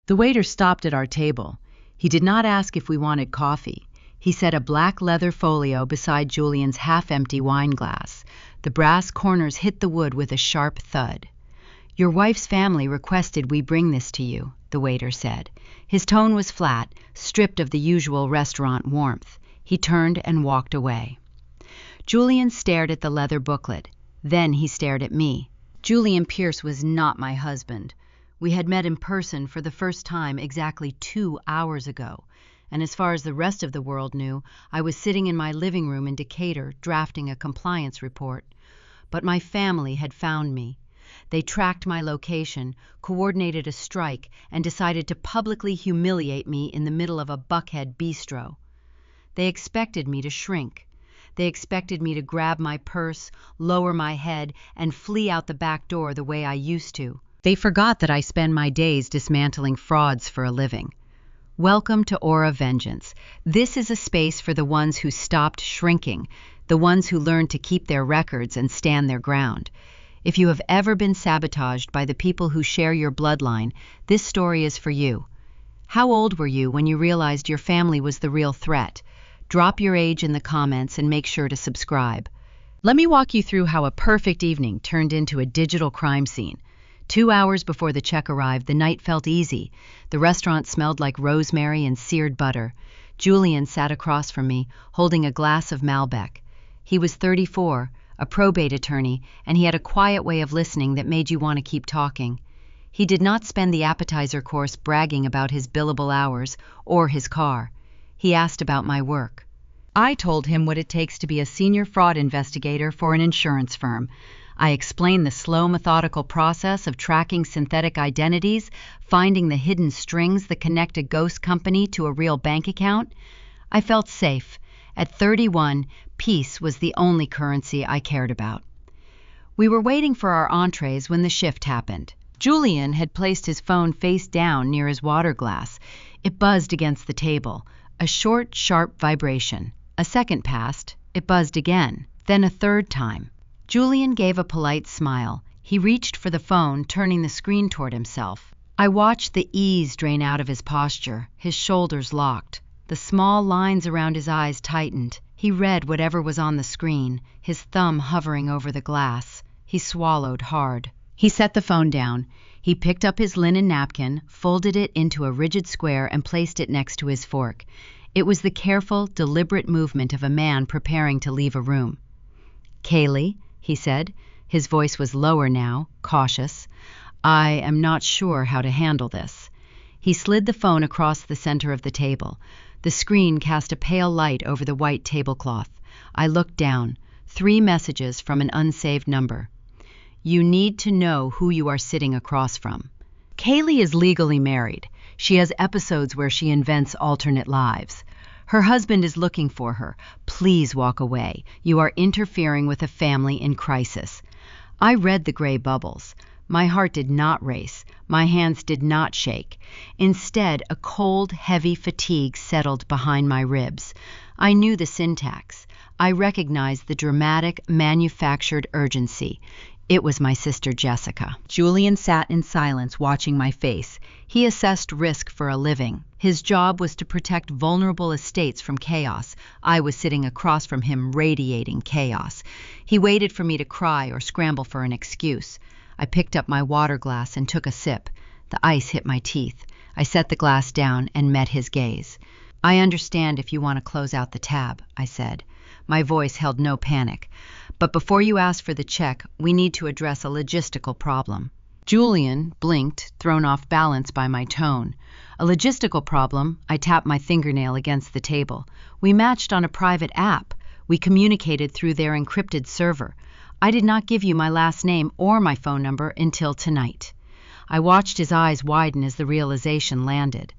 The waiter stopped at our table. He did not ask if we wanted coffee. He set a black leather folio beside Julian's half-empty wine glass. The brass corners hit the wood with a sharp thud. "Your wife's family requested we bring this to you," the waiter said. His tone was flat, stripped of the usual restaurant warmth. He turned and walked away. Julian stared at the leather booklet. Then he stared at me. Julian Pierce was not my husband. We had met in person for the first time exactly 2 hours ago, and as far as the rest of the world knew, I was sitting in my living room in Decatur drafting a compliance report. But my family had found me. They tracked my location, coordinated a strike, and decided to publicly humiliate me in the middle of a Buckhead bistro. They expected me to shrink. They expected me to grab my purse, lower my head, and flee out the back door the way I used to. They forgot that I spend my days dismantling frauds for a living. Welcome to Aura Vengeance. This is a space for the ones who stopped shrinking, the ones who learned to keep their records and stand their ground. If you have ever been sabotaged by the people who share your bloodline, this story is for you. How old were you when you realized your family was the real threat? Drop your age in the comments and make sure to subscribe. Let me walk you through how a perfect evening turned into a digital crime scene. 2 hours before the check arrived, the night felt easy. The restaurant smelled like rosemary and seared butter. Julian sat across from me, holding a glass of Malbec. He was 34, a probate attorney, and he had a quiet way of listening that made you want to keep talking. He did not spend the appetizer course bragging about his billable hours or his car. He asked about my work. I told him what it takes to be a senior fraud investigator for an insurance firm. I explained the slow, methodical process of tracking synthetic identities, finding the hidden strings that connect a ghost company to a real bank account. I felt safe. At 31, peace was the only currency I cared about. We were waiting for our entrees when the shift happened. Julian had placed his phone face down near his water glass. It buzzed against the table. A short, sharp vibration. A second passed. It buzzed again. Then a third time. Julian gave a polite smile. He reached for the phone, turning the screen toward himself. I watched the ease drain out of his posture. His shoulders locked. The small lines around his eyes tightened. He read whatever was on the screen, his thumb hovering over the glass. He swallowed hard. He set the phone down. He picked up his linen napkin, folded it into a rigid square, and placed it next to his fork. It was the careful, deliberate movement of a man preparing to leave a room. "Kaylee," he said. His voice was lower now, cautious. "I am not sure how to handle this." He slid the phone across the center of the table. The screen cast a pale light over the white tablecloth. I looked down. 3 messages from an unsaved number. "You need to know who you are sitting across from." Kaylee is legally married. She has episodes where she invents alternate lives. Her husband is looking for her. "Please walk away. You are interfering with a family in crisis." I read the gray bubbles. My heart did not race. My hands did not shake. Instead, a cold, heavy fatigue settled behind my ribs. I knew the syntax. I recognized the dramatic, manufactured urgency. It was my sister Jessica. Julian sat in silence, watching my face. He assessed risk for a living. His job was to protect vulnerable estates from chaos. I was sitting across from him, radiating chaos. He waited for me to cry or scramble for an excuse. I picked up my water glass and took a sip. The ice hit my teeth. I set the glass down and met his gaze. "I understand if you want to close out the tab," I said. My voice held no panic. "But before you ask for the check, we need to address a logistical problem." Julian blinked, thrown off balance by my tone. "A logistical problem?" I tapped my fingernail against the table. "We matched on a private app. We communicated through their encrypted server. I did not give you my last name or my phone number until tonight." I watched his eyes widen as the realization landed.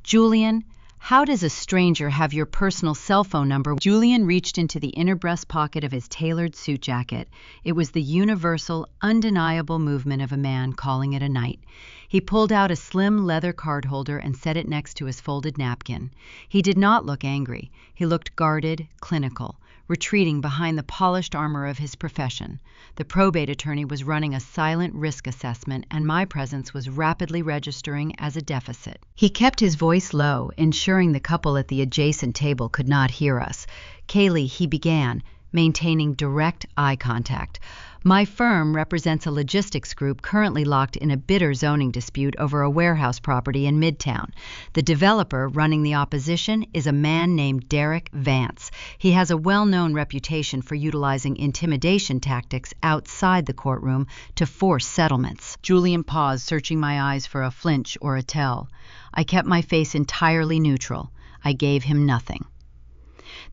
"Julian, how does a stranger have your personal cell phone number?" Julian reached into the inner breast pocket of his tailored suit jacket. It was the universal, undeniable movement of a man calling it a night. He pulled out a slim leather card holder and set it next to his folded napkin. He did not look angry. He looked guarded, clinical. retreating behind the polished armor of his profession. The probate attorney was running a silent risk assessment, and my presence was rapidly registering as a deficit. He kept his voice low, ensuring the couple at the adjacent table could not hear us. "Kaylee," he began, maintaining direct eye contact. "My firm represents a logistics group currently locked in a bitter zoning dispute over a warehouse property in Midtown. The developer running the opposition is a man named Derek Vance. He has a well-known reputation for utilizing intimidation tactics outside the courtroom to force settlements." Julian paused, searching my eyes for a flinch or a tell. I kept my face entirely neutral. I gave him nothing.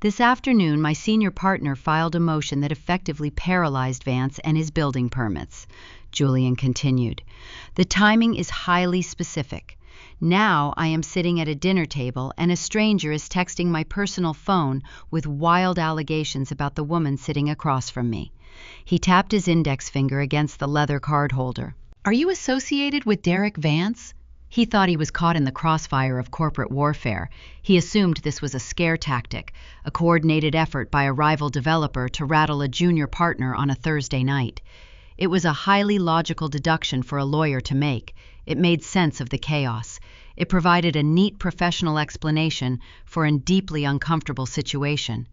"This afternoon, my senior partner filed a motion that effectively paralyzed Vance and his building permits," Julian continued. "The timing is highly specific. Now I am sitting at a dinner table and a stranger is texting my personal phone with wild allegations about the woman sitting across from me." He tapped his index finger against the leather card holder. "Are you associated with Derek Vance?" He thought he was caught in the crossfire of corporate warfare. He assumed this was a scare tactic, a coordinated effort by a rival developer to rattle a junior partner on a Thursday night. It was a highly logical deduction for a lawyer to make. It made sense of the chaos. It provided a neat professional explanation for a deeply uncomfortable situation.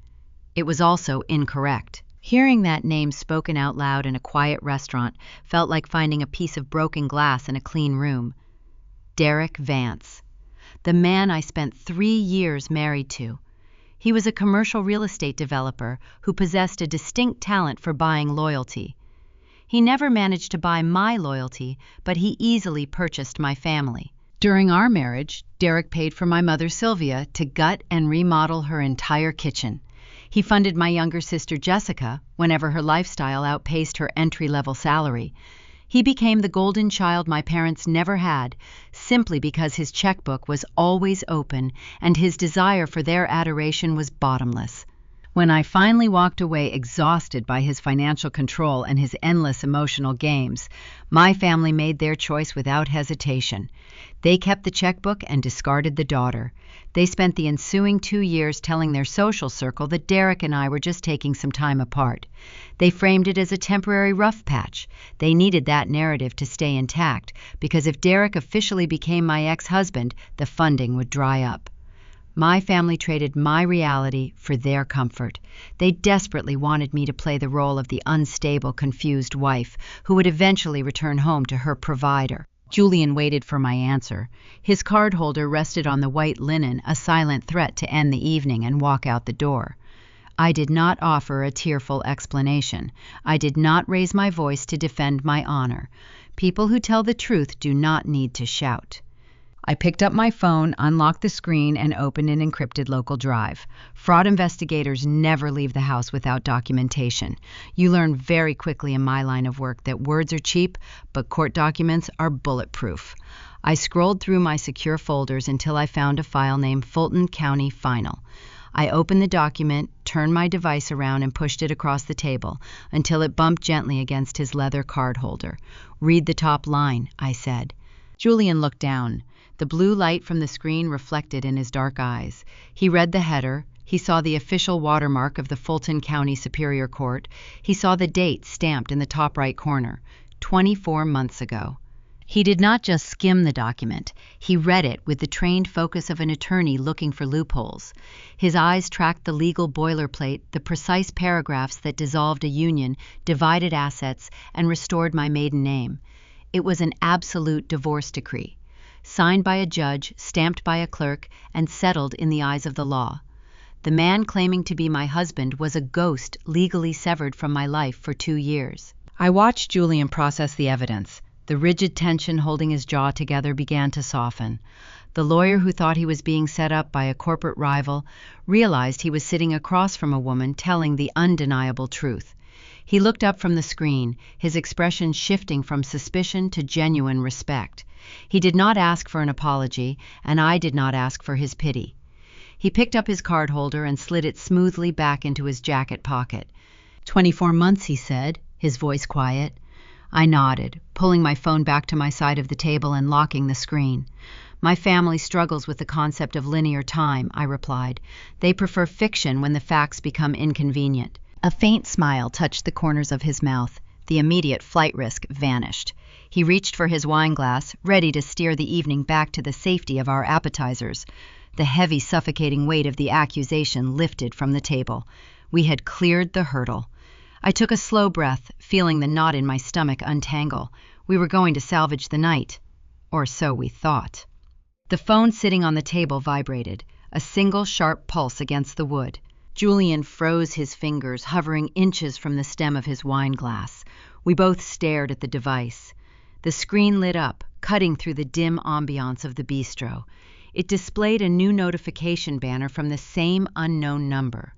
It was also incorrect. Hearing that name spoken out loud in a quiet restaurant felt like finding a piece of broken glass in a clean room. Derek Vance, the man I spent 3 years married to. He was a commercial real estate developer who possessed a distinct talent for buying loyalty. He never managed to buy my loyalty, but he easily purchased my family. During our marriage, Derek paid for my mother Sylvia to gut and remodel her entire kitchen. He funded my younger sister Jessica whenever her lifestyle outpaced her entry-level salary. He became the golden child my parents never had, simply because his checkbook was always open and his desire for their adoration was bottomless. When I finally walked away exhausted by his financial control and his endless emotional games, my family made their choice without hesitation. They kept the checkbook and discarded the daughter. They spent the ensuing 2 years telling their social circle that Derek and I were just taking some time apart. They framed it as a temporary rough patch. They needed that narrative to stay intact, because if Derek officially became my ex-husband, the funding would dry up. My family traded my reality for their comfort. They desperately wanted me to play the role of the unstable, confused wife who would eventually return home to her provider. Julian waited for my answer. His card holder rested on the white linen, a silent threat to end the evening and walk out the door. I did not offer a tearful explanation. I did not raise my voice to defend my honor. People who tell the truth do not need to shout. I picked up my phone, unlocked the screen, and opened an encrypted local drive. Fraud investigators never leave the house without documentation. You learn very quickly in my line of work that words are cheap, but court documents are bulletproof. I scrolled through my secure folders until I found a file named Fulton County Final. I opened the document, turned my device around, and pushed it across the table until it bumped gently against his leather card holder. "Read the top line," I said. Julian looked down. The blue light from the screen reflected in his dark eyes. He read the header. He saw the official watermark of the Fulton County Superior Court. He saw the date stamped in the top right corner, 24 months ago. He did not just skim the document. He read it with the trained focus of an attorney looking for loopholes. His eyes tracked the legal boilerplate, the precise paragraphs that dissolved a union, divided assets, and restored my maiden name. It was an absolute divorce decree, signed by a judge, stamped by a clerk, and settled in the eyes of the law. The man claiming to be my husband was a ghost legally severed from my life for 2 years. I watched Julian process the evidence. The rigid tension holding his jaw together began to soften. The lawyer who thought he was being set up by a corporate rival realized he was sitting across from a woman telling the undeniable truth. He looked up from the screen, his expression shifting from suspicion to genuine respect. He did not ask for an apology, and I did not ask for his pity. He picked up his card holder and slid it smoothly back into his jacket pocket. 24 months, he said, his voice quiet. I nodded, pulling my phone back to my side of the table and locking the screen. My family struggles with the concept of linear time, I replied. They prefer fiction when the facts become inconvenient. A faint smile touched the corners of his mouth. The immediate flight risk vanished. He reached for his wine glass, ready to steer the evening back to the safety of our appetizers. The heavy, suffocating weight of the accusation lifted from the table. We had cleared the hurdle. I took a slow breath, feeling the knot in my stomach untangle. We were going to salvage the night. Or so we thought. The phone sitting on the table vibrated, a single sharp pulse against the wood. Julian froze his fingers, hovering inches from the stem of his wine glass. We both stared at the device. The screen lit up, cutting through the dim ambiance of the bistro. It displayed a new notification banner from the same unknown number.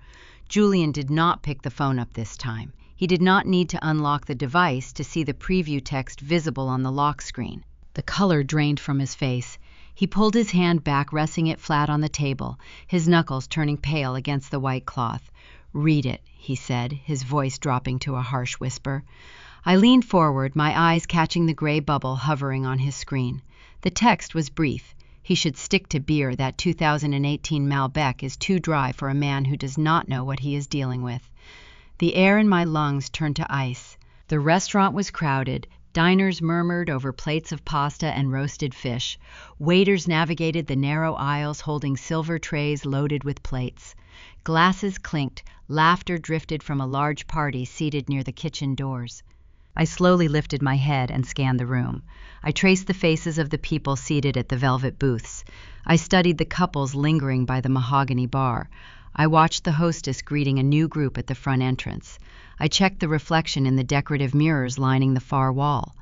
Julian did not pick the phone up this time. He did not need to unlock the device to see the preview text visible on the lock screen. The color drained from his face. He pulled his hand back, resting it flat on the table, his knuckles turning pale against the white cloth. "Read it," he said, his voice dropping to a harsh whisper. I leaned forward, my eyes catching the gray bubble hovering on his screen. The text was brief. He should stick to beer. That 2018 Malbec is too dry for a man who does not know what he is dealing with. The air in my lungs turned to ice. The restaurant was crowded. Diners murmured over plates of pasta and roasted fish. Waiters navigated the narrow aisles holding silver trays loaded with plates. Glasses clinked. Laughter drifted from a large party seated near the kitchen doors. I slowly lifted my head and scanned the room. I traced the faces of the people seated at the velvet booths. I studied the couples lingering by the mahogany bar. I watched the hostess greeting a new group at the front entrance. I checked the reflection in the decorative mirrors lining the far wall.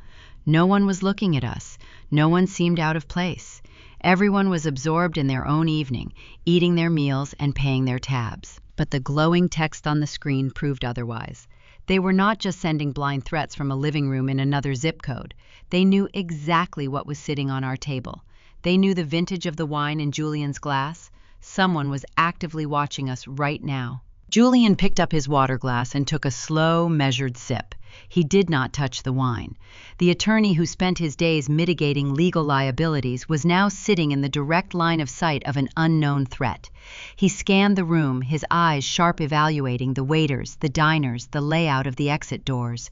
No one was looking at us. No one seemed out of place. Everyone was absorbed in their own evening, eating their meals and paying their tabs. But the glowing text on the screen proved otherwise. They were not just sending blind threats from a living room in another zip code. They knew exactly what was sitting on our table. They knew the vintage of the wine in Julian's glass. Someone was actively watching us right now. Julian picked up his water glass and took a slow, measured sip. He did not touch the wine. The attorney who spent his days mitigating legal liabilities was now sitting in the direct line of sight of an unknown threat. He scanned the room, his eyes sharp, evaluating the waiters, the diners, the layout of the exit doors.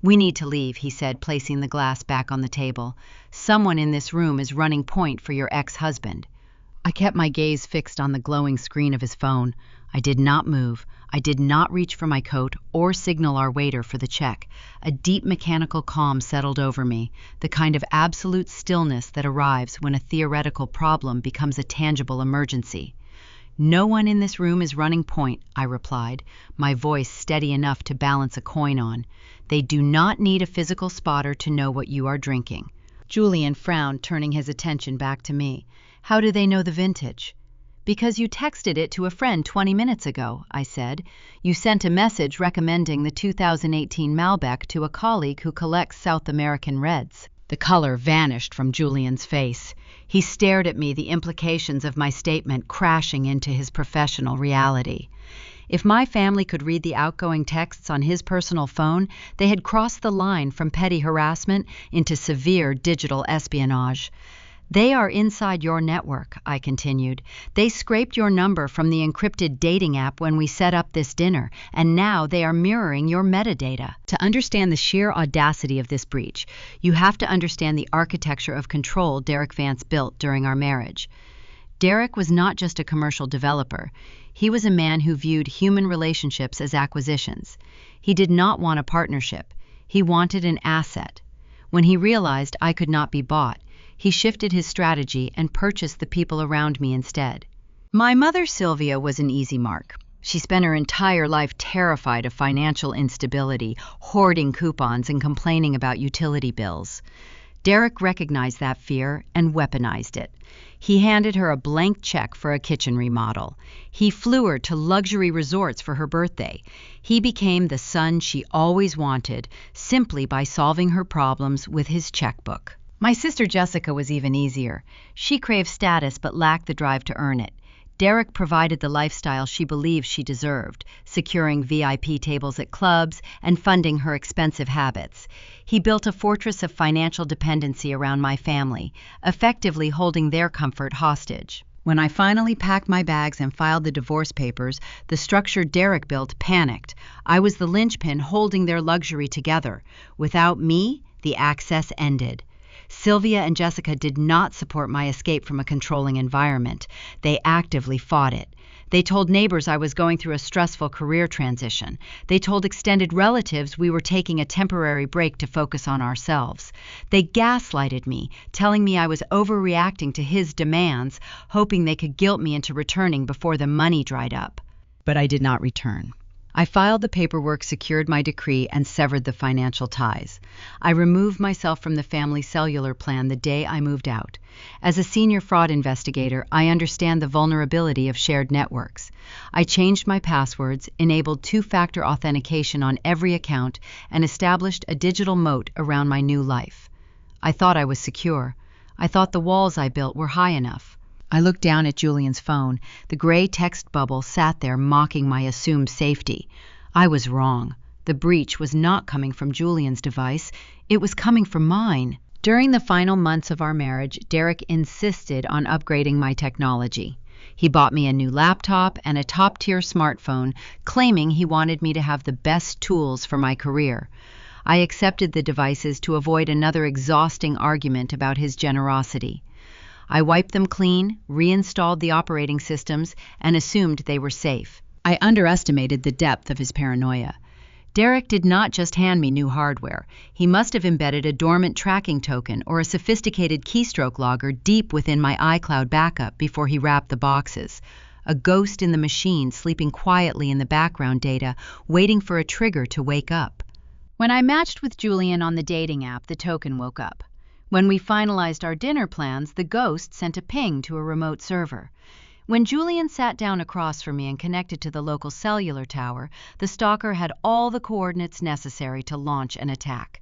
"We need to leave," he said, placing the glass back on the table. "Someone in this room is running point for your ex-husband." I kept my gaze fixed on the glowing screen of his phone. I did not move. I did not reach for my coat or signal our waiter for the check. A deep mechanical calm settled over me, the kind of absolute stillness that arrives when a theoretical problem becomes a tangible emergency. "No one in this room is running point," I replied, my voice steady enough to balance a coin on. "They do not need a physical spotter to know what you are drinking." Julian frowned, turning his attention back to me. "How do they know the vintage?" "Because you texted it to a friend 20 minutes ago," I said. "You sent a message recommending the 2018 Malbec to a colleague who collects South American reds." The color vanished from Julian's face. He stared at me, the implications of my statement crashing into his professional reality. If my family could read the outgoing texts on his personal phone, they had crossed the line from petty harassment into severe digital espionage. "They are inside your network," I continued. "They scraped your number from the encrypted dating app when we set up this dinner, and now they are mirroring your metadata." To understand the sheer audacity of this breach, you have to understand the architecture of control Derek Vance built during our marriage. Derek was not just a commercial developer. He was a man who viewed human relationships as acquisitions. He did not want a partnership. He wanted an asset. When he realized I could not be bought, he shifted his strategy and purchased the people around me instead. My mother, Sylvia, was an easy mark. She spent her entire life terrified of financial instability, hoarding coupons and complaining about utility bills. Derek recognized that fear and weaponized it. He handed her a blank check for a kitchen remodel. He flew her to luxury resorts for her birthday. He became the son she always wanted, simply by solving her problems with his checkbook. My sister Jessica was even easier. She craved status but lacked the drive to earn it. Derek provided the lifestyle she believed she deserved, securing VIP tables at clubs and funding her expensive habits. He built a fortress of financial dependency around my family, effectively holding their comfort hostage. When I finally packed my bags and filed the divorce papers, the structure Derek built panicked. I was the linchpin holding their luxury together. Without me, the access ended. Sylvia and Jessica did not support my escape from a controlling environment. They actively fought it. They told neighbors I was going through a stressful career transition. They told extended relatives we were taking a temporary break to focus on ourselves. They gaslighted me, telling me I was overreacting to his demands, hoping they could guilt me into returning before the money dried up. But I did not return. I filed the paperwork, secured my decree, and severed the financial ties. I removed myself from the family cellular plan the day I moved out. As a senior fraud investigator, I understand the vulnerability of shared networks. I changed my passwords, enabled two-factor authentication on every account, and established a digital moat around my new life. I thought I was secure. I thought the walls I built were high enough. I looked down at Julian's phone. The gray text bubble sat there mocking my assumed safety. I was wrong. The breach was not coming from Julian's device. It was coming from mine. During the final months of our marriage, Derek insisted on upgrading my technology. He bought me a new laptop and a top-tier smartphone, claiming he wanted me to have the best tools for my career. I accepted the devices to avoid another exhausting argument about his generosity. I wiped them clean, reinstalled the operating systems, and assumed they were safe. I underestimated the depth of his paranoia. Derek did not just hand me new hardware. He must have embedded a dormant tracking token or a sophisticated keystroke logger deep within my iCloud backup before he wrapped the boxes. A ghost in the machine sleeping quietly in the background data, waiting for a trigger to wake up. When I matched with Julian on the dating app, the token woke up. When we finalized our dinner plans, the ghost sent a ping to a remote server. When Julian sat down across from me and connected to the local cellular tower, the stalker had all the coordinates necessary to launch an attack.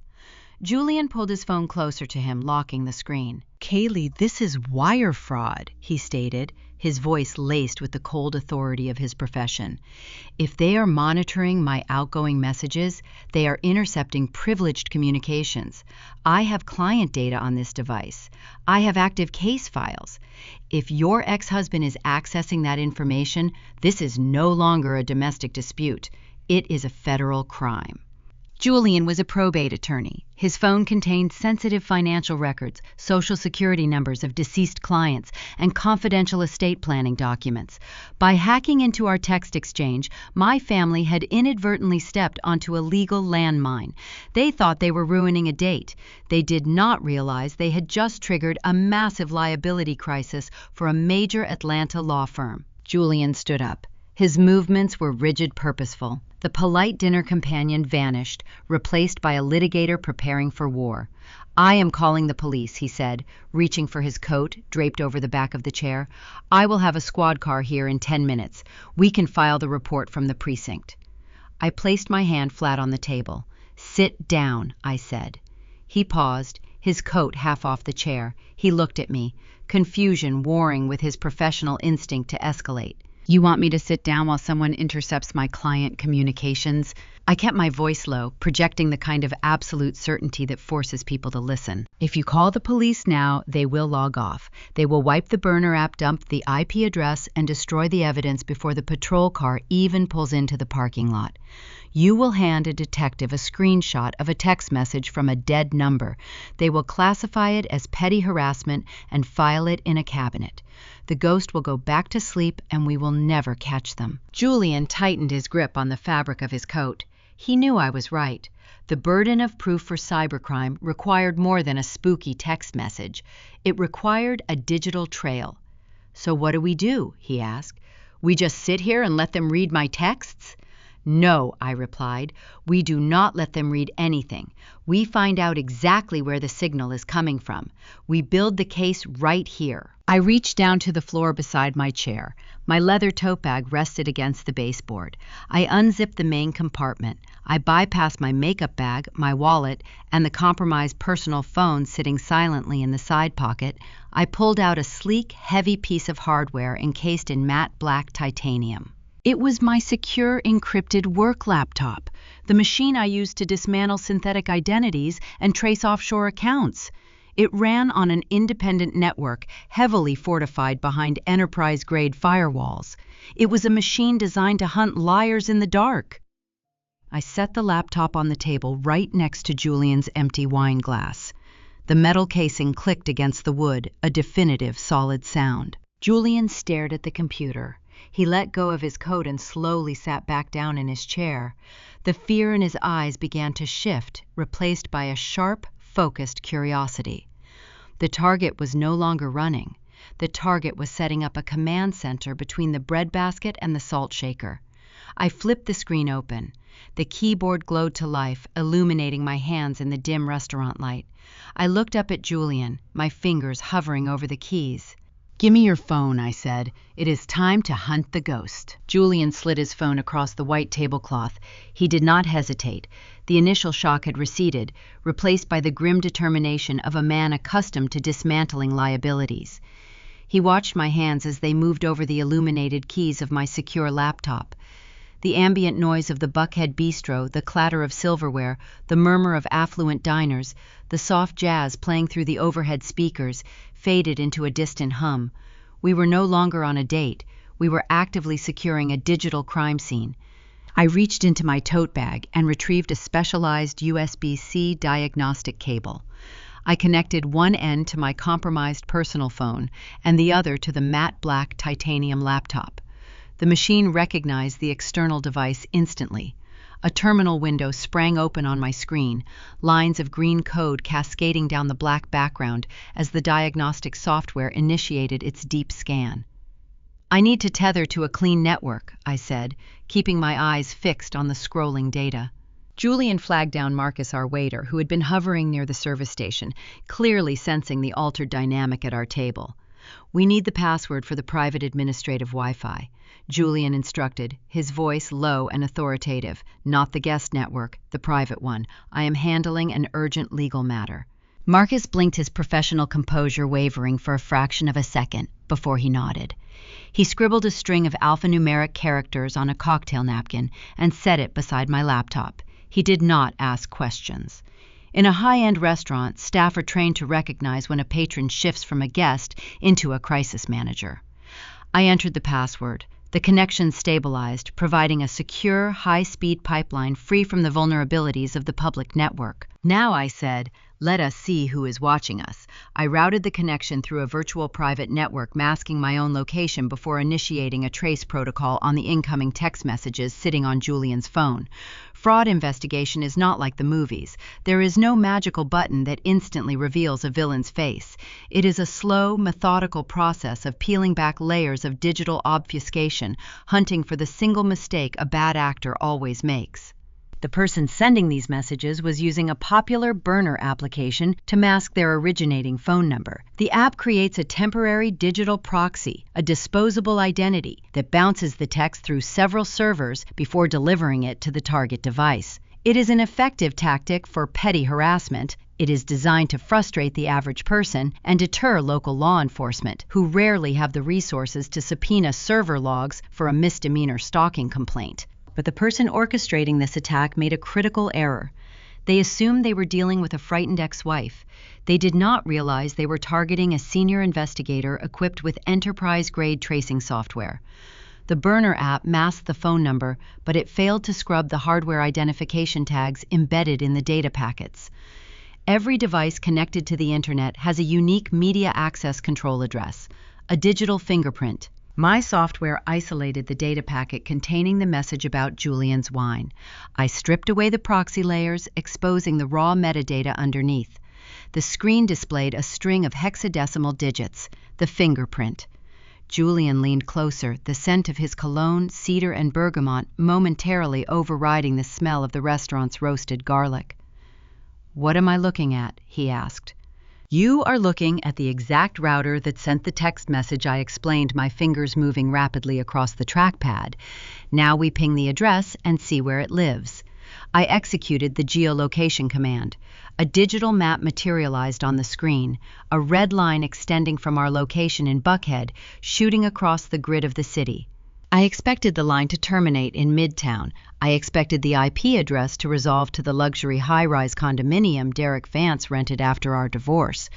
Julian pulled his phone closer to him, locking the screen. "Kaylee, this is wire fraud," he stated, his voice laced with the cold authority of his profession. "If they are monitoring my outgoing messages, they are intercepting privileged communications. I have client data on this device. I have active case files. If your ex-husband is accessing that information, this is no longer a domestic dispute. It is a federal crime." Julian was a probate attorney. His phone contained sensitive financial records, social security numbers of deceased clients, and confidential estate planning documents. By hacking into our text exchange, my family had inadvertently stepped onto a legal landmine. They thought they were ruining a date. They did not realize they had just triggered a massive liability crisis for a major Atlanta law firm. Julian stood up. His movements were rigid, purposeful. The polite dinner companion vanished, replaced by a litigator preparing for war. "I am calling the police," he said, reaching for his coat draped over the back of the chair. "I will have a squad car here in 10 minutes. We can file the report from the precinct." I placed my hand flat on the table. "Sit down," I said. He paused, his coat half off the chair. He looked at me, confusion warring with his professional instinct to escalate. "You want me to sit down while someone intercepts my client communications?" I kept my voice low, projecting the kind of absolute certainty that forces people to listen. "If you call the police now, they will log off. They will wipe the burner app, dump the IP address, and destroy the evidence before the patrol car even pulls into the parking lot. You will hand a detective a screenshot of a text message from a dead number. They will classify it as petty harassment and file it in a cabinet. The ghost will go back to sleep and we will never catch them." Julian tightened his grip on the fabric of his coat. He knew I was right. The burden of proof for cybercrime required more than a spooky text message. It required a digital trail. "So what do?" he asked. "We just sit here and let them read my texts?" No, I replied. We do not let them read anything. We find out exactly where the signal is coming from. We build the case right here. I reached down to the floor beside my chair. My leather tote bag rested against the baseboard. I unzipped the main compartment. I bypassed my makeup bag, my wallet, and the compromised personal phone sitting silently in the side pocket. I pulled out a sleek, heavy piece of hardware encased in matte black titanium. It was my secure, encrypted work laptop, the machine I used to dismantle synthetic identities and trace offshore accounts. It ran on an independent network, heavily fortified behind enterprise-grade firewalls. It was a machine designed to hunt liars in the dark. I set the laptop on the table right next to Julian's empty wine glass. The metal casing clicked against the wood, a definitive, solid sound. Julian stared at the computer. He let go of his coat and slowly sat back down in his chair. The fear in his eyes began to shift, replaced by a sharp, focused curiosity. The target was no longer running. The target was setting up a command center between the breadbasket and the salt shaker. I flipped the screen open. The keyboard glowed to life, illuminating my hands in the dim restaurant light. I looked up at Julian, my fingers hovering over the keys. "Give me your phone," I said. "It is time to hunt the ghost." Julian slid his phone across the white tablecloth. He did not hesitate. The initial shock had receded, replaced by the grim determination of a man accustomed to dismantling liabilities. He watched my hands as they moved over the illuminated keys of my secure laptop. The ambient noise of the Buckhead Bistro, the clatter of silverware, the murmur of affluent diners, the soft jazz playing through the overhead speakers, faded into a distant hum. We were no longer on a date. We were actively securing a digital crime scene. I reached into my tote bag and retrieved a specialized USB-C diagnostic cable. I connected one end to my compromised personal phone and the other to the matte black titanium laptop. The machine recognized the external device instantly. A terminal window sprang open on my screen, lines of green code cascading down the black background as the diagnostic software initiated its deep scan. "I need to tether to a clean network," I said, keeping my eyes fixed on the scrolling data. Julian flagged down Marcus, our waiter, who had been hovering near the service station, clearly sensing the altered dynamic at our table. "We need the password for the private administrative Wi-Fi," Julian instructed, his voice low and authoritative. "Not the guest network, the private one. I am handling an urgent legal matter." Marcus blinked, his professional composure wavering for a fraction of a second before he nodded. He scribbled a string of alphanumeric characters on a cocktail napkin and set it beside my laptop. He did not ask questions. In a high-end restaurant, staff are trained to recognize when a patron shifts from a guest into a crisis manager. I entered the password. The connection stabilized, providing a secure, high-speed pipeline free from the vulnerabilities of the public network. "Now," I said, "let us see who is watching us." I routed the connection through a virtual private network, masking my own location before initiating a trace protocol on the incoming text messages sitting on Julian's phone. Fraud investigation is not like the movies. There is no magical button that instantly reveals a villain's face. It is a slow, methodical process of peeling back layers of digital obfuscation, hunting for the single mistake a bad actor always makes. The person sending these messages was using a popular burner application to mask their originating phone number. The app creates a temporary digital proxy, a disposable identity, that bounces the text through several servers before delivering it to the target device. It is an effective tactic for petty harassment. It is designed to frustrate the average person and deter local law enforcement, who rarely have the resources to subpoena server logs for a misdemeanor stalking complaint. But the person orchestrating this attack made a critical error. They assumed they were dealing with a frightened ex-wife. They did not realize they were targeting a senior investigator equipped with enterprise-grade tracing software. The burner app masked the phone number, but it failed to scrub the hardware identification tags embedded in the data packets. Every device connected to the internet has a unique media access control address, a digital fingerprint. My software isolated the data packet containing the message about Julian's wine. I stripped away the proxy layers, exposing the raw metadata underneath. The screen displayed a string of hexadecimal digits, the fingerprint. Julian leaned closer, the scent of his cologne, cedar, and bergamot momentarily overriding the smell of the restaurant's roasted garlic. "What am I looking at?" he asked. "You are looking at the exact router that sent the text message I explained, my fingers moving rapidly across the trackpad. Now we ping the address and see where it lives." I executed the geolocation command. A digital map materialized on the screen, a red line extending from our location in Buckhead, shooting across the grid of the city. I expected the line to terminate in Midtown. I expected the IP address to resolve to the luxury high-rise condominium Derek Vance rented after our divorce.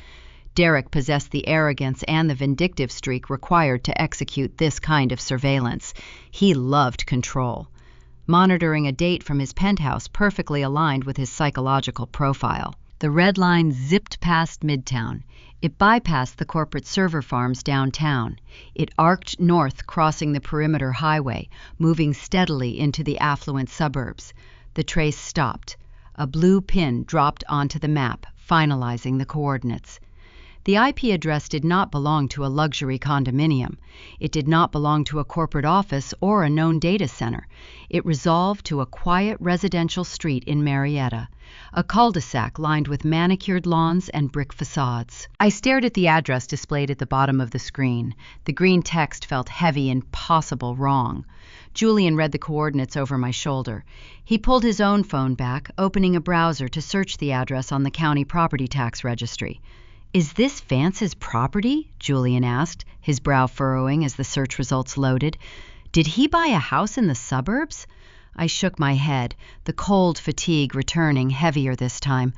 Derek possessed the arrogance and the vindictive streak required to execute this kind of surveillance. He loved control. Monitoring a date from his penthouse perfectly aligned with his psychological profile. The red line zipped past Midtown. It bypassed the corporate server farms downtown. It arced north, crossing the perimeter highway, moving steadily into the affluent suburbs. The trace stopped. A blue pin dropped onto the map, finalizing the coordinates. The IP address did not belong to a luxury condominium. It did not belong to a corporate office or a known data center. It resolved to a quiet residential street in Marietta, a cul-de-sac lined with manicured lawns and brick facades. I stared at the address displayed at the bottom of the screen. The green text felt heavy and possible wrong. Julian read the coordinates over my shoulder. He pulled his own phone back, opening a browser to search the address on the county property tax registry. "Is this Vance's property?" Julian asked, his brow furrowing as the search results loaded. "Did he buy a house in the suburbs?" I shook my head, the cold fatigue returning heavier this time.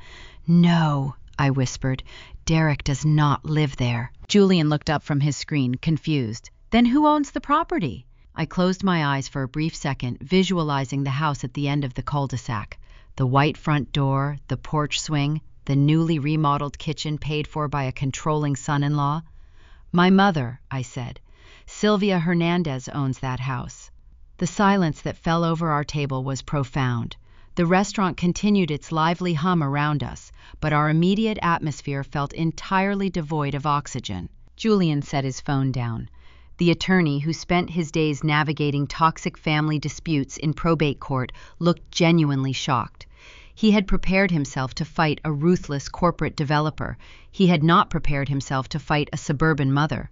"No," I whispered. "Derek does not live there." Julian looked up from his screen, confused. "Then who owns the property?" I closed my eyes for a brief second, visualizing the house at the end of the cul-de-sac. The white front door, the porch swing, the newly remodeled kitchen paid for by a controlling son-in-law. "My mother," I said. "Sylvia Hernandez owns that house." The silence that fell over our table was profound. The restaurant continued its lively hum around us, but our immediate atmosphere felt entirely devoid of oxygen. Julian set his phone down. The attorney, who spent his days navigating toxic family disputes in probate court, looked genuinely shocked. He had prepared himself to fight a ruthless corporate developer. He had not prepared himself to fight a suburban mother.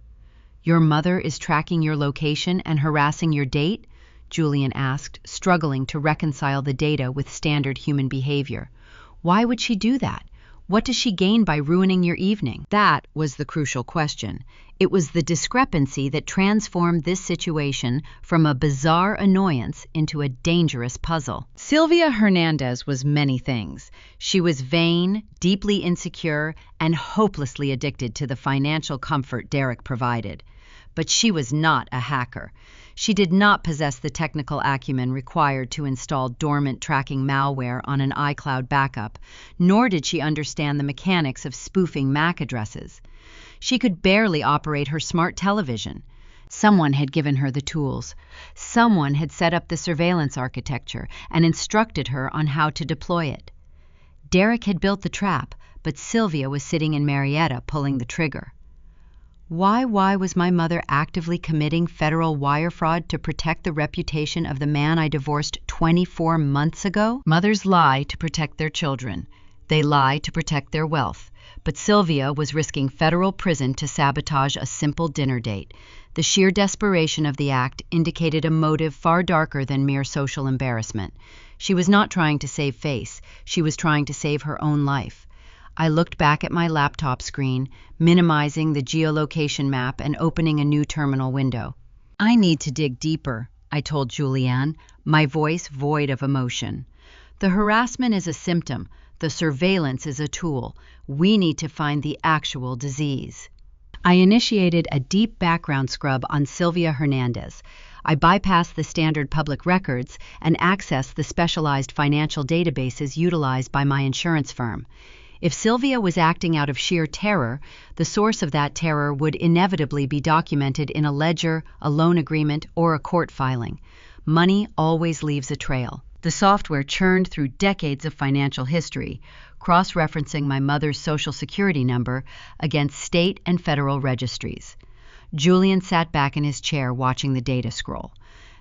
"Your mother is tracking your location and harassing your date?" Julian asked, struggling to reconcile the data with standard human behavior. "Why would she do that? What does she gain by ruining your evening?" That was the crucial question. It was the discrepancy that transformed this situation from a bizarre annoyance into a dangerous puzzle. Sylvia Hernandez was many things. She was vain, deeply insecure, and hopelessly addicted to the financial comfort Derek provided. But she was not a hacker. She did not possess the technical acumen required to install dormant tracking malware on an iCloud backup, nor did she understand the mechanics of spoofing MAC addresses. She could barely operate her smart television. Someone had given her the tools. Someone had set up the surveillance architecture and instructed her on how to deploy it. Derek had built the trap, but Sylvia was sitting in Marietta pulling the trigger. Why was my mother actively committing federal wire fraud to protect the reputation of the man I divorced 24 months ago? Mothers lie to protect their children. They lie to protect their wealth. But Sylvia was risking federal prison to sabotage a simple dinner date. The sheer desperation of the act indicated a motive far darker than mere social embarrassment. She was not trying to save face. She was trying to save her own life. I looked back at my laptop screen, minimizing the geolocation map and opening a new terminal window. "I need to dig deeper," I told Julianne, my voice void of emotion. "The harassment is a symptom. The surveillance is a tool. We need to find the actual disease." I initiated a deep background scrub on Sylvia Hernandez. I bypassed the standard public records and accessed the specialized financial databases utilized by my insurance firm. If Sylvia was acting out of sheer terror, the source of that terror would inevitably be documented in a ledger, a loan agreement, or a court filing. Money always leaves a trail. The software churned through decades of financial history, cross-referencing my mother's Social Security number against state and federal registries. Julian sat back in his chair watching the data scroll.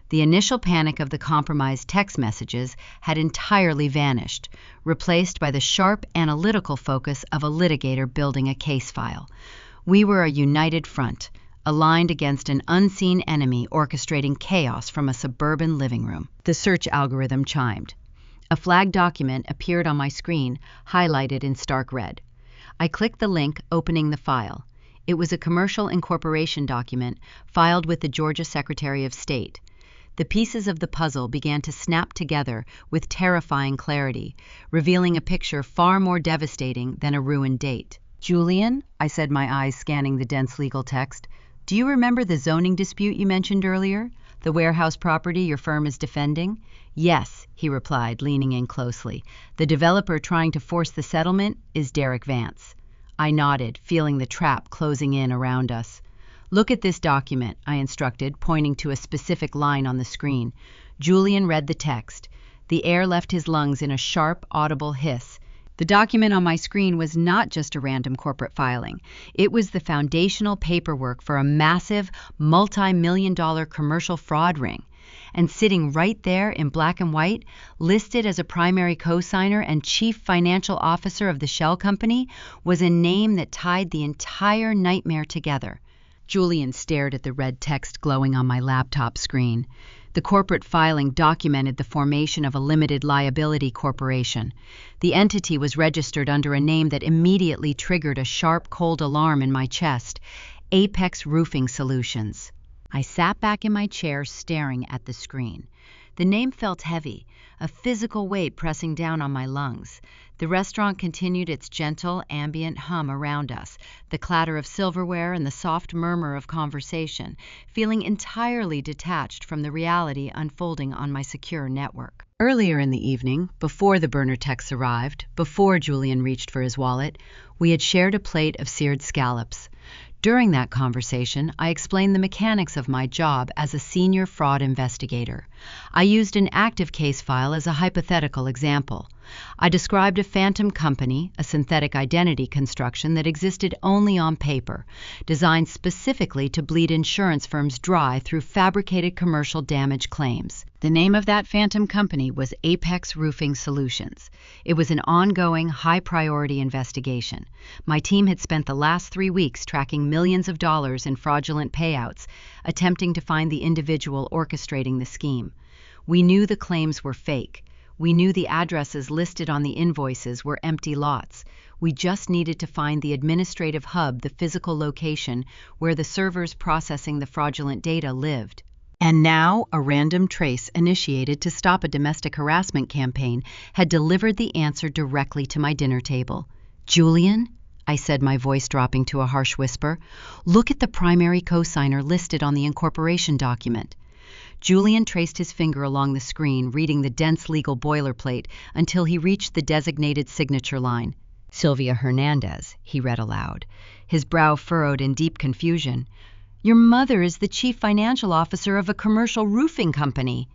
The initial panic of the compromised text messages had entirely vanished, replaced by the sharp analytical focus of a litigator building a case file. We were a united front, aligned against an unseen enemy orchestrating chaos from a suburban living room. The search algorithm chimed. A flagged document appeared on my screen, highlighted in stark red. I clicked the link, opening the file. It was a commercial incorporation document filed with the Georgia Secretary of State. The pieces of the puzzle began to snap together with terrifying clarity, revealing a picture far more devastating than a ruined date. "Julian," I said, my eyes scanning the dense legal text, "do you remember the zoning dispute you mentioned earlier? The warehouse property your firm is defending?" "Yes," he replied, leaning in closely. "The developer trying to force the settlement is Derek Vance." I nodded, feeling the trap closing in around us. "Look at this document," I instructed, pointing to a specific line on the screen. Julian read the text. The air left his lungs in a sharp, audible hiss. The document on my screen was not just a random corporate filing. It was the foundational paperwork for a massive, multi-million-dollar commercial fraud ring. And sitting right there in black and white, listed as a primary co-signer and chief financial officer of the shell company, was a name that tied the entire nightmare together. Julian stared at the red text glowing on my laptop screen. The corporate filing documented the formation of a limited liability corporation. The entity was registered under a name that immediately triggered a sharp, cold alarm in my chest: Apex Roofing Solutions. I sat back in my chair staring at the screen. The name felt heavy, a physical weight pressing down on my lungs. The restaurant continued its gentle, ambient hum around us, the clatter of silverware and the soft murmur of conversation, feeling entirely detached from the reality unfolding on my secure network. Earlier in the evening, before the burner texts arrived, before Julian reached for his wallet, we had shared a plate of seared scallops. During that conversation, I explained the mechanics of my job as a senior fraud investigator. I used an active case file as a hypothetical example. I described a phantom company, a synthetic identity construction that existed only on paper, designed specifically to bleed insurance firms dry through fabricated commercial damage claims. The name of that phantom company was Apex Roofing Solutions. It was an ongoing, high-priority investigation. My team had spent the last 3 weeks tracking millions of dollars in fraudulent payouts, attempting to find the individual orchestrating the scheme. We knew the claims were fake. We knew the addresses listed on the invoices were empty lots. We just needed to find the administrative hub, the physical location where the servers processing the fraudulent data lived. And now, a random trace initiated to stop a domestic harassment campaign had delivered the answer directly to my dinner table. "Julian," I said, my voice dropping to a harsh whisper, "look at the primary co-signer listed on the incorporation document." Julian traced his finger along the screen, reading the dense legal boilerplate until he reached the designated signature line. "Sylvia Hernandez," he read aloud, his brow furrowed in deep confusion. "Your mother is the chief financial officer of a commercial roofing company."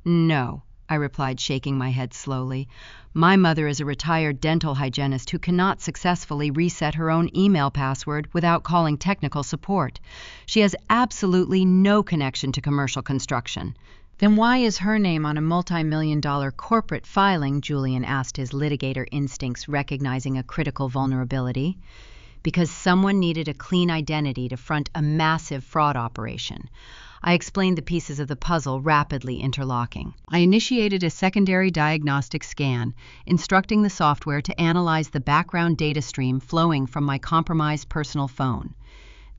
"No," I replied, shaking my head slowly. "My mother is a retired dental hygienist who cannot successfully reset her own email password without calling technical support. She has absolutely no connection to commercial construction." "Then why is her name on a multi-million-dollar corporate filing?" Julian asked, his litigator instincts recognizing a critical vulnerability. "Because someone needed a clean identity to front a massive fraud operation." I explained the pieces of the puzzle, rapidly interlocking. I initiated a secondary diagnostic scan, instructing the software to analyze the background data stream flowing from my compromised personal phone.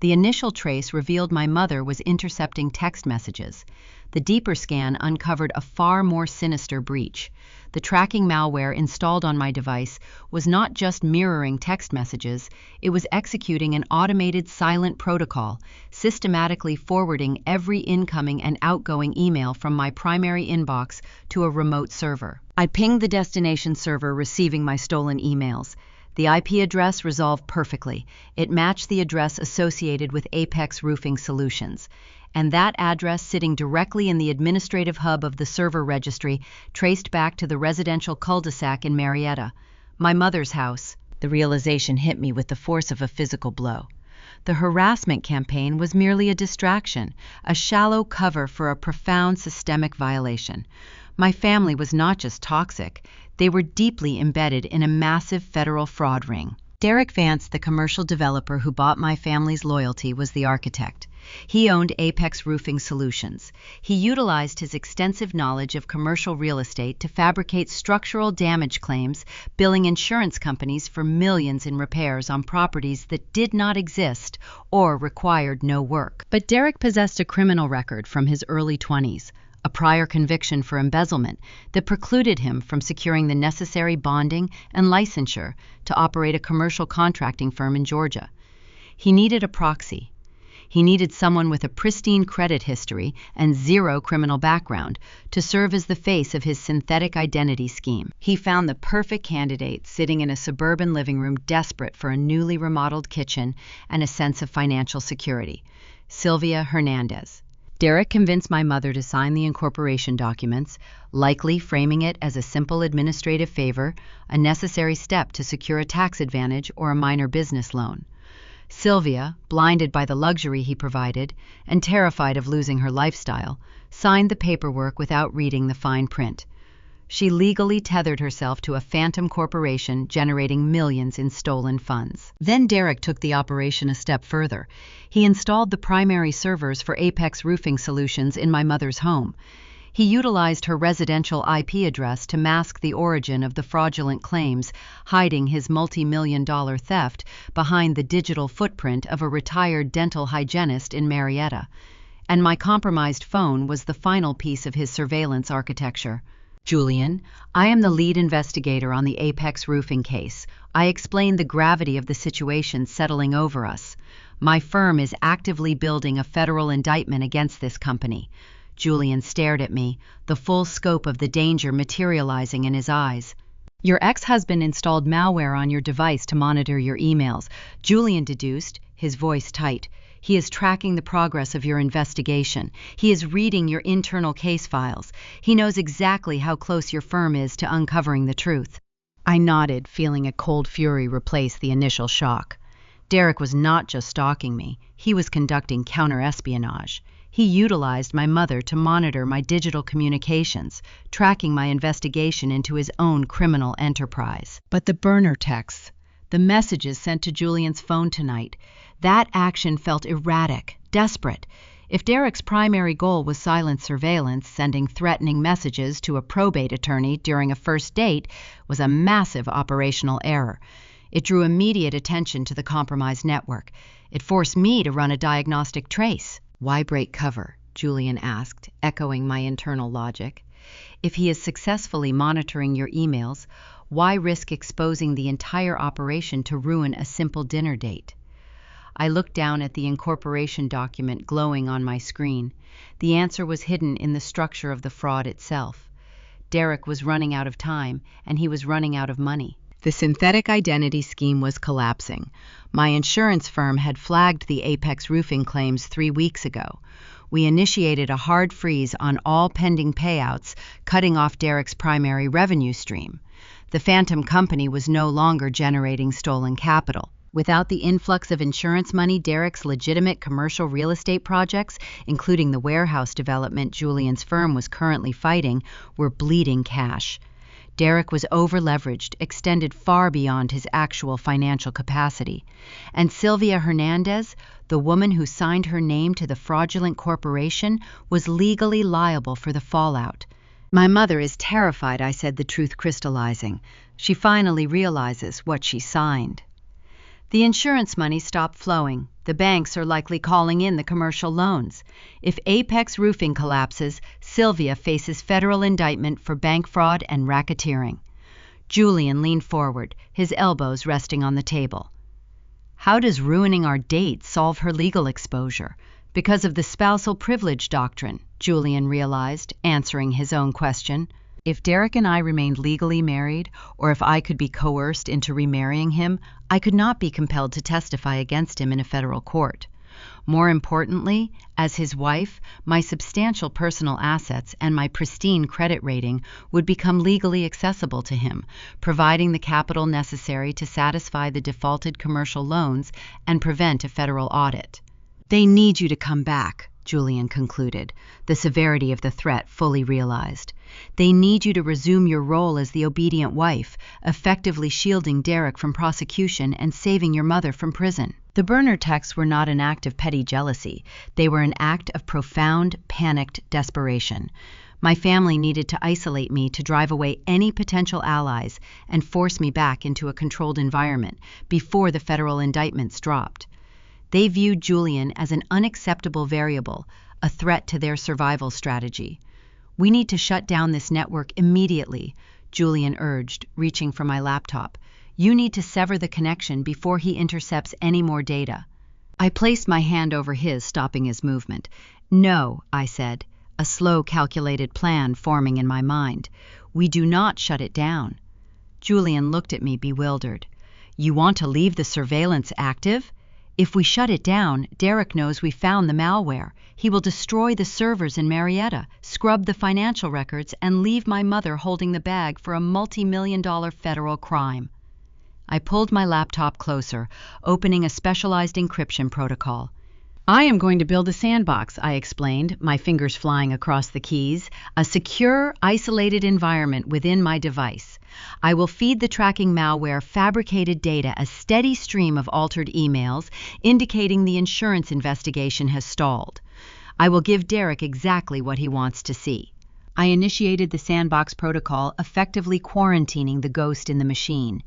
The initial trace revealed my mother was intercepting text messages. The deeper scan uncovered a far more sinister breach. The tracking malware installed on my device was not just mirroring text messages, it was executing an automated silent protocol, systematically forwarding every incoming and outgoing email from my primary inbox to a remote server. I pinged the destination server receiving my stolen emails. The IP address resolved perfectly. It matched the address associated with Apex Roofing Solutions. And that address, sitting directly in the administrative hub of the server registry, traced back to the residential cul-de-sac in Marietta, my mother's house. The realization hit me with the force of a physical blow. The harassment campaign was merely a distraction, a shallow cover for a profound systemic violation. My family was not just toxic, they were deeply embedded in a massive federal fraud ring. Derek Vance, the commercial developer who bought my family's loyalty, was the architect. He owned Apex Roofing Solutions. He utilized his extensive knowledge of commercial real estate to fabricate structural damage claims, billing insurance companies for millions in repairs on properties that did not exist or required no work. But Derek possessed a criminal record from his early 20s, a prior conviction for embezzlement that precluded him from securing the necessary bonding and licensure to operate a commercial contracting firm in Georgia. He needed a proxy. He needed someone with a pristine credit history and zero criminal background to serve as the face of his synthetic identity scheme. He found the perfect candidate sitting in a suburban living room, desperate for a newly remodeled kitchen and a sense of financial security: Sylvia Hernandez. Derek convinced my mother to sign the incorporation documents, likely framing it as a simple administrative favor, a necessary step to secure a tax advantage or a minor business loan. Sylvia, blinded by the luxury he provided and terrified of losing her lifestyle, signed the paperwork without reading the fine print. She legally tethered herself to a phantom corporation generating millions in stolen funds. Then Derek took the operation a step further. He installed the primary servers for Apex Roofing Solutions in my mother's home. He utilized her residential IP address to mask the origin of the fraudulent claims, hiding his multi-million-dollar theft behind the digital footprint of a retired dental hygienist in Marietta. And my compromised phone was the final piece of his surveillance architecture. Julian, I am the lead investigator on the Apex Roofing case. I explained the gravity of the situation settling over us. My firm is actively building a federal indictment against this company. Julian stared at me, the full scope of the danger materializing in his eyes. Your ex-husband installed malware on your device to monitor your emails, Julian deduced, his voice tight. He is tracking the progress of your investigation. He is reading your internal case files. He knows exactly how close your firm is to uncovering the truth. I nodded, feeling a cold fury replace the initial shock. Derek was not just stalking me, he was conducting counter-espionage. He utilized my mother to monitor my digital communications, tracking my investigation into his own criminal enterprise. But the burner texts, the messages sent to Julian's phone tonight, that action felt erratic, desperate. If Derek's primary goal was silent surveillance, sending threatening messages to a probate attorney during a first date was a massive operational error. It drew immediate attention to the compromised network. It forced me to run a diagnostic trace. Why break cover? Julian asked, echoing my internal logic. If he is successfully monitoring your emails, why risk exposing the entire operation to ruin a simple dinner date? I looked down at the incorporation document glowing on my screen. The answer was hidden in the structure of the fraud itself. Derek was running out of time, and he was running out of money. The synthetic identity scheme was collapsing. My insurance firm had flagged the Apex Roofing claims 3 weeks ago. We initiated a hard freeze on all pending payouts, cutting off Derek's primary revenue stream. The phantom company was no longer generating stolen capital. Without the influx of insurance money, Derek's legitimate commercial real estate projects, including the warehouse development Julian's firm was currently fighting, were bleeding cash. Derek was over-leveraged, extended far beyond his actual financial capacity. And Sylvia Hernandez, the woman who signed her name to the fraudulent corporation, was legally liable for the fallout. My mother is terrified, I said, the truth crystallizing. She finally realizes what she signed. The insurance money stopped flowing. The banks are likely calling in the commercial loans. If Apex Roofing collapses, Sylvia faces federal indictment for bank fraud and racketeering. Julian leaned forward, his elbows resting on the table. How does ruining our date solve her legal exposure? Because of the spousal privilege doctrine, Julian realized, answering his own question. If Derek and I remained legally married, or if I could be coerced into remarrying him, I could not be compelled to testify against him in a federal court. More importantly, as his wife, my substantial personal assets and my pristine credit rating would become legally accessible to him, providing the capital necessary to satisfy the defaulted commercial loans and prevent a federal audit. "They need you to come back," Julian concluded, the severity of the threat fully realized. "They need you to resume your role as the obedient wife, effectively shielding Derek from prosecution and saving your mother from prison." The burner texts were not an act of petty jealousy. They were an act of profound, panicked desperation. My family needed to isolate me to drive away any potential allies and force me back into a controlled environment before the federal indictments dropped. They viewed Julian as an unacceptable variable, a threat to their survival strategy. "We need to shut down this network immediately," Julian urged, reaching for my laptop. "You need to sever the connection before he intercepts any more data." I placed my hand over his, stopping his movement. "No," I said, a slow, calculated plan forming in my mind. "We do not shut it down." Julian looked at me bewildered. "You want to leave the surveillance active? If we shut it down, Derek knows we found the malware. He will destroy the servers in Marietta, scrub the financial records, and leave my mother holding the bag for a multi-million-dollar federal crime." I pulled my laptop closer, opening a specialized encryption protocol. "I am going to build a sandbox," I explained, my fingers flying across the keys, "a secure, isolated environment within my device. I will feed the tracking malware fabricated data, a steady stream of altered emails indicating the insurance investigation has stalled. I will give Derek exactly what he wants to see." I initiated the sandbox protocol, effectively quarantining the ghost in the machine.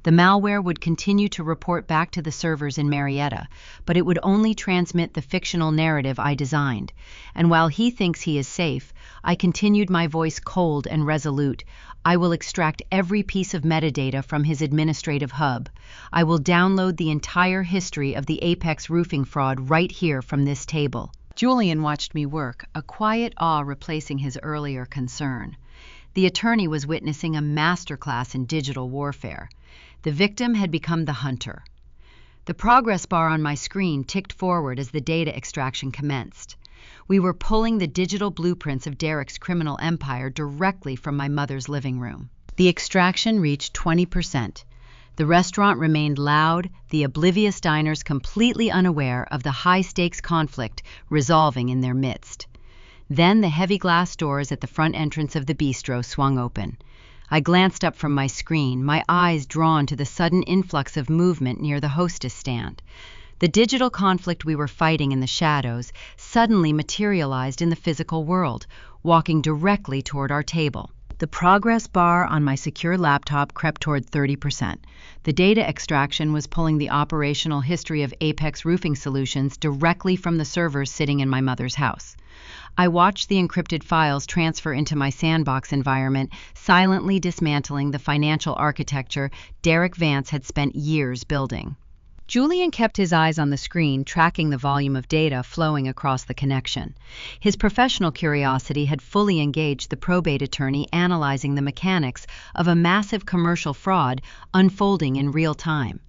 The malware would continue to report back to the servers in Marietta, but it would only transmit the fictional narrative I designed. And while he thinks he is safe, I continued my voice cold and resolute. I will extract every piece of metadata from his administrative hub. I will download the entire history of the Apex roofing fraud right here from this table. Julian watched me work, a quiet awe replacing his earlier concern. The attorney was witnessing a masterclass in digital warfare. The victim had become the hunter. The progress bar on my screen ticked forward as the data extraction commenced. We were pulling the digital blueprints of Derek's criminal empire directly from my mother's living room. The extraction reached 20%. The restaurant remained loud, the oblivious diners completely unaware of the high-stakes conflict resolving in their midst. Then the heavy glass doors at the front entrance of the bistro swung open. I glanced up from my screen, my eyes drawn to the sudden influx of movement near the hostess stand. The digital conflict we were fighting in the shadows suddenly materialized in the physical world, walking directly toward our table. The progress bar on my secure laptop crept toward 30%. The data extraction was pulling the operational history of Apex Roofing Solutions directly from the servers sitting in my mother's house. I watched the encrypted files transfer into my sandbox environment, silently dismantling the financial architecture Derek Vance had spent years building. Julian kept his eyes on the screen, tracking the volume of data flowing across the connection. His professional curiosity had fully engaged the probate attorney analyzing the mechanics of a massive commercial fraud unfolding in real time.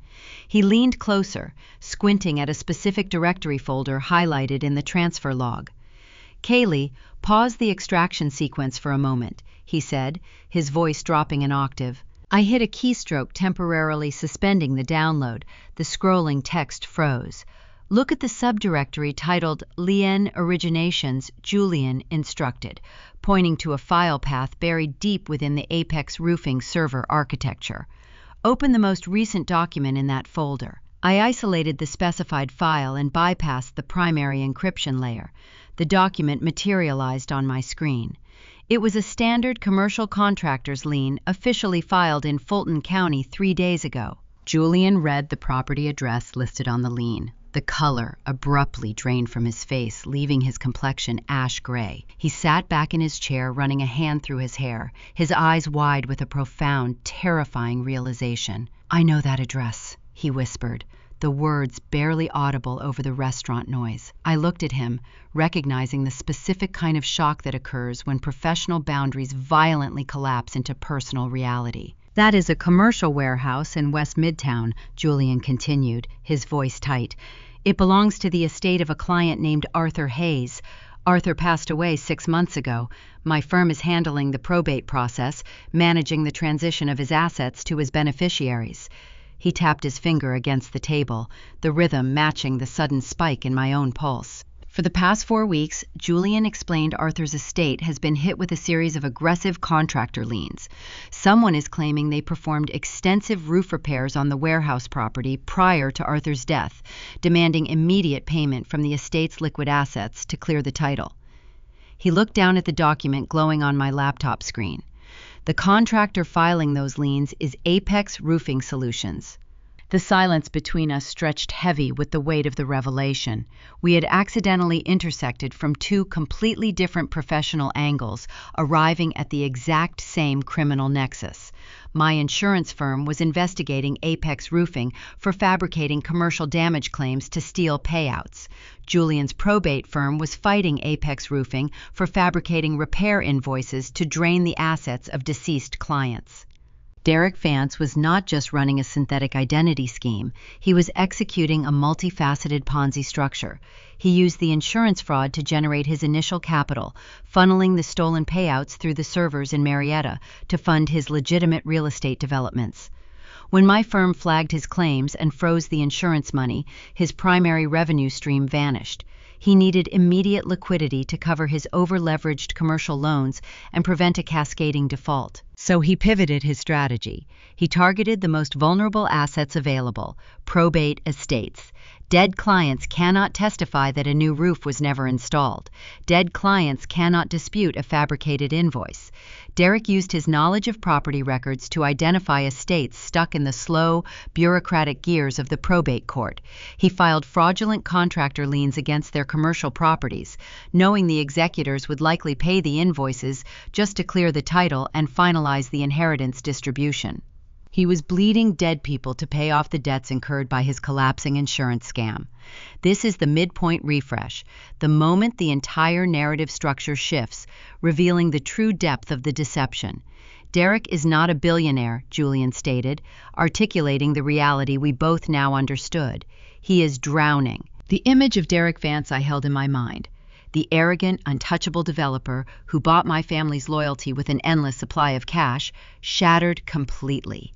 He leaned closer, squinting at a specific directory folder highlighted in the transfer log. "Kaylee, pause the extraction sequence for a moment," he said, his voice dropping an octave. I hit a keystroke, temporarily suspending the download. The scrolling text froze. "Look at the subdirectory titled Lien Originations," Julian instructed, pointing to a file path buried deep within the Apex Roofing server architecture. "Open the most recent document in that folder." I isolated the specified file and bypassed the primary encryption layer. The document materialized on my screen. It was a standard commercial contractor's lien officially filed in Fulton County 3 days ago. Julian read the property address listed on the lien. The color abruptly drained from his face, leaving his complexion ash gray. He sat back in his chair, running a hand through his hair, his eyes wide with a profound, terrifying realization. "I know that address," he whispered, the words barely audible over the restaurant noise. I looked at him, recognizing the specific kind of shock that occurs when professional boundaries violently collapse into personal reality. "That is a commercial warehouse in West Midtown," Julian continued, his voice tight. It belongs to the estate of a client named Arthur Hayes. Arthur passed away 6 months ago. My firm is handling the probate process, managing the transition of his assets to his beneficiaries. He tapped his finger against the table, the rhythm matching the sudden spike in my own pulse. For the past 4 weeks, Julian explained Arthur's estate has been hit with a series of aggressive contractor liens. Someone is claiming they performed extensive roof repairs on the warehouse property prior to Arthur's death, demanding immediate payment from the estate's liquid assets to clear the title. He looked down at the document glowing on my laptop screen. The contractor filing those liens is Apex Roofing Solutions. The silence between us stretched heavy with the weight of the revelation. We had accidentally intersected from 2 completely different professional angles, arriving at the exact same criminal nexus. My insurance firm was investigating Apex Roofing for fabricating commercial damage claims to steal payouts. Julian's probate firm was fighting Apex Roofing for fabricating repair invoices to drain the assets of deceased clients. Derek Vance was not just running a synthetic identity scheme, he was executing a multifaceted Ponzi structure. He used the insurance fraud to generate his initial capital, funneling the stolen payouts through the servers in Marietta to fund his legitimate real estate developments. When my firm flagged his claims and froze the insurance money, his primary revenue stream vanished. He needed immediate liquidity to cover his over-leveraged commercial loans and prevent a cascading default. So he pivoted his strategy. He targeted the most vulnerable assets available, probate estates. Dead clients cannot testify that a new roof was never installed. Dead clients cannot dispute a fabricated invoice. Derek used his knowledge of property records to identify estates stuck in the slow, bureaucratic gears of the probate court. He filed fraudulent contractor liens against their commercial properties, knowing the executors would likely pay the invoices just to clear the title and finalize the inheritance distribution. He was bleeding dead people to pay off the debts incurred by his collapsing insurance scam. This is the midpoint refresh, the moment the entire narrative structure shifts, revealing the true depth of the deception. Derek is not a billionaire, Julian stated, articulating the reality we both now understood. He is drowning. The image of Derek Vance I held in my mind. The arrogant, untouchable developer who bought my family's loyalty with an endless supply of cash, shattered completely.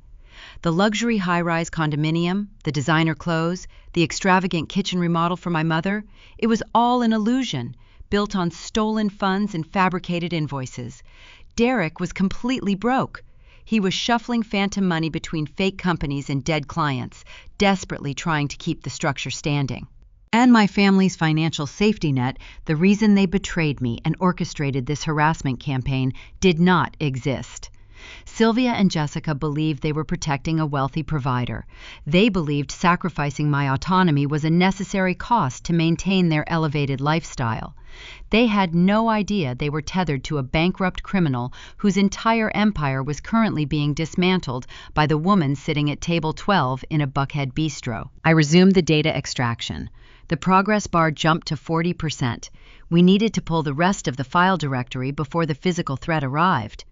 The luxury high-rise condominium, the designer clothes, the extravagant kitchen remodel for my mother, it was all an illusion, built on stolen funds and fabricated invoices. Derek was completely broke. He was shuffling phantom money between fake companies and dead clients, desperately trying to keep the structure standing. And my family's financial safety net, the reason they betrayed me and orchestrated this harassment campaign, did not exist. Sylvia and Jessica believed they were protecting a wealthy provider. They believed sacrificing my autonomy was a necessary cost to maintain their elevated lifestyle. They had no idea they were tethered to a bankrupt criminal whose entire empire was currently being dismantled by the woman sitting at table 12 in a Buckhead bistro. I resumed the data extraction. The progress bar jumped to 40%. We needed to pull the rest of the file directory before the physical threat arrived.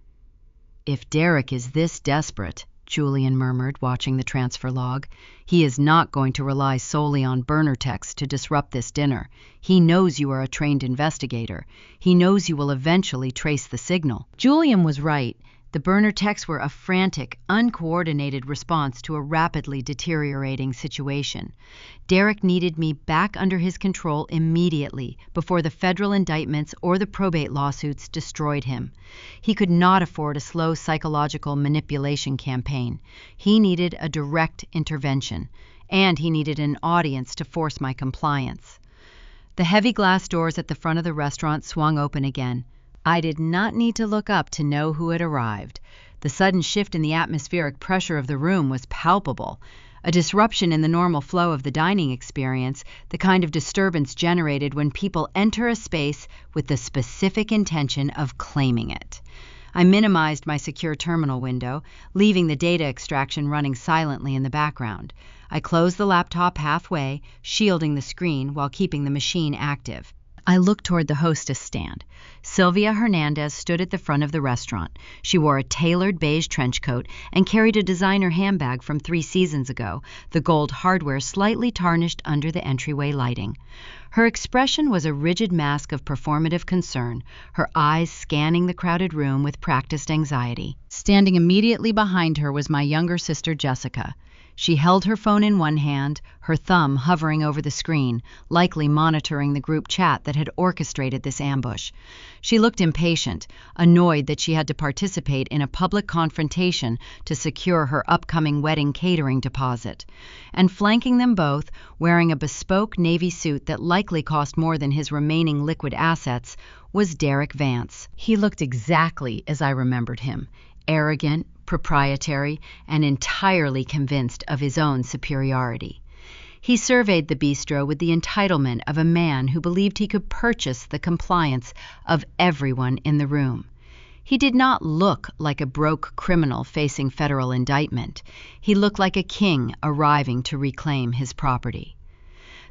"If Derek is this desperate," Julian murmured, watching the transfer log, "he is not going to rely solely on burner texts to disrupt this dinner. He knows you are a trained investigator. He knows you will eventually trace the signal." Julian was right. The burner texts were a frantic, uncoordinated response to a rapidly deteriorating situation. Derek needed me back under his control immediately, before the federal indictments or the probate lawsuits destroyed him. He could not afford a slow psychological manipulation campaign. He needed a direct intervention, and he needed an audience to force my compliance. The heavy glass doors at the front of the restaurant swung open again. I did not need to look up to know who had arrived. The sudden shift in the atmospheric pressure of the room was palpable. A disruption in the normal flow of the dining experience, the kind of disturbance generated when people enter a space with the specific intention of claiming it. I minimized my secure terminal window, leaving the data extraction running silently in the background. I closed the laptop halfway, shielding the screen while keeping the machine active. I looked toward the hostess stand. Sylvia Hernandez stood at the front of the restaurant. She wore a tailored beige trench coat and carried a designer handbag from 3 seasons ago, the gold hardware slightly tarnished under the entryway lighting. Her expression was a rigid mask of performative concern, her eyes scanning the crowded room with practiced anxiety. Standing immediately behind her was my younger sister, Jessica. She held her phone in one hand, her thumb hovering over the screen, likely monitoring the group chat that had orchestrated this ambush. She looked impatient, annoyed that she had to participate in a public confrontation to secure her upcoming wedding catering deposit. And flanking them both, wearing a bespoke navy suit that likely cost more than his remaining liquid assets, was Derek Vance. He looked exactly as I remembered him, arrogant, proprietary, and entirely convinced of his own superiority. He surveyed the bistro with the entitlement of a man who believed he could purchase the compliance of everyone in the room. He did not look like a broke criminal facing federal indictment. He looked like a king arriving to reclaim his property.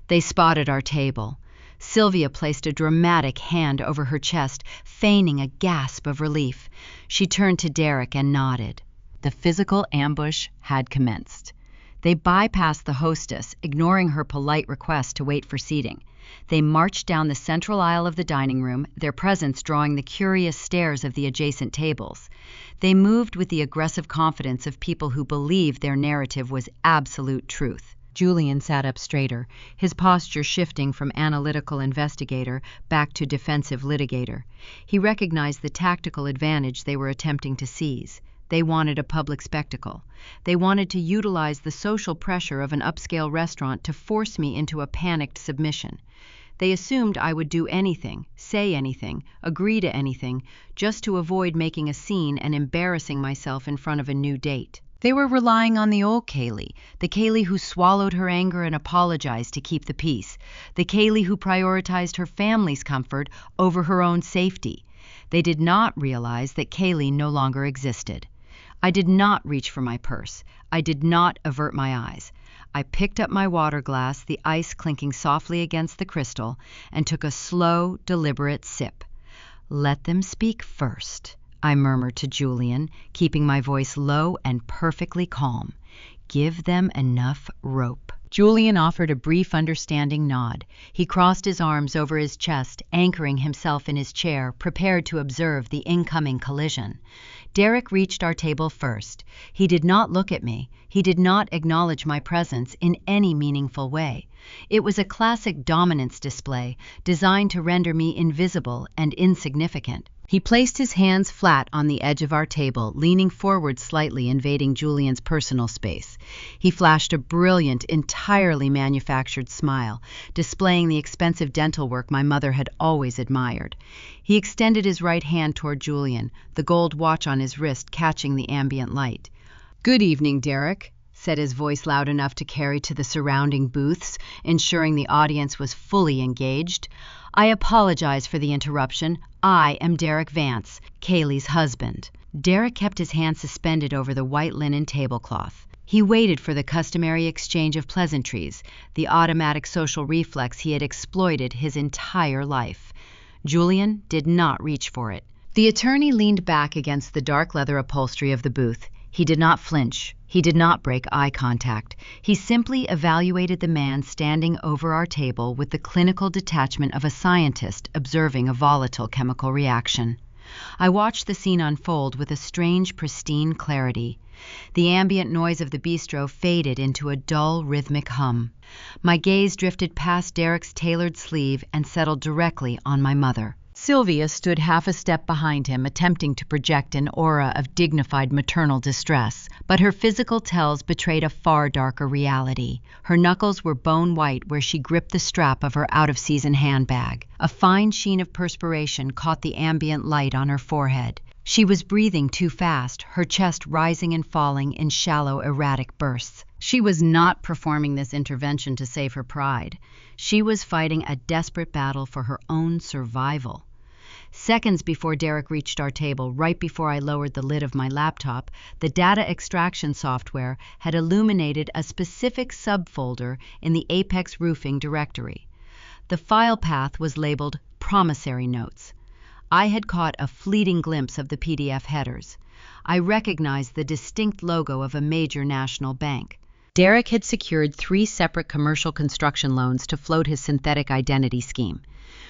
They spotted our table. Sylvia placed a dramatic hand over her chest, feigning a gasp of relief. She turned to Derek and nodded. The physical ambush had commenced. They bypassed the hostess, ignoring her polite request to wait for seating. They marched down the central aisle of the dining room, their presence drawing the curious stares of the adjacent tables. They moved with the aggressive confidence of people who believed their narrative was absolute truth. Julian sat up straighter, his posture shifting from analytical investigator back to defensive litigator. He recognized the tactical advantage they were attempting to seize. They wanted a public spectacle. They wanted to utilize the social pressure of an upscale restaurant to force me into a panicked submission. They assumed I would do anything, say anything, agree to anything, just to avoid making a scene and embarrassing myself in front of a new date. They were relying on the old Kaylee, the Kaylee who swallowed her anger and apologized to keep the peace, the Kaylee who prioritized her family's comfort over her own safety. They did not realize that Kaylee no longer existed. I did not reach for my purse. I did not avert my eyes. I picked up my water glass, the ice clinking softly against the crystal, and took a slow, deliberate sip. "Let them speak first," I murmured to Julian, keeping my voice low and perfectly calm. "Give them enough rope." Julian offered a brief, understanding nod. He crossed his arms over his chest, anchoring himself in his chair, prepared to observe the incoming collision. Derek reached our table first. He did not look at me. He did not acknowledge my presence in any meaningful way. It was a classic dominance display, designed to render me invisible and insignificant. He placed his hands flat on the edge of our table, leaning forward slightly, invading Julian's personal space. He flashed a brilliant, entirely manufactured smile, displaying the expensive dental work my mother had always admired. He extended his right hand toward Julian, the gold watch on his wrist catching the ambient light. "Good evening, Derek," said his voice loud enough to carry to the surrounding booths, ensuring the audience was fully engaged. "I apologize for the interruption. I am Derek Vance, Kaylee's husband." Derek kept his hand suspended over the white linen tablecloth. He waited for the customary exchange of pleasantries, the automatic social reflex he had exploited his entire life. Julian did not reach for it. The attorney leaned back against the dark leather upholstery of the booth. He did not flinch. He did not break eye contact. He simply evaluated the man standing over our table with the clinical detachment of a scientist observing a volatile chemical reaction. I watched the scene unfold with a strange, pristine clarity. The ambient noise of the bistro faded into a dull, rhythmic hum. My gaze drifted past Derek's tailored sleeve and settled directly on my mother. Sylvia stood half a step behind him, attempting to project an aura of dignified maternal distress, but her physical tells betrayed a far darker reality. Her knuckles were bone white where she gripped the strap of her out-of-season handbag. A fine sheen of perspiration caught the ambient light on her forehead. She was breathing too fast, her chest rising and falling in shallow, erratic bursts. She was not performing this intervention to save her pride. She was fighting a desperate battle for her own survival. Seconds before Derek reached our table, right before I lowered the lid of my laptop, the data extraction software had illuminated a specific subfolder in the Apex Roofing directory. The file path was labeled promissory notes. I had caught a fleeting glimpse of the PDF headers. I recognized the distinct logo of a major national bank. Derek had secured 3 separate commercial construction loans to float his synthetic identity scheme.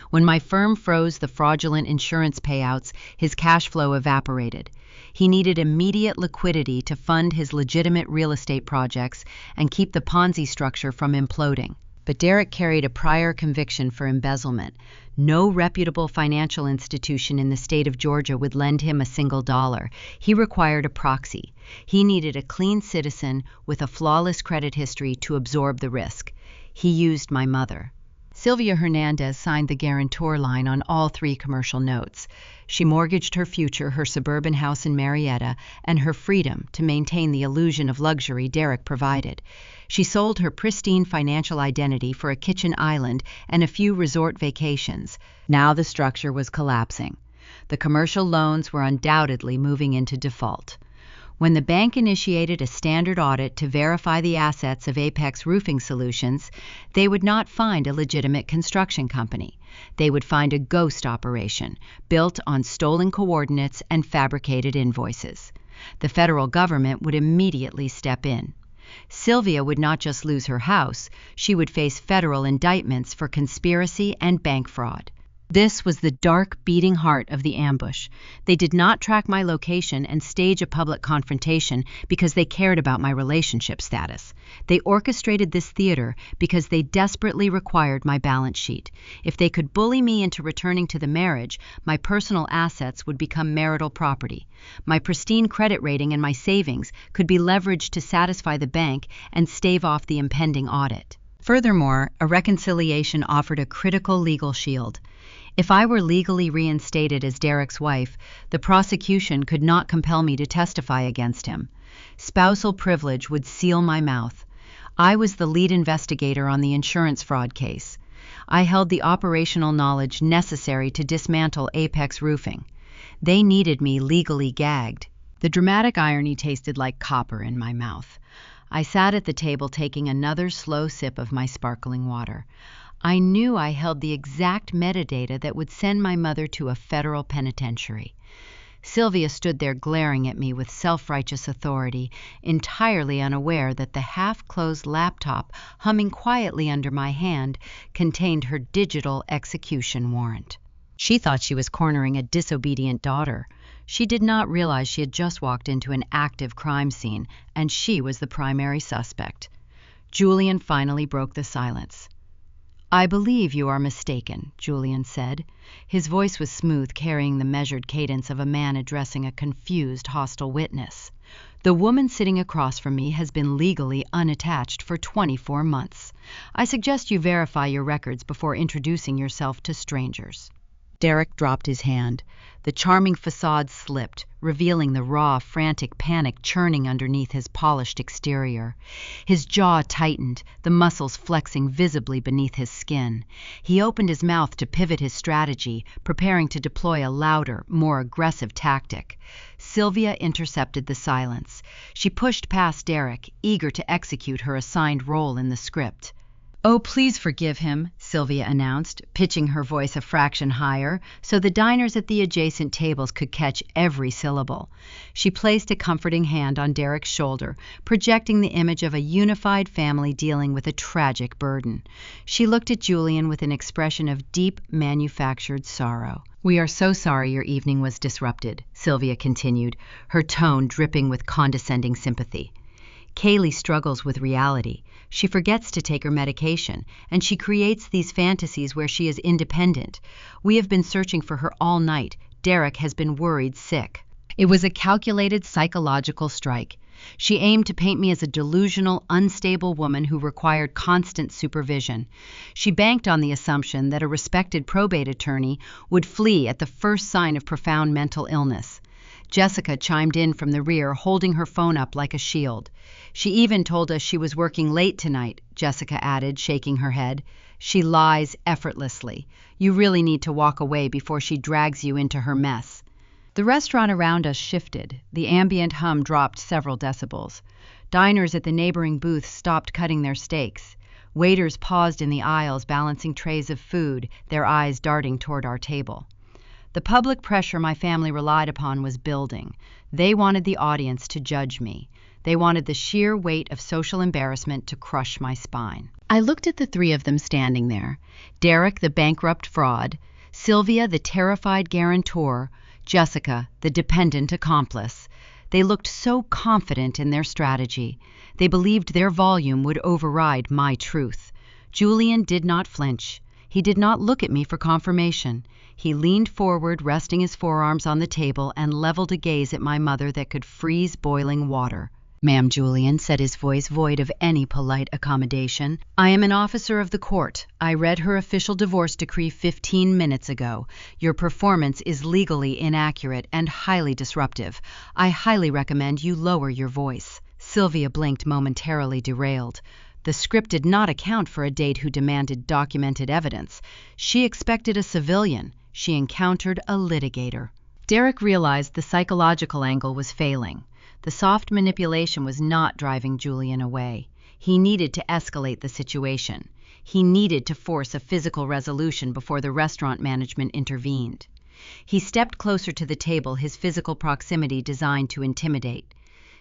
When my firm froze the fraudulent insurance payouts, his cash flow evaporated. He needed immediate liquidity to fund his legitimate real estate projects and keep the Ponzi structure from imploding. But Derek carried a prior conviction for embezzlement. No reputable financial institution in the state of Georgia would lend him a single dollar. He required a proxy. He needed a clean citizen with a flawless credit history to absorb the risk. He used my mother. Sylvia Hernandez signed the guarantor line on all 3 commercial notes. She mortgaged her future, her suburban house in Marietta, and her freedom to maintain the illusion of luxury Derek provided. She sold her pristine financial identity for a kitchen island and a few resort vacations. Now the structure was collapsing. The commercial loans were undoubtedly moving into default. When the bank initiated a standard audit to verify the assets of Apex Roofing Solutions, they would not find a legitimate construction company. They would find a ghost operation built on stolen coordinates and fabricated invoices. The federal government would immediately step in. Sylvia would not just lose her house, she would face federal indictments for conspiracy and bank fraud. This was the dark, beating heart of the ambush. They did not track my location and stage a public confrontation because they cared about my relationship status. They orchestrated this theater because they desperately required my balance sheet. If they could bully me into returning to the marriage, my personal assets would become marital property. My pristine credit rating and my savings could be leveraged to satisfy the bank and stave off the impending audit. Furthermore, a reconciliation offered a critical legal shield. If I were legally reinstated as Derek's wife, the prosecution could not compel me to testify against him. Spousal privilege would seal my mouth. I was the lead investigator on the insurance fraud case. I held the operational knowledge necessary to dismantle Apex Roofing. They needed me legally gagged. The dramatic irony tasted like copper in my mouth. I sat at the table taking another slow sip of my sparkling water. I knew I held the exact metadata that would send my mother to a federal penitentiary. Sylvia stood there glaring at me with self-righteous authority, entirely unaware that the half-closed laptop humming quietly under my hand contained her digital execution warrant. She thought she was cornering a disobedient daughter. She did not realize she had just walked into an active crime scene, and she was the primary suspect. Julian finally broke the silence. "I believe you are mistaken," Julian said. His voice was smooth, carrying the measured cadence of a man addressing a confused, hostile witness. "The woman sitting across from me has been legally unattached for 24 months. I suggest you verify your records before introducing yourself to strangers." Derek dropped his hand. The charming facade slipped, revealing the raw, frantic panic churning underneath his polished exterior. His jaw tightened, the muscles flexing visibly beneath his skin. He opened his mouth to pivot his strategy, preparing to deploy a louder, more aggressive tactic. Sylvia intercepted the silence. She pushed past Derek, eager to execute her assigned role in the script. "Oh, please forgive him," Sylvia announced, pitching her voice a fraction higher so the diners at the adjacent tables could catch every syllable. She placed a comforting hand on Derek's shoulder, projecting the image of a unified family dealing with a tragic burden. She looked at Julian with an expression of deep, manufactured sorrow. "We are so sorry your evening was disrupted," Sylvia continued, her tone dripping with condescending sympathy. "Kaylee struggles with reality. She forgets to take her medication, and she creates these fantasies where she is independent. We have been searching for her all night. Derek has been worried sick. It was a calculated psychological strike. She aimed to paint me as a delusional, unstable woman who required constant supervision. She banked on the assumption that a respected probate attorney would flee at the first sign of profound mental illness. Jessica chimed in from the rear, holding her phone up like a shield. She even told us she was working late tonight," Jessica added, shaking her head. "She lies effortlessly. You really need to walk away before she drags you into her mess." The restaurant around us shifted. The ambient hum dropped several decibels. Diners at the neighboring booth stopped cutting their steaks. Waiters paused in the aisles, balancing trays of food, their eyes darting toward our table. The public pressure my family relied upon was building. They wanted the audience to judge me. They wanted the sheer weight of social embarrassment to crush my spine. I looked at the three of them standing there. Derek, the bankrupt fraud, Sylvia, the terrified guarantor, Jessica, the dependent accomplice. They looked so confident in their strategy. They believed their volume would override my truth. Julian did not flinch. He did not look at me for confirmation. He leaned forward, resting his forearms on the table, and leveled a gaze at my mother that could freeze boiling water. "Ma'am Julian," said his voice void of any polite accommodation, "I am an officer of the court. I read her official divorce decree 15 minutes ago. Your performance is legally inaccurate and highly disruptive. I highly recommend you lower your voice." Sylvia blinked, momentarily derailed. The script did not account for a date who demanded documented evidence. She expected a civilian. She encountered a litigator. Derek realized the psychological angle was failing. The soft manipulation was not driving Julian away. He needed to escalate the situation. He needed to force a physical resolution before the restaurant management intervened. He stepped closer to the table, his physical proximity designed to intimidate.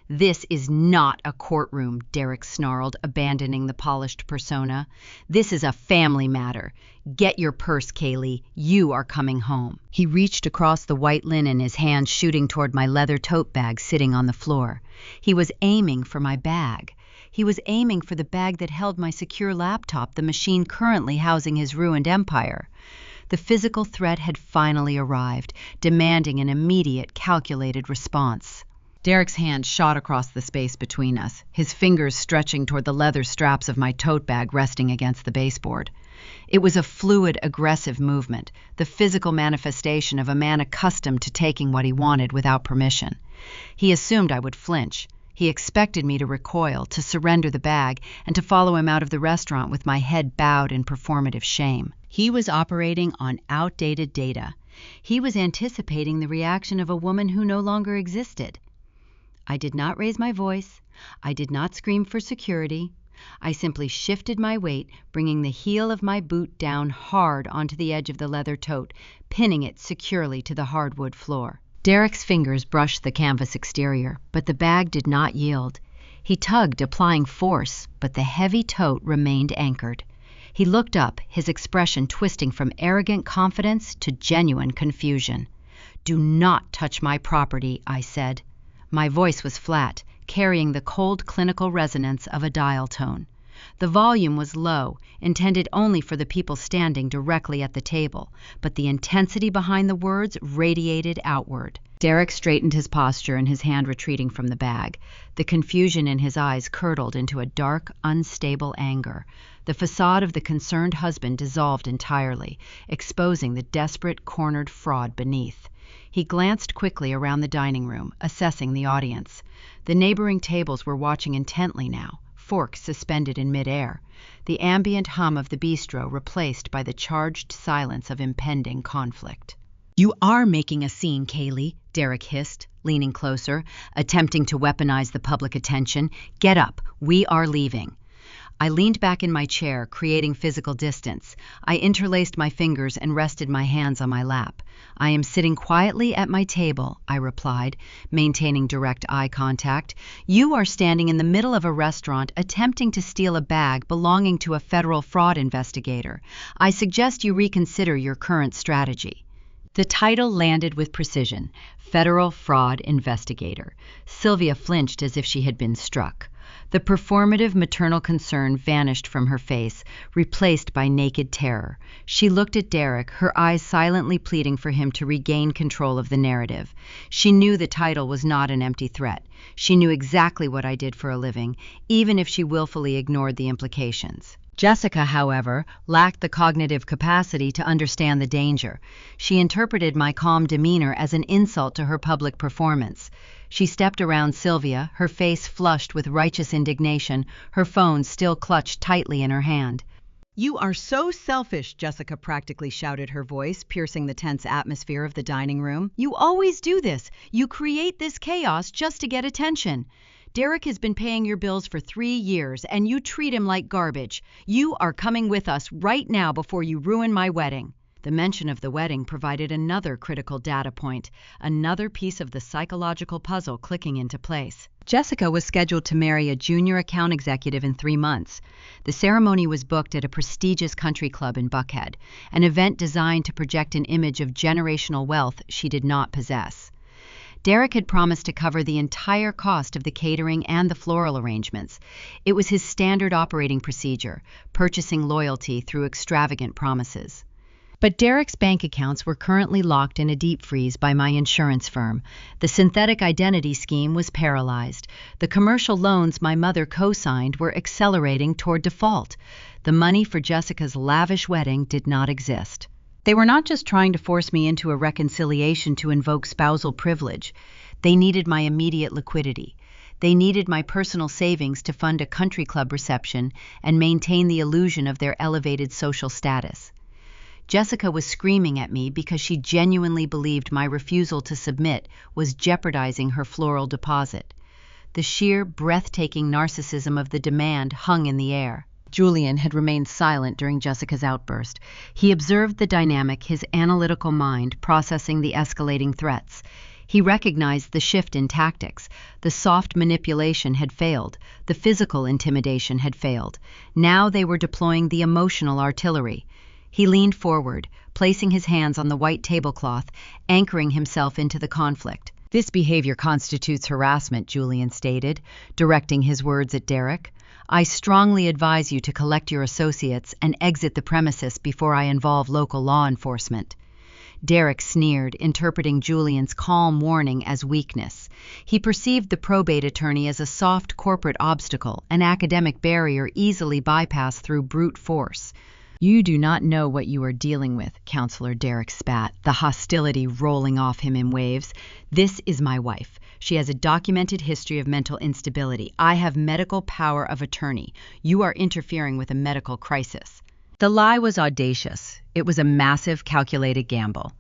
"This is not a courtroom," Derek snarled, abandoning the polished persona. "This is a family matter. Get your purse, Kaylee. You are coming home." He reached across the white linen, his hand shooting toward my leather tote bag sitting on the floor. He was aiming for my bag. He was aiming for the bag that held my secure laptop, the machine currently housing his ruined empire. The physical threat had finally arrived, demanding an immediate, calculated response. Derek's hand shot across the space between us, his fingers stretching toward the leather straps of my tote bag resting against the baseboard. It was a fluid, aggressive movement, the physical manifestation of a man accustomed to taking what he wanted without permission. He assumed I would flinch. He expected me to recoil, to surrender the bag, and to follow him out of the restaurant with my head bowed in performative shame. He was operating on outdated data. He was anticipating the reaction of a woman who no longer existed. I did not raise my voice. I did not scream for security. I simply shifted my weight, bringing the heel of my boot down hard onto the edge of the leather tote, pinning it securely to the hardwood floor. Derek's fingers brushed the canvas exterior, but the bag did not yield. He tugged, applying force, but the heavy tote remained anchored. He looked up, his expression twisting from arrogant confidence to genuine confusion. "Do not touch my property," I said. My voice was flat, carrying the cold clinical resonance of a dial tone. The volume was low, intended only for the people standing directly at the table, but the intensity behind the words radiated outward. Derek straightened his posture and his hand retreating from the bag. The confusion in his eyes curdled into a dark, unstable anger. The facade of the concerned husband dissolved entirely, exposing the desperate, cornered fraud beneath. He glanced quickly around the dining room, assessing the audience. The neighboring tables were watching intently now, forks suspended in midair, the ambient hum of the bistro replaced by the charged silence of impending conflict. "You are making a scene, Kaylee," Derek hissed, leaning closer, attempting to weaponize the public attention. "Get up. We are leaving." I leaned back in my chair, creating physical distance. I interlaced my fingers and rested my hands on my lap. "I am sitting quietly at my table," I replied, maintaining direct eye contact. "You are standing in the middle of a restaurant attempting to steal a bag belonging to a federal fraud investigator. I suggest you reconsider your current strategy." The title landed with precision, Federal Fraud Investigator. Sylvia flinched as if she had been struck. The performative maternal concern vanished from her face, replaced by naked terror. She looked at Derek, her eyes silently pleading for him to regain control of the narrative. She knew the title was not an empty threat. She knew exactly what I did for a living, even if she willfully ignored the implications. Jessica, however, lacked the cognitive capacity to understand the danger. She interpreted my calm demeanor as an insult to her public performance. She stepped around Sylvia, her face flushed with righteous indignation, her phone still clutched tightly in her hand. "You are so selfish," Jessica practically shouted, her voice piercing the tense atmosphere of the dining room. "You always do this. You create this chaos just to get attention." Derek has been paying your bills for 3 years, and you treat him like garbage. You are coming with us right now before you ruin my wedding." The mention of the wedding provided another critical data point, another piece of the psychological puzzle clicking into place. Jessica was scheduled to marry a junior account executive in 3 months. The ceremony was booked at a prestigious country club in Buckhead, an event designed to project an image of generational wealth she did not possess. Derek had promised to cover the entire cost of the catering and the floral arrangements. It was his standard operating procedure, purchasing loyalty through extravagant promises. But Derek's bank accounts were currently locked in a deep freeze by my insurance firm. The synthetic identity scheme was paralyzed. The commercial loans my mother co-signed were accelerating toward default. The money for Jessica's lavish wedding did not exist. They were not just trying to force me into a reconciliation to invoke spousal privilege. They needed my immediate liquidity. They needed my personal savings to fund a country club reception and maintain the illusion of their elevated social status. Jessica was screaming at me because she genuinely believed my refusal to submit was jeopardizing her floral deposit. The sheer, breathtaking narcissism of the demand hung in the air. Julian had remained silent during Jessica's outburst. He observed the dynamic, his analytical mind processing the escalating threats. He recognized the shift in tactics. The soft manipulation had failed. The physical intimidation had failed. Now they were deploying the emotional artillery. He leaned forward, placing his hands on the white tablecloth, anchoring himself into the conflict. "This behavior constitutes harassment," Julian stated, directing his words at Derek. "I strongly advise you to collect your associates and exit the premises before I involve local law enforcement." Derek sneered, interpreting Julian's calm warning as weakness. He perceived the probate attorney as a soft corporate obstacle, an academic barrier easily bypassed through brute force. "You do not know what you are dealing with," Counselor Derek spat, the hostility rolling off him in waves. "This is my wife. She has a documented history of mental instability. I have medical power of attorney. You are interfering with a medical crisis." The lie was audacious. It was a massive, calculated gamble.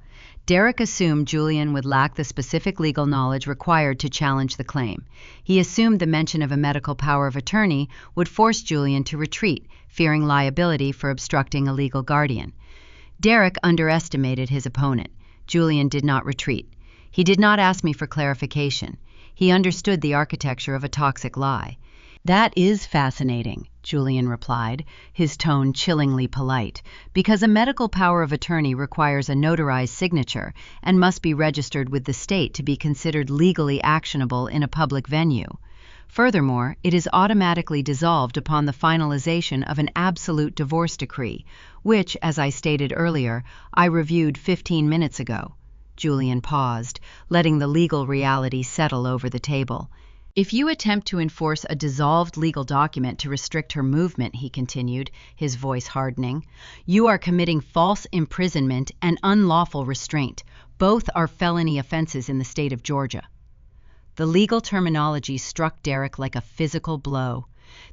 Derek assumed Julian would lack the specific legal knowledge required to challenge the claim. He assumed the mention of a medical power of attorney would force Julian to retreat, fearing liability for obstructing a legal guardian. Derek underestimated his opponent. Julian did not retreat. He did not ask me for clarification. He understood the architecture of a toxic lie. "That is fascinating," Julian replied, his tone chillingly polite, "because a medical power of attorney requires a notarized signature and must be registered with the state to be considered legally actionable in a public venue. Furthermore, it is automatically dissolved upon the finalization of an absolute divorce decree, which, as I stated earlier, I reviewed 15 minutes ago." Julian paused, letting the legal reality settle over the table. "If you attempt to enforce a dissolved legal document to restrict her movement," he continued, his voice hardening, "you are committing false imprisonment and unlawful restraint. Both are felony offenses in the state of Georgia." The legal terminology struck Derek like a physical blow.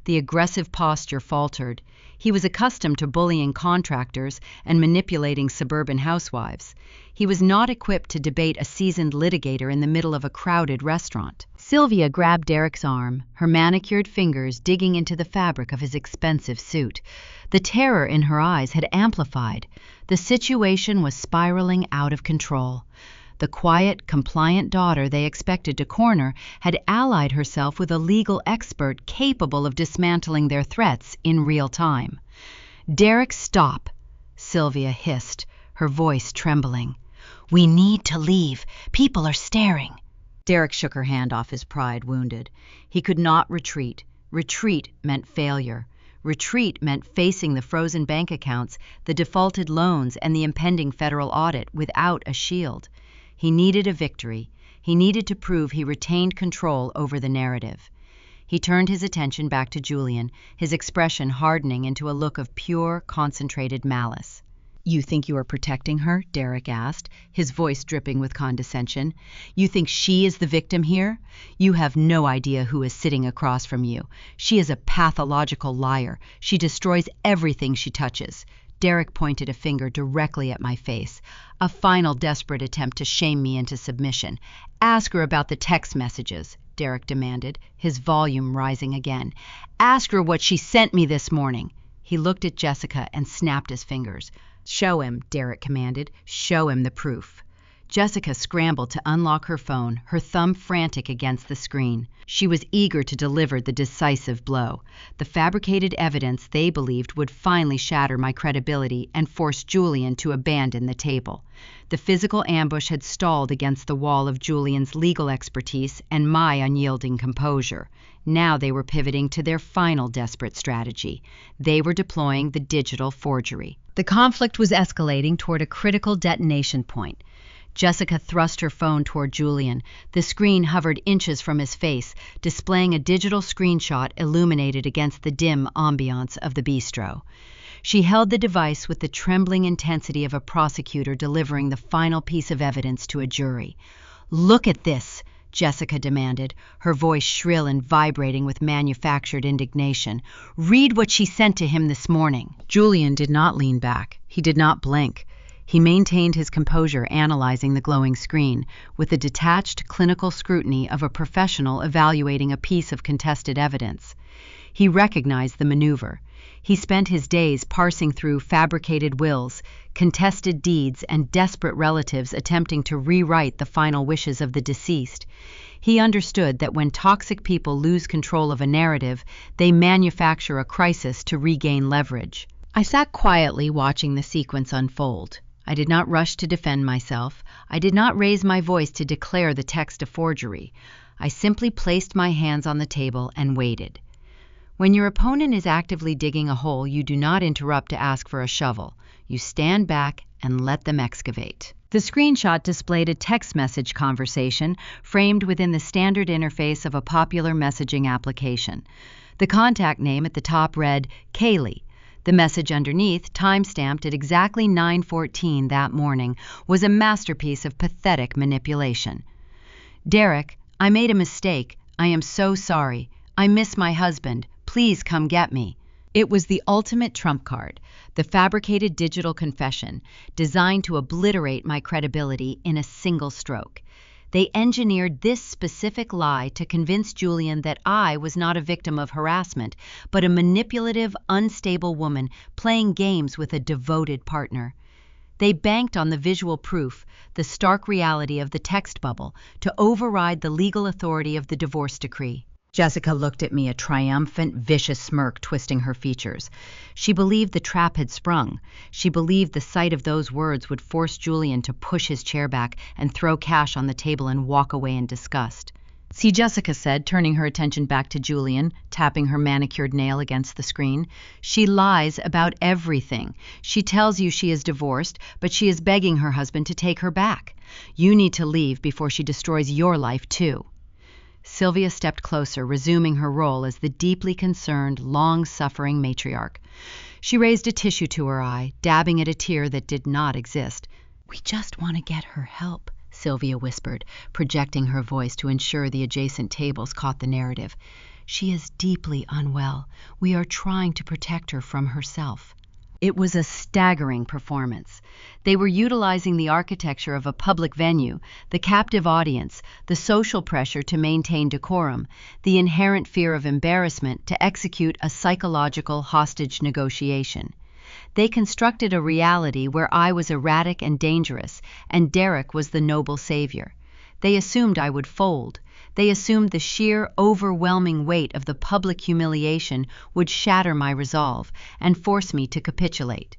The aggressive posture faltered. He was accustomed to bullying contractors and manipulating suburban housewives. He was not equipped to debate a seasoned litigator in the middle of a crowded restaurant. Sylvia grabbed Derek's arm, her manicured fingers digging into the fabric of his expensive suit. The terror in her eyes had amplified. The situation was spiraling out of control. The quiet, compliant daughter they expected to corner had allied herself with a legal expert capable of dismantling their threats in real time. "Derek, stop," Sylvia hissed, her voice trembling. "We need to leave. People are staring." Derek shook her hand off his pride, wounded. He could not retreat. Retreat meant failure. Retreat meant facing the frozen bank accounts, the defaulted loans, and the impending federal audit without a shield. He needed a victory. He needed to prove he retained control over the narrative. He turned his attention back to Julian, his expression hardening into a look of pure, concentrated malice. "You think you are protecting her?" Derek asked, his voice dripping with condescension. "You think she is the victim here? You have no idea who is sitting across from you. She is a pathological liar. She destroys everything she touches." Derek pointed a finger directly at my face, a final desperate attempt to shame me into submission. "Ask her about the text messages." Derek demanded, his volume rising again. "Ask her what she sent me this morning." He looked at Jessica and snapped his fingers. "Show him," Derek commanded. "Show him the proof." Jessica scrambled to unlock her phone, her thumb frantic against the screen. She was eager to deliver the decisive blow. The fabricated evidence they believed would finally shatter my credibility and force Julian to abandon the table. The physical ambush had stalled against the wall of Julian's legal expertise and my unyielding composure. Now they were pivoting to their final desperate strategy. They were deploying the digital forgery. The conflict was escalating toward a critical detonation point. Jessica thrust her phone toward Julian. The screen hovered inches from his face, displaying a digital screenshot illuminated against the dim ambiance of the bistro. She held the device with the trembling intensity of a prosecutor delivering the final piece of evidence to a jury. "Look at this," Jessica demanded, her voice shrill and vibrating with manufactured indignation. "Read what she sent to him this morning." Julian did not lean back. He did not blink. He maintained his composure, analyzing the glowing screen with the detached clinical scrutiny of a professional evaluating a piece of contested evidence. He recognized the maneuver. He spent his days parsing through fabricated wills, contested deeds, and desperate relatives attempting to rewrite the final wishes of the deceased. He understood that when toxic people lose control of a narrative, they manufacture a crisis to regain leverage. I sat quietly watching the sequence unfold. I did not rush to defend myself. I did not raise my voice to declare the text a forgery. I simply placed my hands on the table and waited. When your opponent is actively digging a hole, you do not interrupt to ask for a shovel. You stand back and let them excavate. The screenshot displayed a text message conversation framed within the standard interface of a popular messaging application. The contact name at the top read, "Kaylee." The message underneath, time-stamped at exactly 9:14 that morning, was a masterpiece of pathetic manipulation. "Derek, I made a mistake. I am so sorry. I miss my husband. Please come get me." It was the ultimate trump card, the fabricated digital confession, designed to obliterate my credibility in a single stroke. They engineered this specific lie to convince Julian that I was not a victim of harassment, but a manipulative, unstable woman playing games with a devoted partner. They banked on the visual proof, the stark reality of the text bubble, to override the legal authority of the divorce decree. Jessica looked at me, a triumphant, vicious smirk twisting her features. She believed the trap had sprung. She believed the sight of those words would force Julian to push his chair back and throw cash on the table and walk away in disgust. "See," Jessica said, turning her attention back to Julian, tapping her manicured nail against the screen. "She lies about everything. She tells you she is divorced, but she is begging her husband to take her back. You need to leave before she destroys your life, too." Sylvia stepped closer, resuming her role as the deeply concerned, long-suffering matriarch. She raised a tissue to her eye, dabbing at a tear that did not exist. "We just want to get her help," Sylvia whispered, projecting her voice to ensure the adjacent tables caught the narrative. "She is deeply unwell. We are trying to protect her from herself." It was a staggering performance. They were utilizing the architecture of a public venue, the captive audience, the social pressure to maintain decorum, the inherent fear of embarrassment to execute a psychological hostage negotiation. They constructed a reality where I was erratic and dangerous, and Derek was the noble savior. They assumed I would fold. They assumed the sheer, overwhelming weight of the public humiliation would shatter my resolve and force me to capitulate.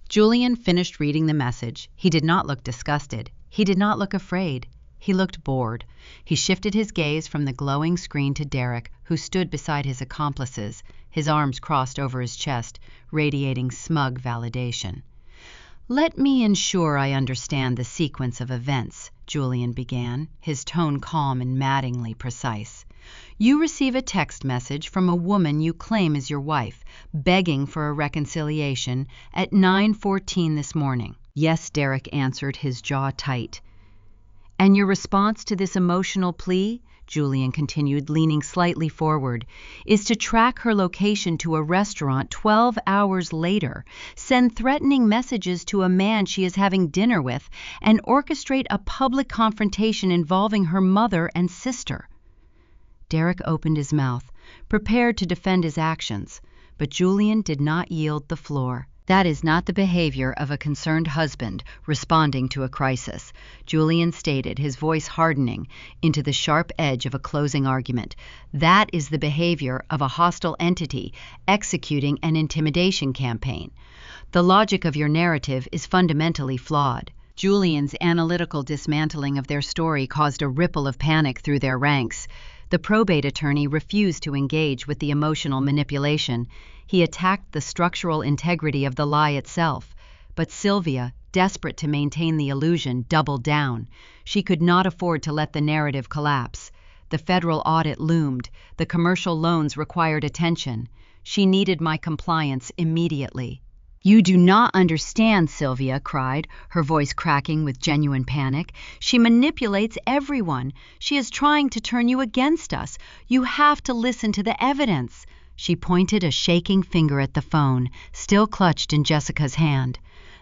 Julian finished reading the message. He did not look disgusted. He did not look afraid. He looked bored. He shifted his gaze from the glowing screen to Derek, who stood beside his accomplices, his arms crossed over his chest, radiating smug validation. "Let me ensure I understand the sequence of events," Julian began, his tone calm and maddeningly precise. "You receive a text message from a woman you claim is your wife, begging for a reconciliation at 9:14 this morning." "Yes," Derek answered, his jaw tight. "And your response to this emotional plea," Julian continued, leaning slightly forward, "is to track her location to a restaurant 12 hours later, send threatening messages to a man she is having dinner with, and orchestrate a public confrontation involving her mother and sister." Derek opened his mouth, prepared to defend his actions, but Julian did not yield the floor. That is not the behavior of a concerned husband responding to a crisis, Julian stated, his voice hardening into the sharp edge of a closing argument. That is the behavior of a hostile entity executing an intimidation campaign. The logic of your narrative is fundamentally flawed. Julian's analytical dismantling of their story caused a ripple of panic through their ranks. The probate attorney refused to engage with the emotional manipulation. He attacked the structural integrity of the lie itself. But Sylvia, desperate to maintain the illusion, doubled down. She could not afford to let the narrative collapse. The federal audit loomed. The commercial loans required attention. She needed my compliance immediately. "You do not understand," Sylvia cried, her voice cracking with genuine panic. "She manipulates everyone. She is trying to turn you against us. You have to listen to the evidence." She pointed a shaking finger at the phone, still clutched in Jessica's hand.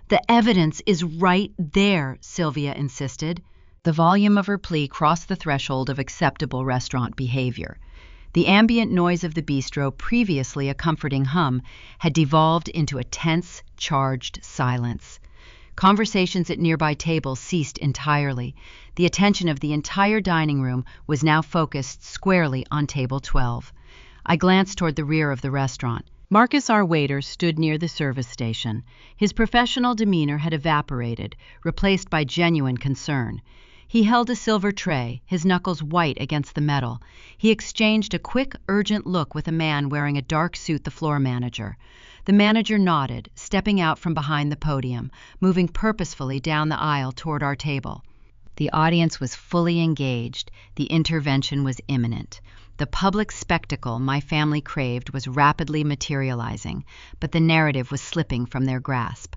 "The evidence is right there," Sylvia insisted. The volume of her plea crossed the threshold of acceptable restaurant behavior. The ambient noise of the bistro, previously a comforting hum, had devolved into a tense, charged silence. Conversations at nearby tables ceased entirely. The attention of the entire dining room was now focused squarely on table 12. I glanced toward the rear of the restaurant. Marcus, our waiter, stood near the service station. His professional demeanor had evaporated, replaced by genuine concern. He held a silver tray, his knuckles white against the metal. He exchanged a quick, urgent look with a man wearing a dark suit, the floor manager. The manager nodded, stepping out from behind the podium, moving purposefully down the aisle toward our table. The audience was fully engaged. The intervention was imminent. The public spectacle my family craved was rapidly materializing, but the narrative was slipping from their grasp.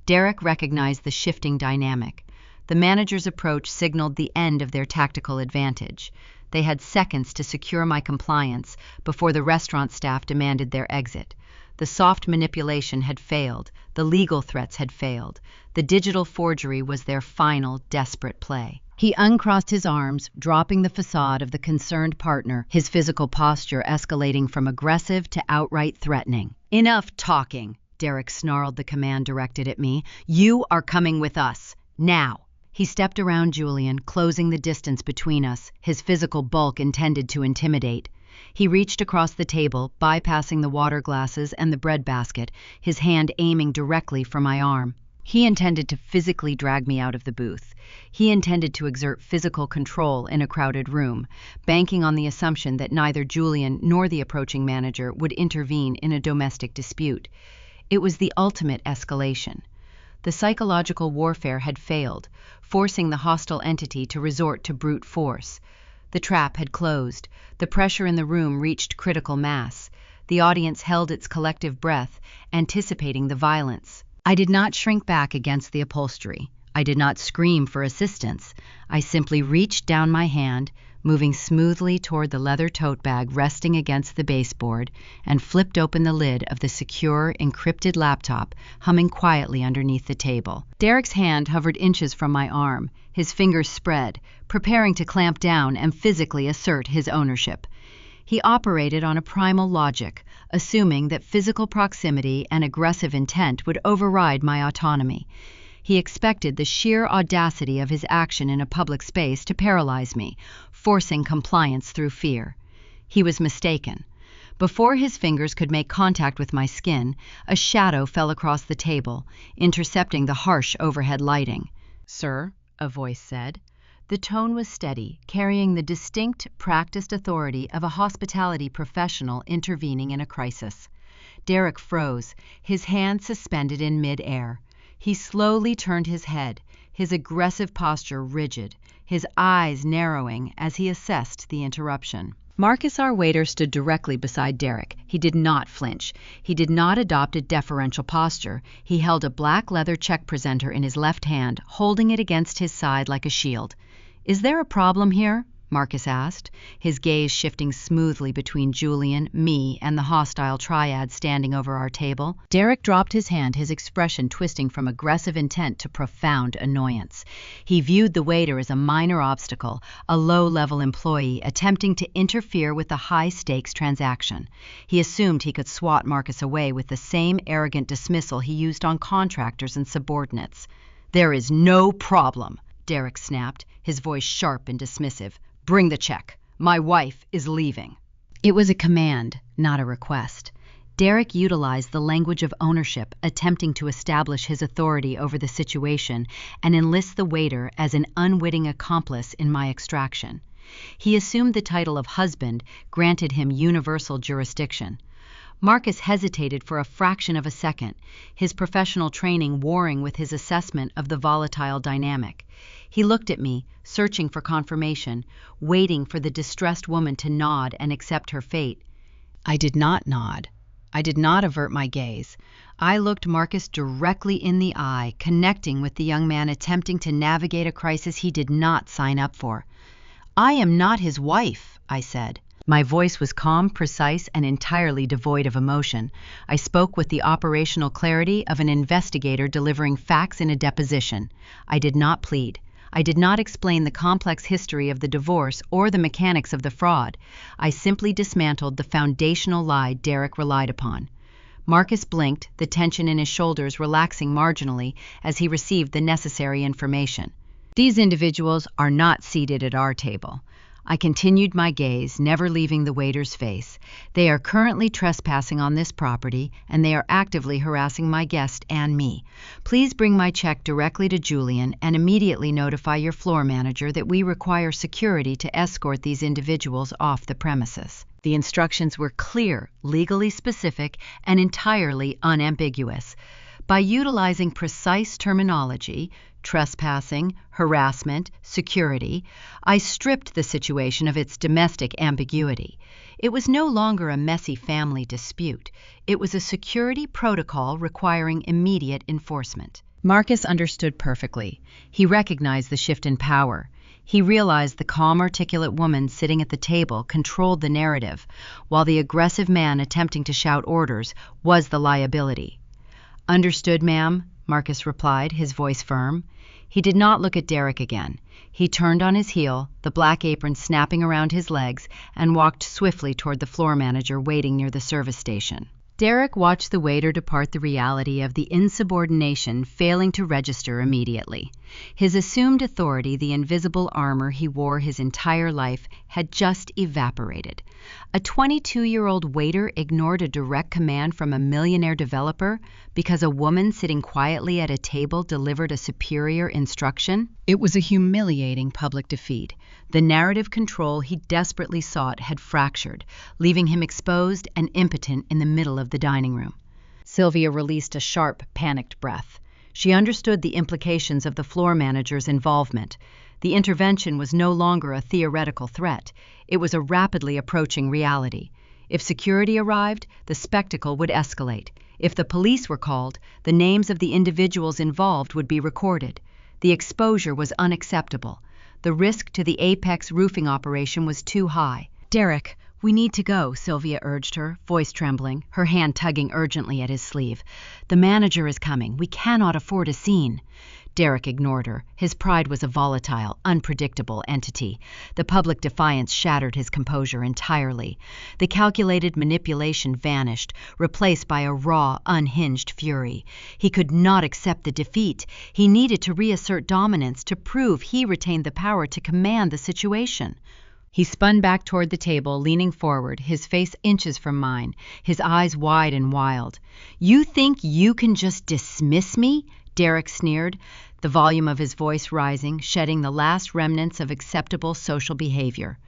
Derek recognized the shifting dynamic. The manager's approach signaled the end of their tactical advantage. They had seconds to secure my compliance before the restaurant staff demanded their exit. The soft manipulation had failed. The legal threats had failed. The digital forgery was their final, desperate play. He uncrossed his arms, dropping the facade of the concerned partner, his physical posture escalating from aggressive to outright threatening. "Enough talking," Derek snarled the command directed at me. "You are coming with us. Now." He stepped around Julian, closing the distance between us, his physical bulk intended to intimidate. He reached across the table, bypassing the water glasses and the bread basket, his hand aiming directly for my arm. He intended to physically drag me out of the booth. He intended to exert physical control in a crowded room, banking on the assumption that neither Julian nor the approaching manager would intervene in a domestic dispute. It was the ultimate escalation. The psychological warfare had failed, forcing the hostile entity to resort to brute force. The trap had closed. The pressure in the room reached critical mass. The audience held its collective breath, anticipating the violence. I did not shrink back against the upholstery. I did not scream for assistance. I simply reached down my hand, moving smoothly toward the leather tote bag resting against the baseboard, and flipped open the lid of the secure, encrypted laptop humming quietly underneath the table. Derek's hand hovered inches from my arm, his fingers spread, preparing to clamp down and physically assert his ownership. He operated on a primal logic, assuming that physical proximity and aggressive intent would override my autonomy. He expected the sheer audacity of his action in a public space to paralyze me, forcing compliance through fear. He was mistaken. Before his fingers could make contact with my skin, a shadow fell across the table, intercepting the harsh overhead lighting. "Sir," a voice said. The tone was steady, carrying the distinct, practiced authority of a hospitality professional intervening in a crisis. Derek froze, his hand suspended in mid-air. He slowly turned his head, his aggressive posture rigid, his eyes narrowing as he assessed the interruption. Marcus, our waiter, stood directly beside Derek. He did not flinch. He did not adopt a deferential posture. He held a black leather check presenter in his left hand, holding it against his side like a shield. "Is there a problem here?" Marcus asked, his gaze shifting smoothly between Julian, me, and the hostile triad standing over our table. Derek dropped his hand, his expression twisting from aggressive intent to profound annoyance. He viewed the waiter as a minor obstacle, a low-level employee attempting to interfere with a high-stakes transaction. He assumed he could swat Marcus away with the same arrogant dismissal he used on contractors and subordinates. "There is no problem," Derek snapped, his voice sharp and dismissive. "Bring the check. My wife is leaving." It was a command, not a request. Derek utilized the language of ownership, attempting to establish his authority over the situation and enlist the waiter as an unwitting accomplice in my extraction. He assumed the title of husband granted him universal jurisdiction. Marcus hesitated for a fraction of a second, his professional training warring with his assessment of the volatile dynamic. He looked at me, searching for confirmation, waiting for the distressed woman to nod and accept her fate. I did not nod. I did not avert my gaze. I looked Marcus directly in the eye, connecting with the young man attempting to navigate a crisis he did not sign up for. "I am not his wife," I said. My voice was calm, precise, and entirely devoid of emotion. I spoke with the operational clarity of an investigator delivering facts in a deposition. I did not plead. I did not explain the complex history of the divorce or the mechanics of the fraud. I simply dismantled the foundational lie Derek relied upon. Marcus blinked, the tension in his shoulders relaxing marginally as he received the necessary information. "These individuals are not seated at our table." I continued my gaze, never leaving the waiter's face. "They are currently trespassing on this property, and they are actively harassing my guest and me. Please bring my check directly to Julian and immediately notify your floor manager that we require security to escort these individuals off the premises." The instructions were clear, legally specific, and entirely unambiguous. By utilizing precise terminology, trespassing, harassment, security, I stripped the situation of its domestic ambiguity. It was no longer a messy family dispute. It was a security protocol requiring immediate enforcement. Marcus understood perfectly. He recognized the shift in power. He realized the calm, articulate woman sitting at the table controlled the narrative, while the aggressive man attempting to shout orders was the liability. "Understood, ma'am," Marcus replied, his voice firm. He did not look at Derek again. He turned on his heel, the black apron snapping around his legs, and walked swiftly toward the floor manager waiting near the service station. Derek watched the waiter depart, the reality of the insubordination failing to register immediately. His assumed authority, the invisible armor he wore his entire life, had just evaporated. A 22-year-old waiter ignored a direct command from a millionaire developer because a woman sitting quietly at a table delivered a superior instruction? It was a humiliating public defeat. The narrative control he desperately sought had fractured, leaving him exposed and impotent in the middle of the dining room. Sylvia released a sharp, panicked breath. She understood the implications of the floor manager's involvement. The intervention was no longer a theoretical threat. It was a rapidly approaching reality. If security arrived, the spectacle would escalate. If the police were called, the names of the individuals involved would be recorded. The exposure was unacceptable. The risk to the Apex roofing operation was too high. "Derek, we need to go," Sylvia urged her, voice trembling, her hand tugging urgently at his sleeve. "The manager is coming. We cannot afford a scene." Derek ignored her. His pride was a volatile, unpredictable entity. The public defiance shattered his composure entirely. The calculated manipulation vanished, replaced by a raw, unhinged fury. He could not accept the defeat. He needed to reassert dominance, to prove he retained the power to command the situation. He spun back toward the table, leaning forward, his face inches from mine, his eyes wide and wild. "You think you can just dismiss me?" Derek sneered, the volume of his voice rising, shedding the last remnants of acceptable social behavior.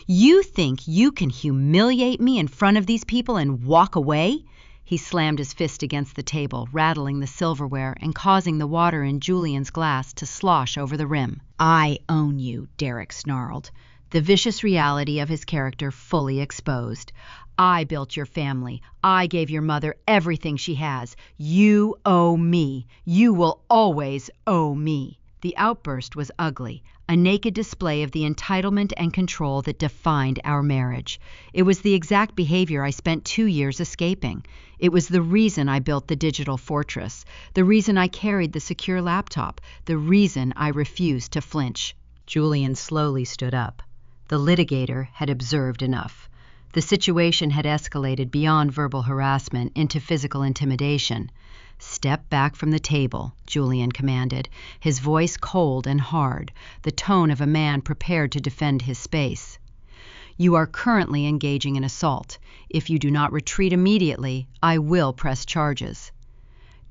"You think you can humiliate me in front of these people and walk away?" He slammed his fist against the table, rattling the silverware and causing the water in Julian's glass to slosh over the rim. "I own you," Derek snarled, the vicious reality of his character fully exposed. "I built your family. I gave your mother everything she has. You owe me. You will always owe me." The outburst was ugly, a naked display of the entitlement and control that defined our marriage. It was the exact behavior I spent 2 years escaping. It was the reason I built the digital fortress, the reason I carried the secure laptop, the reason I refused to flinch. Julian slowly stood up. The litigator had observed enough. The situation had escalated beyond verbal harassment into physical intimidation. "Step back from the table," Julian commanded, his voice cold and hard, the tone of a man prepared to defend his space. "You are currently engaging in assault. If you do not retreat immediately, I will press charges."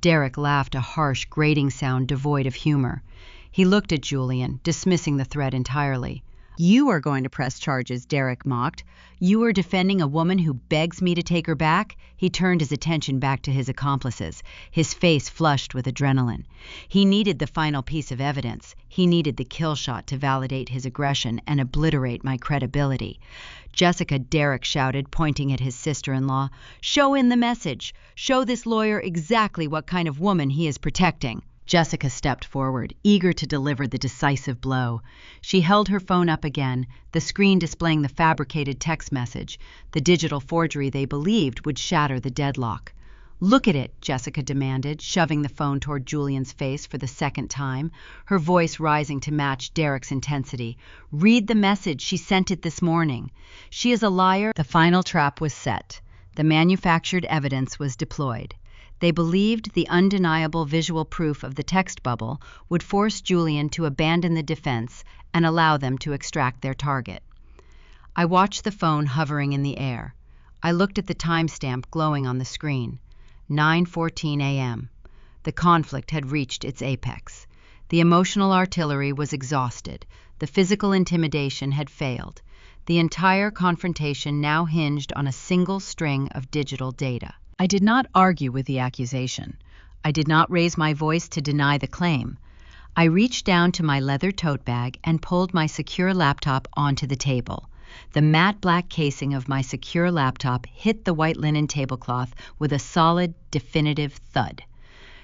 Derek laughed, a harsh, grating sound devoid of humor. He looked at Julian, dismissing the threat entirely. "You are going to press charges," Derek mocked. "You are defending a woman who begs me to take her back?" He turned his attention back to his accomplices, his face flushed with adrenaline. He needed the final piece of evidence. He needed the kill shot to validate his aggression and obliterate my credibility. "Jessica," Derek shouted, pointing at his sister-in-law, "show in the message. Show this lawyer exactly what kind of woman he is protecting." Jessica stepped forward, eager to deliver the decisive blow. She held her phone up again, the screen displaying the fabricated text message, the digital forgery they believed would shatter the deadlock. "Look at it," Jessica demanded, shoving the phone toward Julian's face for the second time, her voice rising to match Derek's intensity. "Read the message. She sent it this morning. She is a liar." The final trap was set. The manufactured evidence was deployed. They believed the undeniable visual proof of the text bubble would force Julian to abandon the defense and allow them to extract their target. I watched the phone hovering in the air. I looked at the timestamp glowing on the screen. 9:14 a.m. The conflict had reached its apex. The emotional artillery was exhausted. The physical intimidation had failed. The entire confrontation now hinged on a single string of digital data. I did not argue with the accusation. I did not raise my voice to deny the claim. I reached down to my leather tote bag and pulled my secure laptop onto the table. The matte black casing of my secure laptop hit the white linen tablecloth with a solid, definitive thud.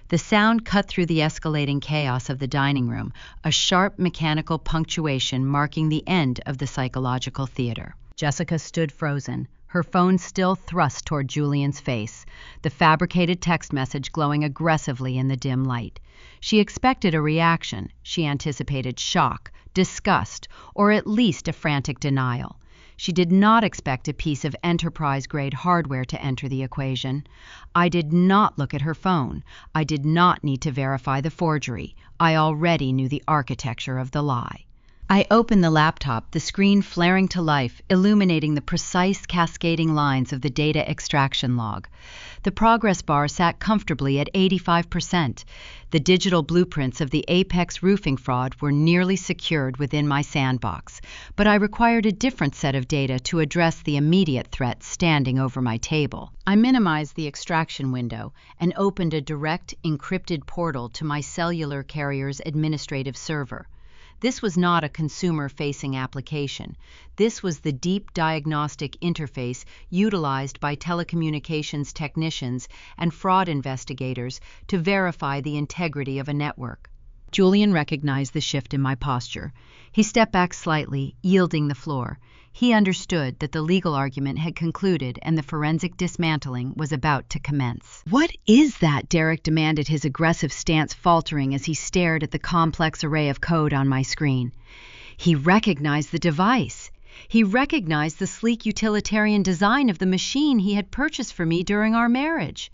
The sound cut through the escalating chaos of the dining room, a sharp mechanical punctuation marking the end of the psychological theater. Jessica stood frozen, her phone still thrust toward Julian's face, the fabricated text message glowing aggressively in the dim light. She expected a reaction. She anticipated shock, disgust, or at least a frantic denial. She did not expect a piece of enterprise-grade hardware to enter the equation. I did not look at her phone. I did not need to verify the forgery. I already knew the architecture of the lie. I opened the laptop, the screen flaring to life, illuminating the precise cascading lines of the data extraction log. The progress bar sat comfortably at 85%. The digital blueprints of the Apex roofing fraud were nearly secured within my sandbox, but I required a different set of data to address the immediate threat standing over my table. I minimized the extraction window and opened a direct, encrypted portal to my cellular carrier's administrative server. This was not a consumer-facing application. This was the deep diagnostic interface utilized by telecommunications technicians and fraud investigators to verify the integrity of a network. Julian recognized the shift in my posture. He stepped back slightly, yielding the floor. He understood that the legal argument had concluded and the forensic dismantling was about to commence. "What is that?" Derek demanded, his aggressive stance faltering as he stared at the complex array of code on my screen. He recognized the device. He recognized the sleek utilitarian design of the machine he had purchased for me during our marriage.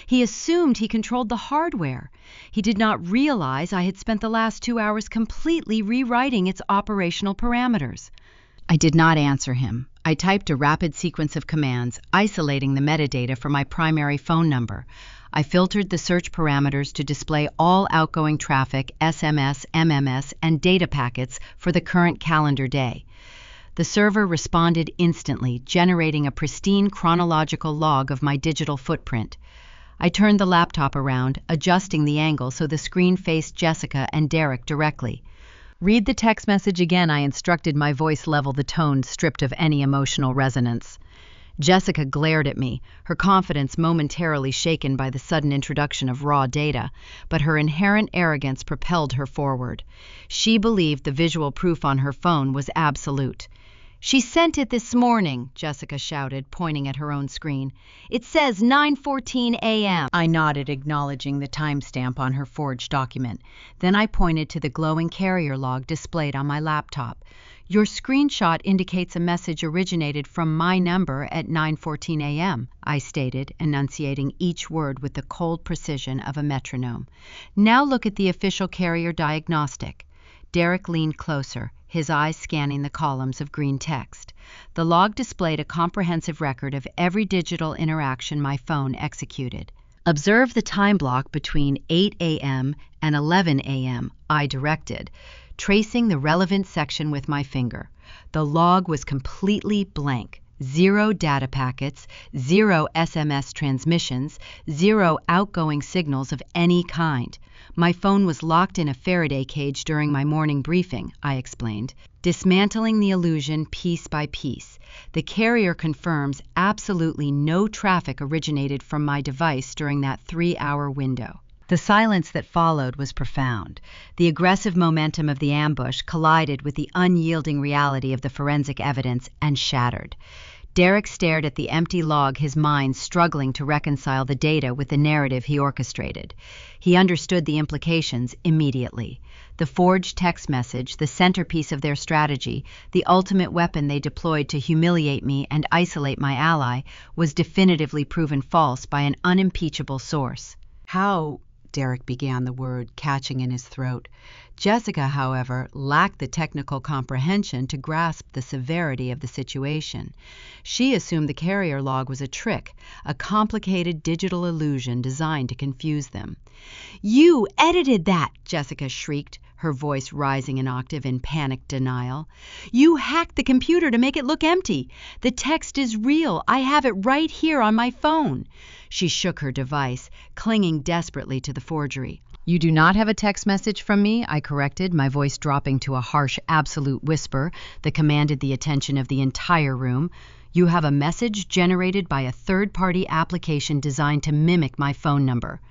He assumed he controlled the hardware. He did not realize I had spent the last 2 hours completely rewriting its operational parameters. I did not answer him. I typed a rapid sequence of commands, isolating the metadata for my primary phone number. I filtered the search parameters to display all outgoing traffic, SMS, MMS, and data packets for the current calendar day. The server responded instantly, generating a pristine chronological log of my digital footprint. I turned the laptop around, adjusting the angle so the screen faced Jessica and Derek directly. "Read the text message again," I instructed, my voice level, the tone stripped of any emotional resonance. Jessica glared at me, her confidence momentarily shaken by the sudden introduction of raw data, but her inherent arrogance propelled her forward. She believed the visual proof on her phone was absolute. "She sent it this morning," Jessica shouted, pointing at her own screen. "It says 9:14 a.m." I nodded, acknowledging the timestamp on her forged document. Then I pointed to the glowing carrier log displayed on my laptop. "Your screenshot indicates a message originated from my number at 9:14 a.m., I stated, enunciating each word with the cold precision of a metronome. "Now look at the official carrier diagnostic." Derek leaned closer, his eyes scanning the columns of green text. The log displayed a comprehensive record of every digital interaction my phone executed. "Observe the time block between 8 a.m. and 11 a.m., I directed, tracing the relevant section with my finger. The log was completely blank. 0 data packets, 0 SMS transmissions, 0 outgoing signals of any kind. My phone was locked in a Faraday cage during my morning briefing," I explained, dismantling the illusion piece by piece. "The carrier confirms absolutely no traffic originated from my device during that 3-hour window." The silence that followed was profound. The aggressive momentum of the ambush collided with the unyielding reality of the forensic evidence and shattered. Derek stared at the empty log, his mind struggling to reconcile the data with the narrative he orchestrated. He understood the implications immediately. The forged text message, the centerpiece of their strategy, the ultimate weapon they deployed to humiliate me and isolate my ally, was definitively proven false by an unimpeachable source. "How?" Derek began the word, catching in his throat. Jessica, however, lacked the technical comprehension to grasp the severity of the situation. She assumed the carrier log was a trick, a complicated digital illusion designed to confuse them. "You edited that!" Jessica shrieked, her voice rising an octave in panicked denial. "You hacked the computer to make it look empty. The text is real. I have it right here on my phone." She shook her device, clinging desperately to the forgery. "You do not have a text message from me," I corrected, my voice dropping to a harsh, absolute whisper that commanded the attention of the entire room. "You have a message generated by a third-party application designed to mimic my phone number."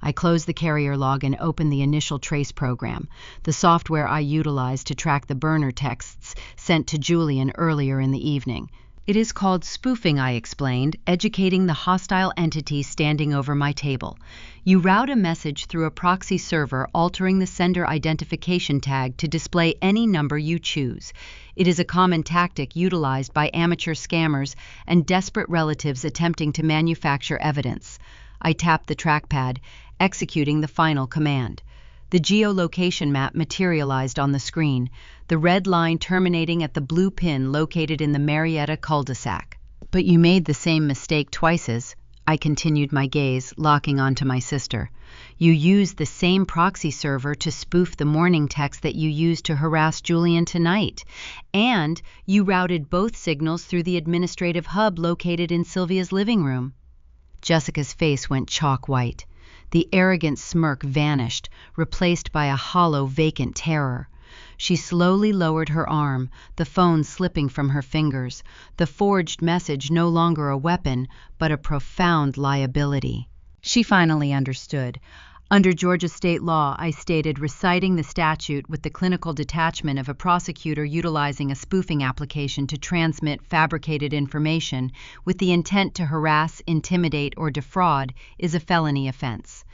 I closed the carrier log and opened the initial trace program, the software I utilized to track the burner texts sent to Julian earlier in the evening. "It is called spoofing," I explained, educating the hostile entity standing over my table. "You route a message through a proxy server, altering the sender identification tag to display any number you choose. It is a common tactic utilized by amateur scammers and desperate relatives attempting to manufacture evidence." I tapped the trackpad, executing the final command. The geolocation map materialized on the screen, the red line terminating at the blue pin located in the Marietta cul-de-sac. "But you made the same mistake twice," I continued, my gaze locking onto my sister. "You used the same proxy server to spoof the morning text that you used to harass Julian tonight. And you routed both signals through the administrative hub located in Sylvia's living room." Jessica's face went chalk white. The arrogant smirk vanished, replaced by a hollow, vacant terror. She slowly lowered her arm, the phone slipping from her fingers, the forged message no longer a weapon, but a profound liability. She finally understood. "Under Georgia state law," I stated, reciting the statute with the clinical detachment of a prosecutor utilizing a spoofing application to transmit fabricated information with the intent to harass, intimidate, or defraud, is a felony offense.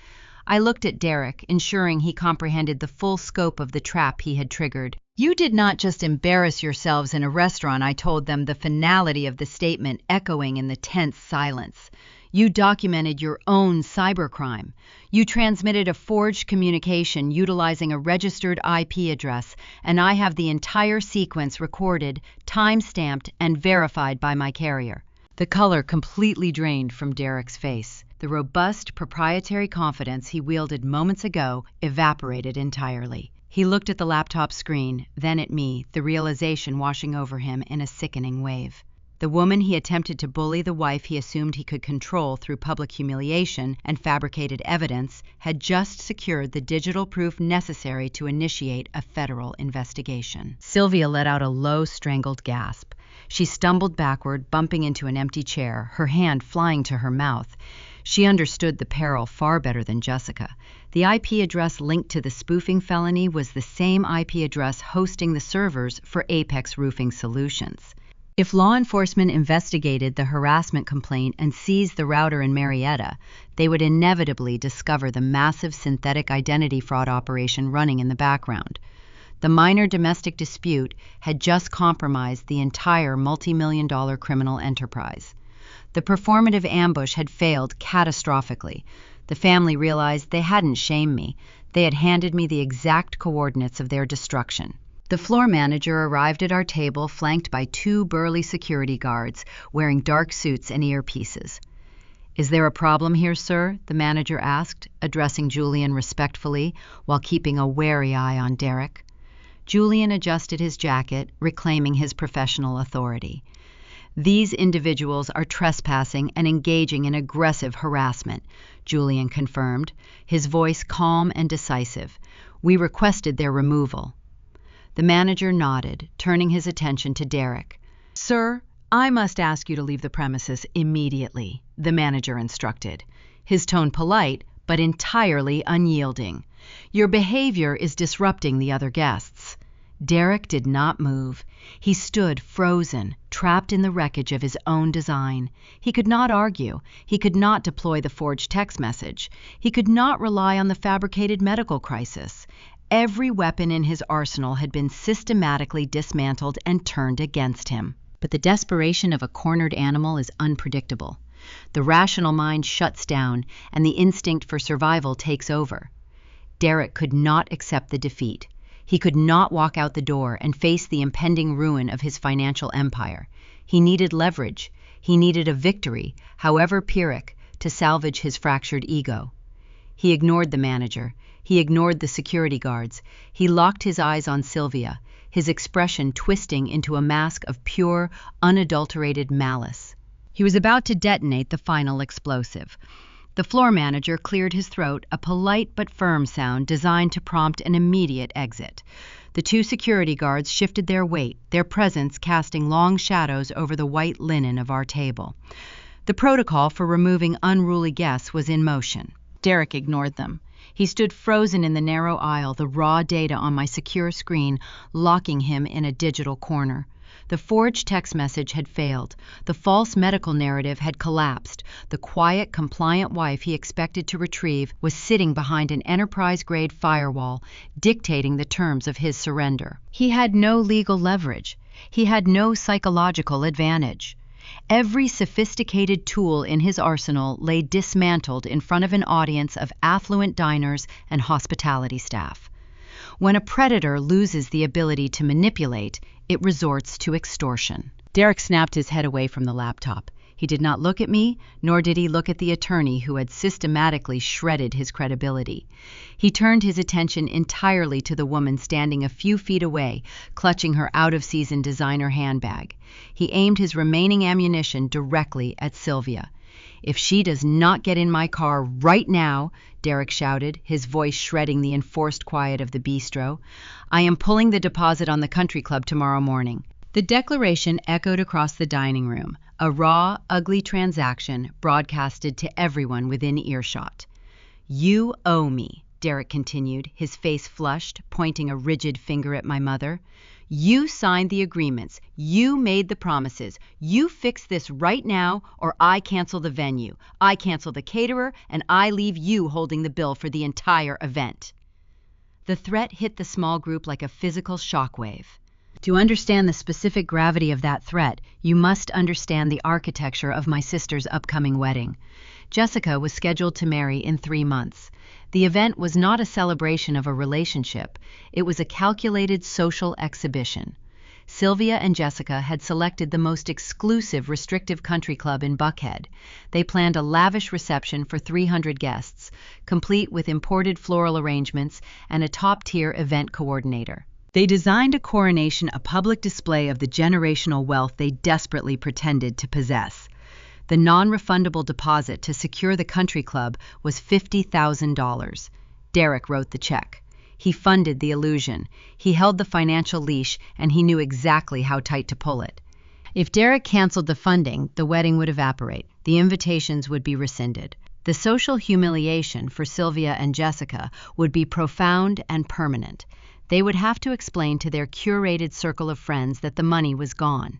I looked at Derek, ensuring he comprehended the full scope of the trap he had triggered. "You did not just embarrass yourselves in a restaurant," I told them, the finality of the statement echoing in the tense silence. "You documented your own cybercrime. You transmitted a forged communication utilizing a registered IP address, and I have the entire sequence recorded, time-stamped, and verified by my carrier." The color completely drained from Derek's face. The robust, proprietary confidence he wielded moments ago evaporated entirely. He looked at the laptop screen, then at me, the realization washing over him in a sickening wave. The woman he attempted to bully, the wife he assumed he could control through public humiliation and fabricated evidence, had just secured the digital proof necessary to initiate a federal investigation. Sylvia let out a low, strangled gasp. She stumbled backward, bumping into an empty chair, her hand flying to her mouth. She understood the peril far better than Jessica. The IP address linked to the spoofing felony was the same IP address hosting the servers for Apex Roofing Solutions. If law enforcement investigated the harassment complaint and seized the router in Marietta, they would inevitably discover the massive synthetic identity fraud operation running in the background. The minor domestic dispute had just compromised the entire multi-million-dollar criminal enterprise. The performative ambush had failed catastrophically. The family realized they hadn't shamed me. They had handed me the exact coordinates of their destruction. The floor manager arrived at our table, flanked by two burly security guards wearing dark suits and earpieces. "Is there a problem here, sir?" the manager asked, addressing Julian respectfully while keeping a wary eye on Derek. Julian adjusted his jacket, reclaiming his professional authority. "These individuals are trespassing and engaging in aggressive harassment," Julian confirmed, his voice calm and decisive. "We requested their removal." The manager nodded, turning his attention to Derek. "Sir, I must ask you to leave the premises immediately," the manager instructed, his tone polite but entirely unyielding. "Your behavior is disrupting the other guests." Derek did not move. He stood frozen, trapped in the wreckage of his own design. He could not argue. He could not deploy the forged text message. He could not rely on the fabricated medical crisis. Every weapon in his arsenal had been systematically dismantled and turned against him. But the desperation of a cornered animal is unpredictable. The rational mind shuts down, and the instinct for survival takes over. Derek could not accept the defeat. He could not walk out the door and face the impending ruin of his financial empire. He needed leverage. He needed a victory, however Pyrrhic, to salvage his fractured ego. He ignored the manager. He ignored the security guards. He locked his eyes on Sylvia, his expression twisting into a mask of pure, unadulterated malice. He was about to detonate the final explosive. The floor manager cleared his throat, a polite but firm sound designed to prompt an immediate exit. The two security guards shifted their weight, their presence casting long shadows over the white linen of our table. The protocol for removing unruly guests was in motion. Derek ignored them. He stood frozen in the narrow aisle, the raw data on my secure screen locking him in a digital corner. The forged text message had failed. The false medical narrative had collapsed. The quiet, compliant wife he expected to retrieve was sitting behind an enterprise-grade firewall, dictating the terms of his surrender. He had no legal leverage. He had no psychological advantage. Every sophisticated tool in his arsenal lay dismantled in front of an audience of affluent diners and hospitality staff. When a predator loses the ability to manipulate, it resorts to extortion. Derek snapped his head away from the laptop. He did not look at me, nor did he look at the attorney who had systematically shredded his credibility. He turned his attention entirely to the woman standing a few feet away, clutching her out-of-season designer handbag. He aimed his remaining ammunition directly at Sylvia. "If she does not get in my car right now," Derek shouted, his voice shredding the enforced quiet of the bistro, "I am pulling the deposit on the country club tomorrow morning." The declaration echoed across the dining room, a raw, ugly transaction broadcasted to everyone within earshot. "You owe me," Derek continued, his face flushed, pointing a rigid finger at my mother. "You signed the agreements. You made the promises. You fix this right now, or I cancel the venue. I cancel the caterer, and I leave you holding the bill for the entire event." The threat hit the small group like a physical shockwave. To understand the specific gravity of that threat, you must understand the architecture of my sister's upcoming wedding. Jessica was scheduled to marry in 3 months. The event was not a celebration of a relationship. It was a calculated social exhibition. Sylvia and Jessica had selected the most exclusive restrictive country club in Buckhead. They planned a lavish reception for 300 guests, complete with imported floral arrangements and a top-tier event coordinator. They designed a coronation, a public display of the generational wealth they desperately pretended to possess. The non-refundable deposit to secure the country club was $50,000. Derek wrote the check. He funded the illusion. He held the financial leash, and he knew exactly how tight to pull it. If Derek canceled the funding, the wedding would evaporate. The invitations would be rescinded. The social humiliation for Sylvia and Jessica would be profound and permanent. They would have to explain to their curated circle of friends that the money was gone.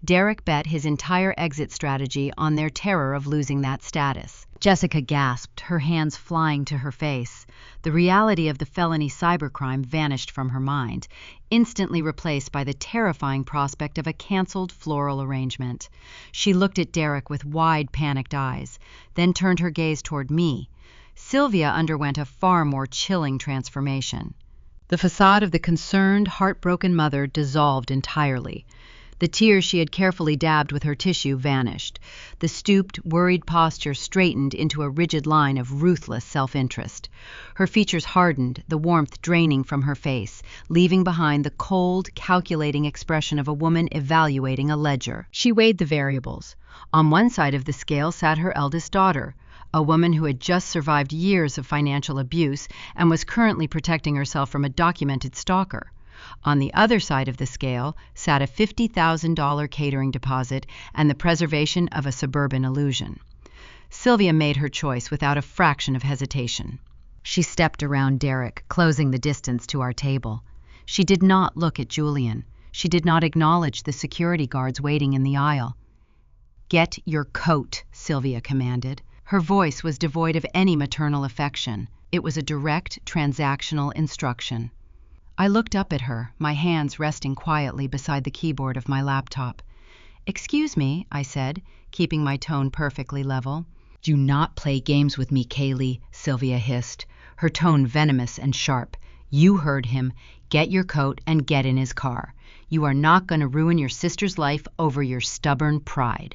Derek bet his entire exit strategy on their terror of losing that status. Jessica gasped, her hands flying to her face. The reality of the felony cybercrime vanished from her mind, instantly replaced by the terrifying prospect of a canceled floral arrangement. She looked at Derek with wide, panicked eyes, then turned her gaze toward me. Sylvia underwent a far more chilling transformation. The facade of the concerned, heartbroken mother dissolved entirely. The tears she had carefully dabbed with her tissue vanished. The stooped, worried posture straightened into a rigid line of ruthless self-interest. Her features hardened, the warmth draining from her face, leaving behind the cold, calculating expression of a woman evaluating a ledger. She weighed the variables. On one side of the scale sat her eldest daughter, a woman who had just survived years of financial abuse and was currently protecting herself from a documented stalker. On the other side of the scale sat a $50,000 catering deposit and the preservation of a suburban illusion. Sylvia made her choice without a fraction of hesitation. She stepped around Derek, closing the distance to our table. She did not look at Julian. She did not acknowledge the security guards waiting in the aisle. "Get your coat," Sylvia commanded. Her voice was devoid of any maternal affection. It was a direct, transactional instruction. I looked up at her, my hands resting quietly beside the keyboard of my laptop. "Excuse me," I said, keeping my tone perfectly level. "Do not play games with me, Kaylee," Sylvia hissed, her tone venomous and sharp. "You heard him. Get your coat and get in his car. You are not going to ruin your sister's life over your stubborn pride."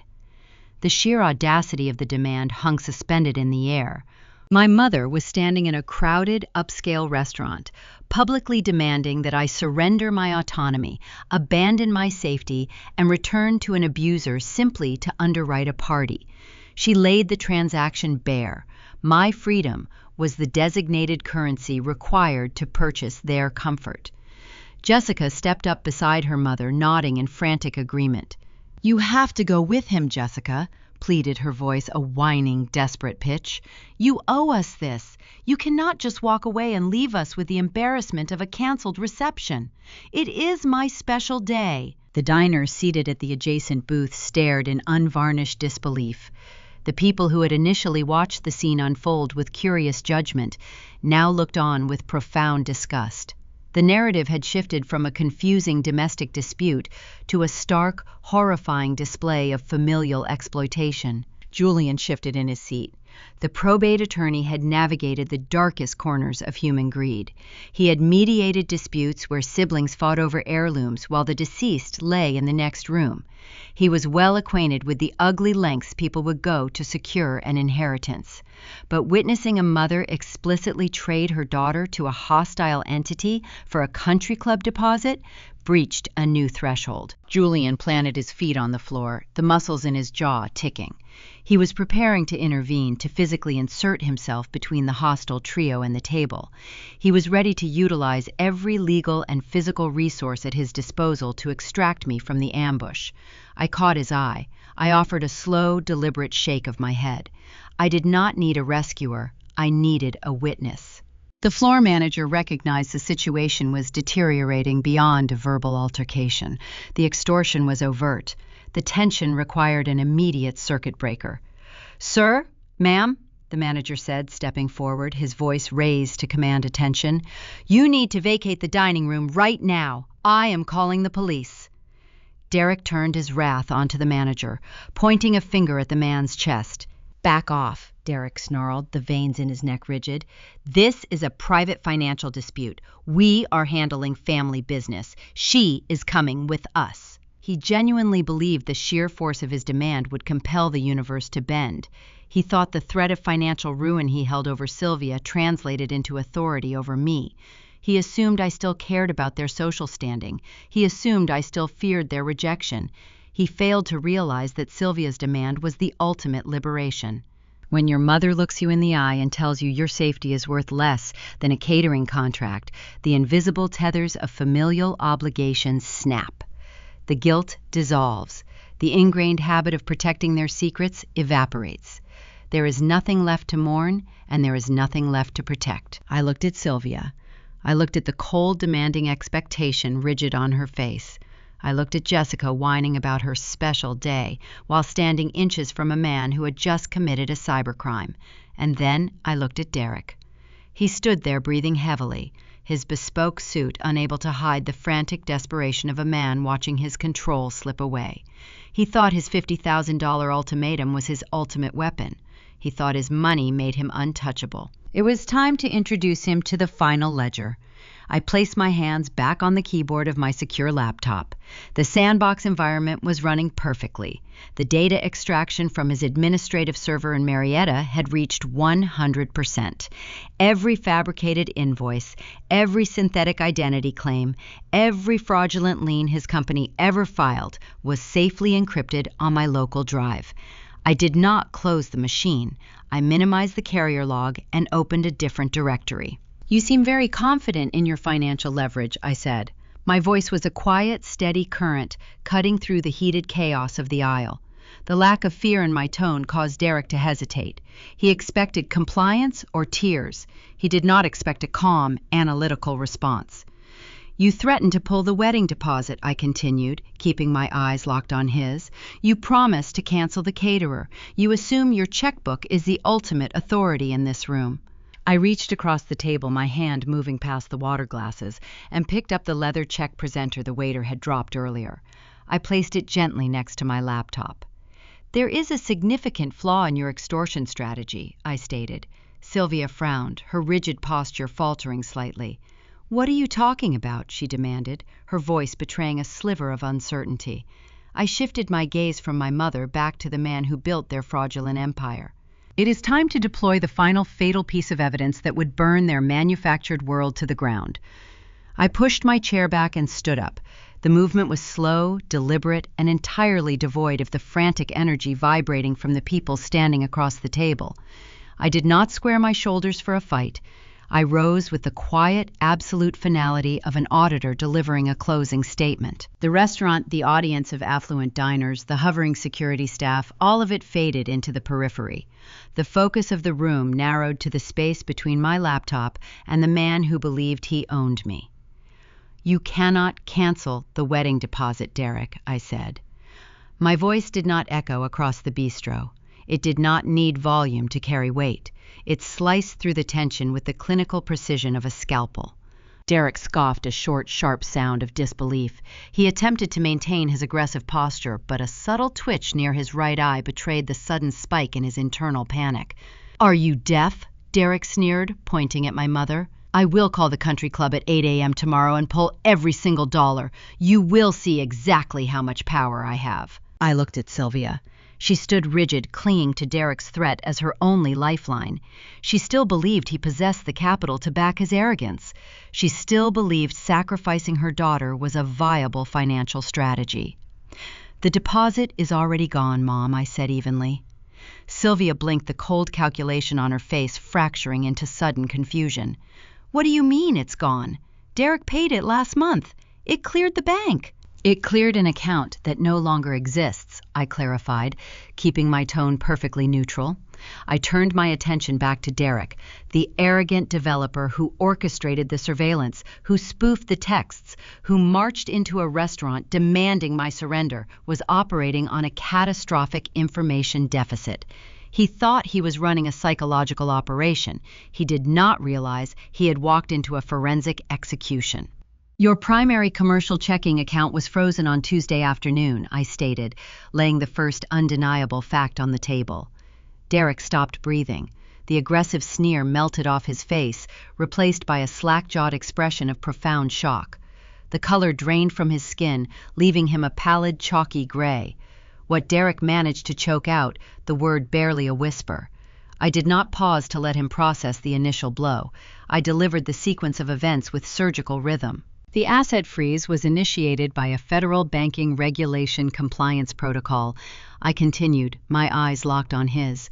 The sheer audacity of the demand hung suspended in the air. My mother was standing in a crowded, upscale restaurant, publicly demanding that I surrender my autonomy, abandon my safety, and return to an abuser simply to underwrite a party. She laid the transaction bare. My freedom was the designated currency required to purchase their comfort. Jessica stepped up beside her mother, nodding in frantic agreement. "You have to go with him, Jessica," pleaded her voice a whining, desperate pitch. "You owe us this. You cannot just walk away and leave us with the embarrassment of a canceled reception. It is my special day." The diners seated at the adjacent booth stared in unvarnished disbelief. The people who had initially watched the scene unfold with curious judgment now looked on with profound disgust. The narrative had shifted from a confusing domestic dispute to a stark, horrifying display of familial exploitation. Julian shifted in his seat. The probate attorney had navigated the darkest corners of human greed. He had mediated disputes where siblings fought over heirlooms while the deceased lay in the next room. He was well acquainted with the ugly lengths people would go to secure an inheritance. But witnessing a mother explicitly trade her daughter to a hostile entity for a country club deposit breached a new threshold. Julian planted his feet on the floor, the muscles in his jaw ticking. He was preparing to intervene, to physically insert himself between the hostile trio and the table. He was ready to utilize every legal and physical resource at his disposal to extract me from the ambush. I caught his eye. I offered a slow, deliberate shake of my head. I did not need a rescuer. I needed a witness. The floor manager recognized the situation was deteriorating beyond a verbal altercation. The extortion was overt. The tension required an immediate circuit breaker. "Sir, ma'am," the manager said, stepping forward, his voice raised to command attention, "you need to vacate the dining room right now. I am calling the police." Derek turned his wrath onto the manager, pointing a finger at the man's chest. "Back off," Derek snarled, the veins in his neck rigid. "This is a private financial dispute. We are handling family business. She is coming with us." He genuinely believed the sheer force of his demand would compel the universe to bend. He thought the threat of financial ruin he held over Sylvia translated into authority over me. He assumed I still cared about their social standing. He assumed I still feared their rejection. He failed to realize that Sylvia's demand was the ultimate liberation. When your mother looks you in the eye and tells you your safety is worth less than a catering contract, the invisible tethers of familial obligation snap. The guilt dissolves. The ingrained habit of protecting their secrets evaporates. There is nothing left to mourn, and there is nothing left to protect. I looked at Sylvia. I looked at the cold, demanding expectation rigid on her face. I looked at Jessica whining about her special day while standing inches from a man who had just committed a cybercrime. And then I looked at Derek. He stood there breathing heavily, his bespoke suit unable to hide the frantic desperation of a man watching his control slip away. He thought his $50,000 ultimatum was his ultimate weapon. He thought his money made him untouchable. It was time to introduce him to the final ledger. I placed my hands back on the keyboard of my secure laptop. The sandbox environment was running perfectly. The data extraction from his administrative server in Marietta had reached 100%. Every fabricated invoice, every synthetic identity claim, every fraudulent lien his company ever filed was safely encrypted on my local drive. I did not close the machine. I minimized the carrier log and opened a different directory. "You seem very confident in your financial leverage," I said. My voice was a quiet, steady current cutting through the heated chaos of the aisle. The lack of fear in my tone caused Derek to hesitate. He expected compliance or tears. He did not expect a calm, analytical response. "You threatened to pull the wedding deposit," I continued, keeping my eyes locked on his. "You promised to cancel the caterer. You assume your checkbook is the ultimate authority in this room." I reached across the table, my hand moving past the water glasses, and picked up the leather check presenter the waiter had dropped earlier. I placed it gently next to my laptop. "There is a significant flaw in your extortion strategy," I stated. Sylvia frowned, her rigid posture faltering slightly. "What are you talking about?" she demanded, her voice betraying a sliver of uncertainty. I shifted my gaze from my mother back to the man who built their fraudulent empire. "It is time to deploy the final fatal piece of evidence that would burn their manufactured world to the ground." I pushed my chair back and stood up. The movement was slow, deliberate, and entirely devoid of the frantic energy vibrating from the people standing across the table. I did not square my shoulders for a fight. I rose with the quiet, absolute finality of an auditor delivering a closing statement. The restaurant, the audience of affluent diners, the hovering security staff, all of it faded into the periphery. The focus of the room narrowed to the space between my laptop and the man who believed he owned me. "You cannot cancel the wedding deposit, Derek," I said. My voice did not echo across the bistro. It did not need volume to carry weight. It sliced through the tension with the clinical precision of a scalpel. Derek scoffed a short, sharp sound of disbelief. He attempted to maintain his aggressive posture, but a subtle twitch near his right eye betrayed the sudden spike in his internal panic. "Are you deaf?" Derek sneered, pointing at my mother. "I will call the country club at 8 a.m. tomorrow and pull every single dollar. You will see exactly how much power I have." I looked at Sylvia. She stood rigid, clinging to Derek's threat as her only lifeline. She still believed he possessed the capital to back his arrogance. She still believed sacrificing her daughter was a viable financial strategy. "The deposit is already gone, Mom," I said evenly. Sylvia blinked, the cold calculation on her face fracturing into sudden confusion. "What do you mean it's gone? Derek paid it last month. It cleared the bank." "It cleared an account that no longer exists," I clarified, keeping my tone perfectly neutral. I turned my attention back to Derek, the arrogant developer who orchestrated the surveillance, who spoofed the texts, who marched into a restaurant demanding my surrender, was operating on a catastrophic information deficit. He thought he was running a psychological operation. He did not realize he had walked into a forensic execution. "Your primary commercial checking account was frozen on Tuesday afternoon," I stated, laying the first undeniable fact on the table. Derek stopped breathing. The aggressive sneer melted off his face, replaced by a slack-jawed expression of profound shock. The color drained from his skin, leaving him a pallid, chalky gray. What Derek managed to choke out, the word barely a whisper. I did not pause to let him process the initial blow. I delivered the sequence of events with surgical rhythm. The asset freeze was initiated by a federal banking regulation compliance protocol. I continued, my eyes locked on his.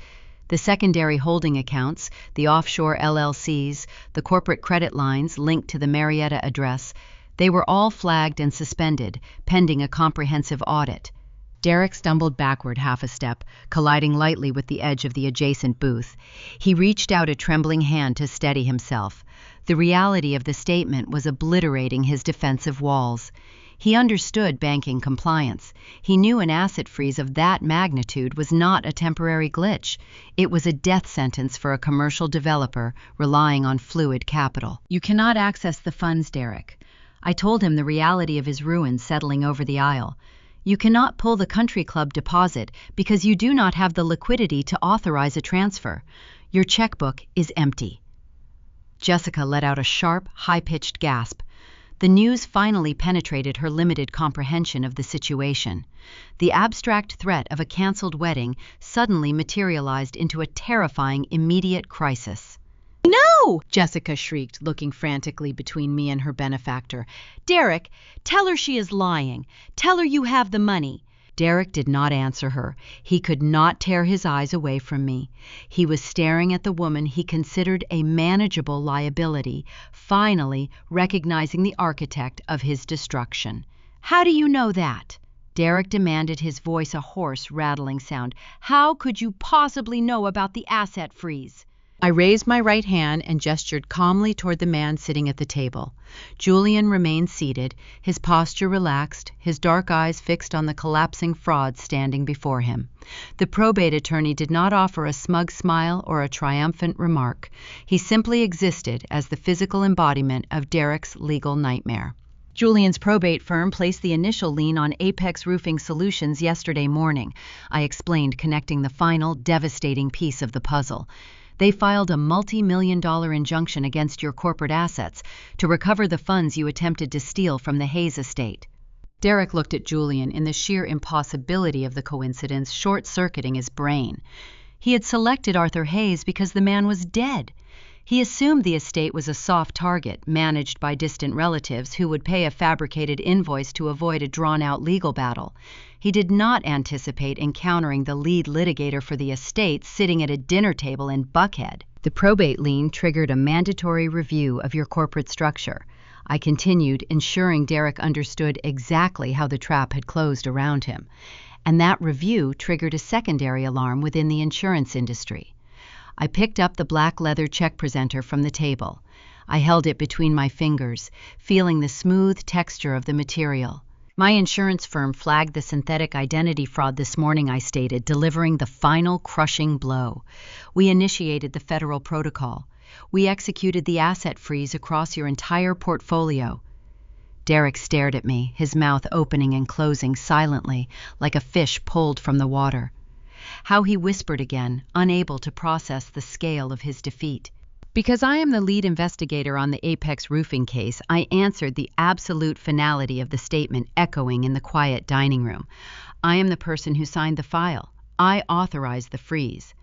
The secondary holding accounts, the offshore LLCs, the corporate credit lines linked to the Marietta address, They were all flagged and suspended, pending a comprehensive audit. Derek stumbled backward half a step, colliding lightly with the edge of the adjacent booth. He reached out a trembling hand to steady himself. The reality of the statement was obliterating his defensive walls. He understood banking compliance. He knew an asset freeze of that magnitude was not a temporary glitch. It was a death sentence for a commercial developer relying on fluid capital. "You cannot access the funds, Derek." I told him the reality of his ruin settling over the aisle. "You cannot pull the country club deposit because you do not have the liquidity to authorize a transfer. Your checkbook is empty." Jessica let out a sharp, high-pitched gasp. The news finally penetrated her limited comprehension of the situation. The abstract threat of a canceled wedding suddenly materialized into a terrifying, immediate crisis. "No!" Jessica shrieked, looking frantically between me and her benefactor. "Derek, tell her she is lying. Tell her you have the money." Derek did not answer her. He could not tear his eyes away from me. He was staring at the woman he considered a manageable liability, finally recognizing the architect of his destruction. "How do you know that?" Derek demanded, his voice a hoarse, rattling sound. "How could you possibly know about the asset freeze?" I raised my right hand and gestured calmly toward the man sitting at the table. Julian remained seated, his posture relaxed, his dark eyes fixed on the collapsing fraud standing before him. The probate attorney did not offer a smug smile or a triumphant remark. He simply existed as the physical embodiment of Derek's legal nightmare. Julian's probate firm placed the initial lien on Apex Roofing Solutions yesterday morning, I explained, connecting the final, devastating piece of the puzzle. They filed a multi-million-dollar injunction against your corporate assets to recover the funds you attempted to steal from the Hayes estate. Derek looked at Julian in the sheer impossibility of the coincidence short-circuiting his brain. He had selected Arthur Hayes because the man was dead. He assumed the estate was a soft target, managed by distant relatives who would pay a fabricated invoice to avoid a drawn-out legal battle. He did not anticipate encountering the lead litigator for the estate sitting at a dinner table in Buckhead. The probate lien triggered a mandatory review of your corporate structure. I continued, ensuring Derek understood exactly how the trap had closed around him. And that review triggered a secondary alarm within the insurance industry. I picked up the black leather check presenter from the table. I held it between my fingers, feeling the smooth texture of the material. "My insurance firm flagged the synthetic identity fraud this morning," I stated, delivering the final crushing blow. "We initiated the federal protocol. We executed the asset freeze across your entire portfolio." Derek stared at me, his mouth opening and closing silently, like a fish pulled from the water. How he whispered again, unable to process the scale of his defeat. Because I am the lead investigator on the Apex Roofing case, I answered, the absolute finality of the statement echoing in the quiet dining room. "I am the person who signed the file. I authorized the freeze."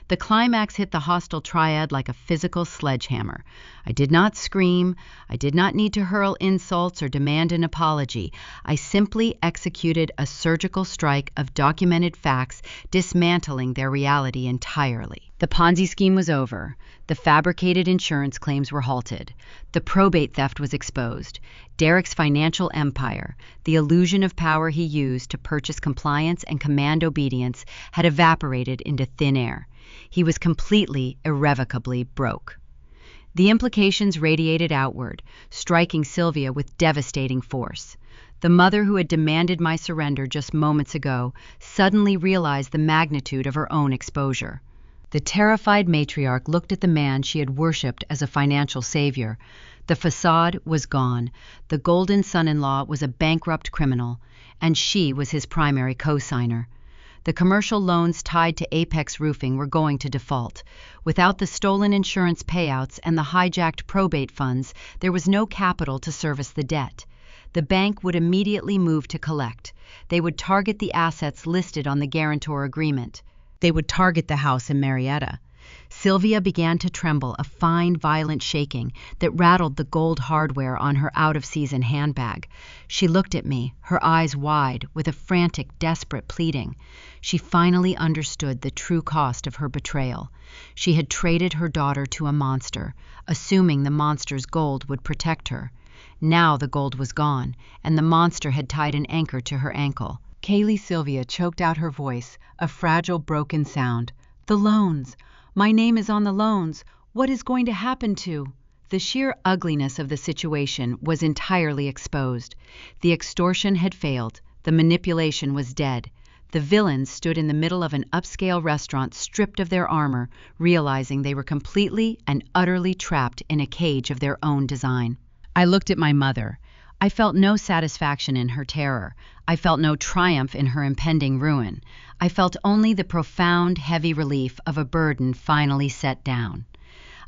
The climax hit the hostile triad like a physical sledgehammer. I did not scream. I did not need to hurl insults or demand an apology. I simply executed a surgical strike of documented facts, dismantling their reality entirely. The Ponzi scheme was over. The fabricated insurance claims were halted. The probate theft was exposed. Derek's financial empire, the illusion of power he used to purchase compliance and command obedience, had evaporated into thin air. He was completely, irrevocably broke. The implications radiated outward, striking Sylvia with devastating force. The mother who had demanded my surrender just moments ago suddenly realized the magnitude of her own exposure. The terrified matriarch looked at the man she had worshipped as a financial savior. The facade was gone. The golden son-in-law was a bankrupt criminal, and she was his primary co-signer. The commercial loans tied to Apex Roofing were going to default. Without the stolen insurance payouts and the hijacked probate funds, there was no capital to service the debt. The bank would immediately move to collect. They would target the assets listed on the guarantor agreement. They would target the house in Marietta. Sylvia began to tremble, a fine, violent shaking that rattled the gold hardware on her out-of-season handbag. She looked at me, her eyes wide, with a frantic, desperate pleading. She finally understood the true cost of her betrayal. She had traded her daughter to a monster, assuming the monster's gold would protect her. Now the gold was gone, and the monster had tied an anchor to her ankle. Kaylee Sylvia choked out her voice, a fragile, broken sound. "The loans! My name is on the loans! What is going to happen to—" The sheer ugliness of the situation was entirely exposed. The extortion had failed. The manipulation was dead. The villains stood in the middle of an upscale restaurant stripped of their armor, realizing they were completely and utterly trapped in a cage of their own design. I looked at my mother. I felt no satisfaction in her terror. I felt no triumph in her impending ruin. I felt only the profound, heavy relief of a burden finally set down.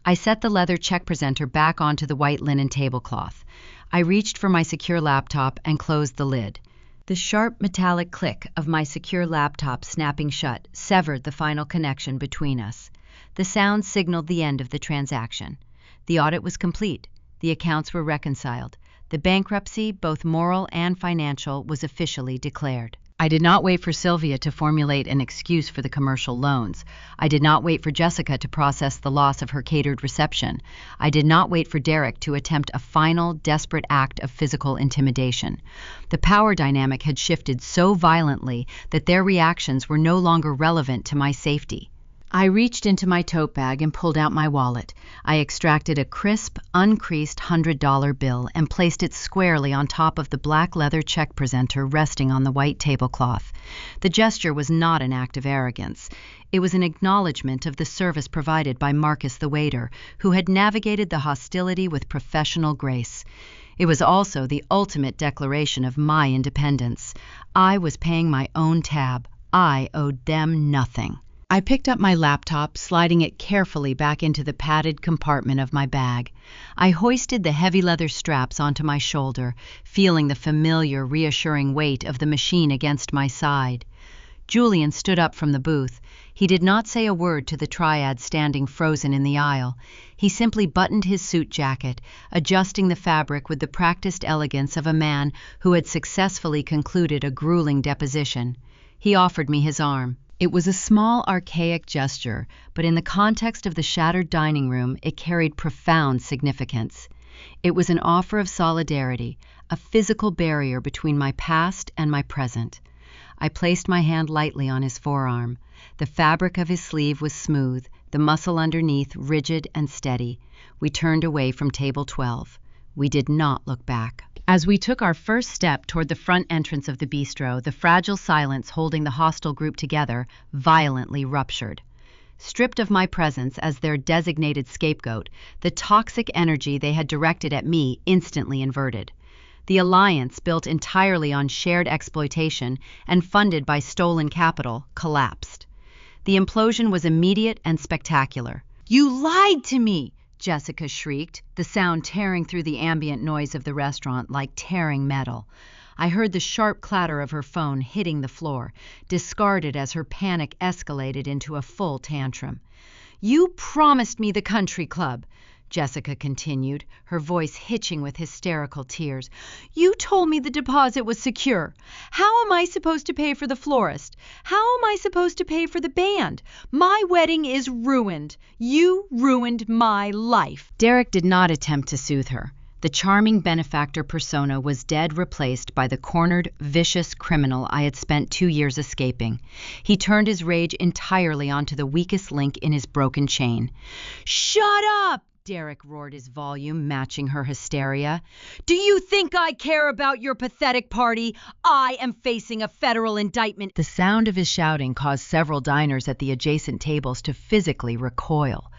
I set the leather check presenter back onto the white linen tablecloth. I reached for my secure laptop and closed the lid. The sharp metallic click of my secure laptop snapping shut severed the final connection between us. The sound signaled the end of the transaction. The audit was complete. The accounts were reconciled. The bankruptcy, both moral and financial, was officially declared. I did not wait for Sylvia to formulate an excuse for the commercial loans. I did not wait for Jessica to process the loss of her catered reception. I did not wait for Derek to attempt a final, desperate act of physical intimidation. The power dynamic had shifted so violently that their reactions were no longer relevant to my safety. I reached into my tote bag and pulled out my wallet. I extracted a crisp, uncreased $100 bill and placed it squarely on top of the black leather check presenter resting on the white tablecloth. The gesture was not an act of arrogance. It was an acknowledgement of the service provided by Marcus the waiter, who had navigated the hostility with professional grace. It was also the ultimate declaration of my independence. I was paying my own tab. I owed them nothing. I picked up my laptop, sliding it carefully back into the padded compartment of my bag. I hoisted the heavy leather straps onto my shoulder, feeling the familiar, reassuring weight of the machine against my side. Julian stood up from the booth. He did not say a word to the triad standing frozen in the aisle. He simply buttoned his suit jacket, adjusting the fabric with the practiced elegance of a man who had successfully concluded a grueling deposition. He offered me his arm. It was a small, archaic gesture, but in the context of the shattered dining room, it carried profound significance. It was an offer of solidarity, a physical barrier between my past and my present. I placed my hand lightly on his forearm. The fabric of his sleeve was smooth, the muscle underneath rigid and steady. We turned away from table 12. We did not look back. As we took our first step toward the front entrance of the bistro, the fragile silence holding the hostile group together violently ruptured. Stripped of my presence as their designated scapegoat, the toxic energy they had directed at me instantly inverted. The alliance, built entirely on shared exploitation and funded by stolen capital, collapsed. The implosion was immediate and spectacular. "You lied to me!" Jessica shrieked, the sound tearing through the ambient noise of the restaurant like tearing metal. I heard the sharp clatter of her phone hitting the floor, discarded as her panic escalated into a full tantrum. "You promised me the country club," Jessica continued, her voice hitching with hysterical tears. "You told me the deposit was secure. How am I supposed to pay for the florist? How am I supposed to pay for the band? My wedding is ruined. You ruined my life." Derek did not attempt to soothe her. The charming benefactor persona was dead, replaced by the cornered, vicious criminal I had spent 2 years escaping. He turned his rage entirely onto the weakest link in his broken chain. "Shut up!" Derek roared, his volume matching her hysteria. "Do you think I care about your pathetic party? I am facing a federal indictment." The sound of his shouting caused several diners at the adjacent tables to physically recoil.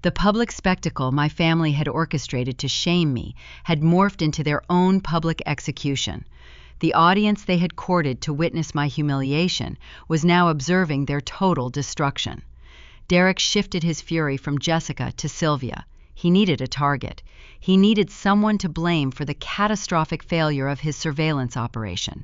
The public spectacle my family had orchestrated to shame me had morphed into their own public execution. The audience they had courted to witness my humiliation was now observing their total destruction. Derek shifted his fury from Jessica to Sylvia. He needed a target. He needed someone to blame for the catastrophic failure of his surveillance operation.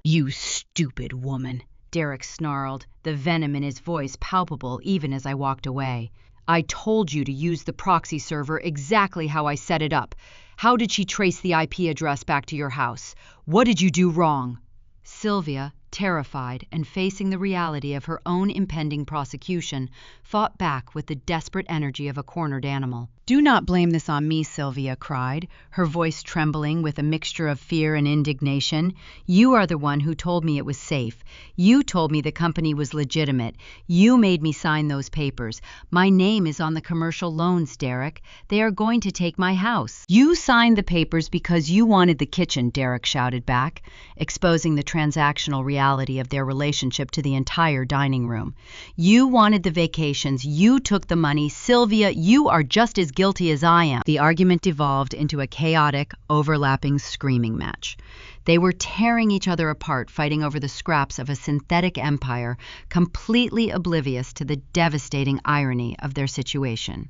"You stupid woman," Derek snarled, the venom in his voice palpable even as I walked away. "I told you to use the proxy server exactly how I set it up. How did she trace the IP address back to your house? What did you do wrong?" Sylvia, terrified and facing the reality of her own impending prosecution, fought back with the desperate energy of a cornered animal. "Do not blame this on me," Sylvia cried, her voice trembling with a mixture of fear and indignation. "You are the one who told me it was safe. You told me the company was legitimate. You made me sign those papers. My name is on the commercial loans, Derek. They are going to take my house." "You signed the papers because you wanted the kitchen," Derek shouted back, exposing the transactional reality of their relationship to the entire dining room. "You wanted the vacations. You took the money. Sylvia, you are just as guilty as I am." The argument devolved into a chaotic, overlapping screaming match. They were tearing each other apart, fighting over the scraps of a synthetic empire, completely oblivious to the devastating irony of their situation.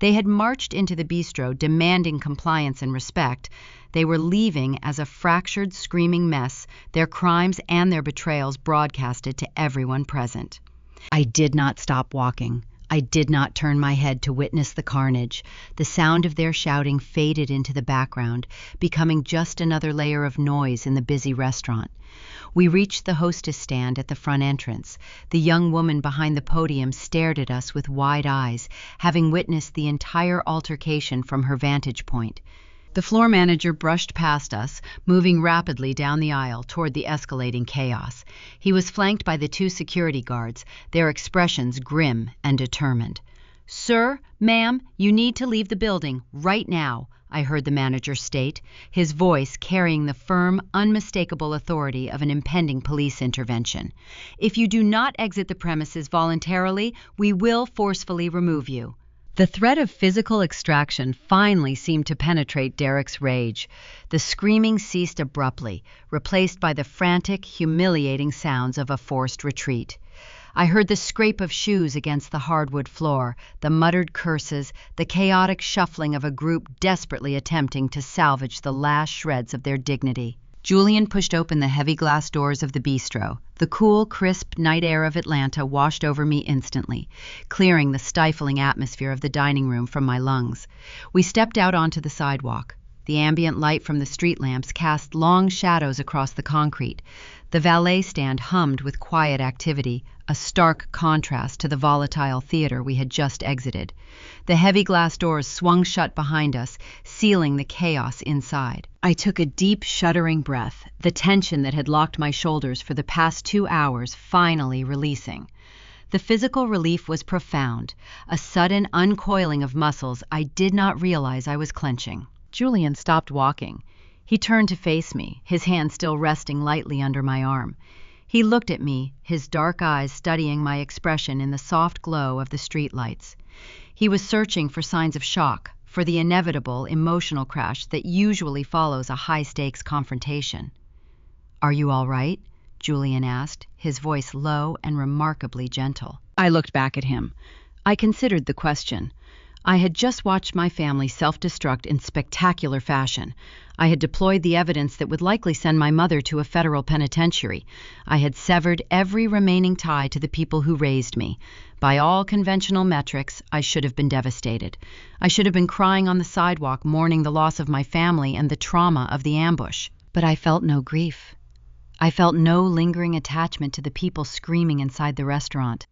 They had marched into the bistro demanding compliance and respect. They were leaving as a fractured, screaming mess, their crimes and their betrayals broadcasted to everyone present. I did not stop walking. I did not turn my head to witness the carnage. The sound of their shouting faded into the background, becoming just another layer of noise in the busy restaurant. We reached the hostess stand at the front entrance. The young woman behind the podium stared at us with wide eyes, having witnessed the entire altercation from her vantage point. The floor manager brushed past us, moving rapidly down the aisle toward the escalating chaos. He was flanked by the two security guards, their expressions grim and determined. "Sir, ma'am, you need to leave the building right now," I heard the manager state, his voice carrying the firm, unmistakable authority of an impending police intervention. "If you do not exit the premises voluntarily, we will forcefully remove you." The threat of physical extraction finally seemed to penetrate Derek's rage. The screaming ceased abruptly, replaced by the frantic, humiliating sounds of a forced retreat. I heard the scrape of shoes against the hardwood floor, the muttered curses, the chaotic shuffling of a group desperately attempting to salvage the last shreds of their dignity. Julian pushed open the heavy glass doors of the bistro. The cool, crisp night air of Atlanta washed over me instantly, clearing the stifling atmosphere of the dining room from my lungs. We stepped out onto the sidewalk. The ambient light from the street lamps cast long shadows across the concrete. The valet stand hummed with quiet activity, a stark contrast to the volatile theater we had just exited. The heavy glass doors swung shut behind us, sealing the chaos inside. I took a deep, shuddering breath, the tension that had locked my shoulders for the past 2 hours finally releasing. The physical relief was profound, a sudden uncoiling of muscles I did not realize I was clenching. Julian stopped walking. He turned to face me, his hand still resting lightly under my arm. He looked at me, his dark eyes studying my expression in the soft glow of the streetlights. He was searching for signs of shock, for the inevitable emotional crash that usually follows a high-stakes confrontation. "Are you all right?" Julian asked, his voice low and remarkably gentle. I looked back at him. I considered the question. I had just watched my family self-destruct in spectacular fashion. I had deployed the evidence that would likely send my mother to a federal penitentiary. I had severed every remaining tie to the people who raised me. By all conventional metrics, I should have been devastated. I should have been crying on the sidewalk, mourning the loss of my family and the trauma of the ambush. But I felt no grief. I felt no lingering attachment to the people screaming inside the restaurant.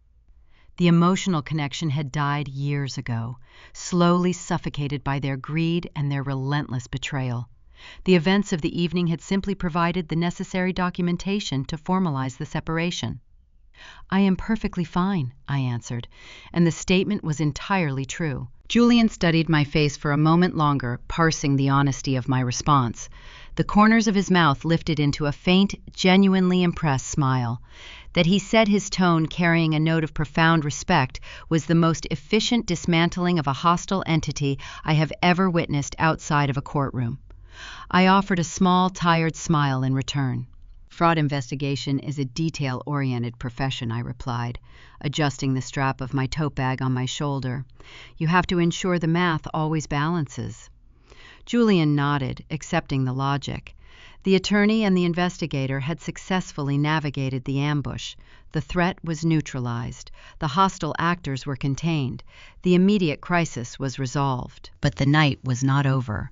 The emotional connection had died years ago, slowly suffocated by their greed and their relentless betrayal. The events of the evening had simply provided the necessary documentation to formalize the separation. "I am perfectly fine," I answered, and the statement was entirely true. Julian studied my face for a moment longer, parsing the honesty of my response. The corners of his mouth lifted into a faint, genuinely impressed smile. That he said, his tone carrying a note of profound respect, was the most efficient dismantling of a hostile entity I have ever witnessed outside of a courtroom. I offered a small, tired smile in return. "Fraud investigation is a detail-oriented profession," I replied, adjusting the strap of my tote bag on my shoulder. "You have to ensure the math always balances." Julian nodded, accepting the logic. The attorney and the investigator had successfully navigated the ambush. The threat was neutralized. The hostile actors were contained. The immediate crisis was resolved. But the night was not over.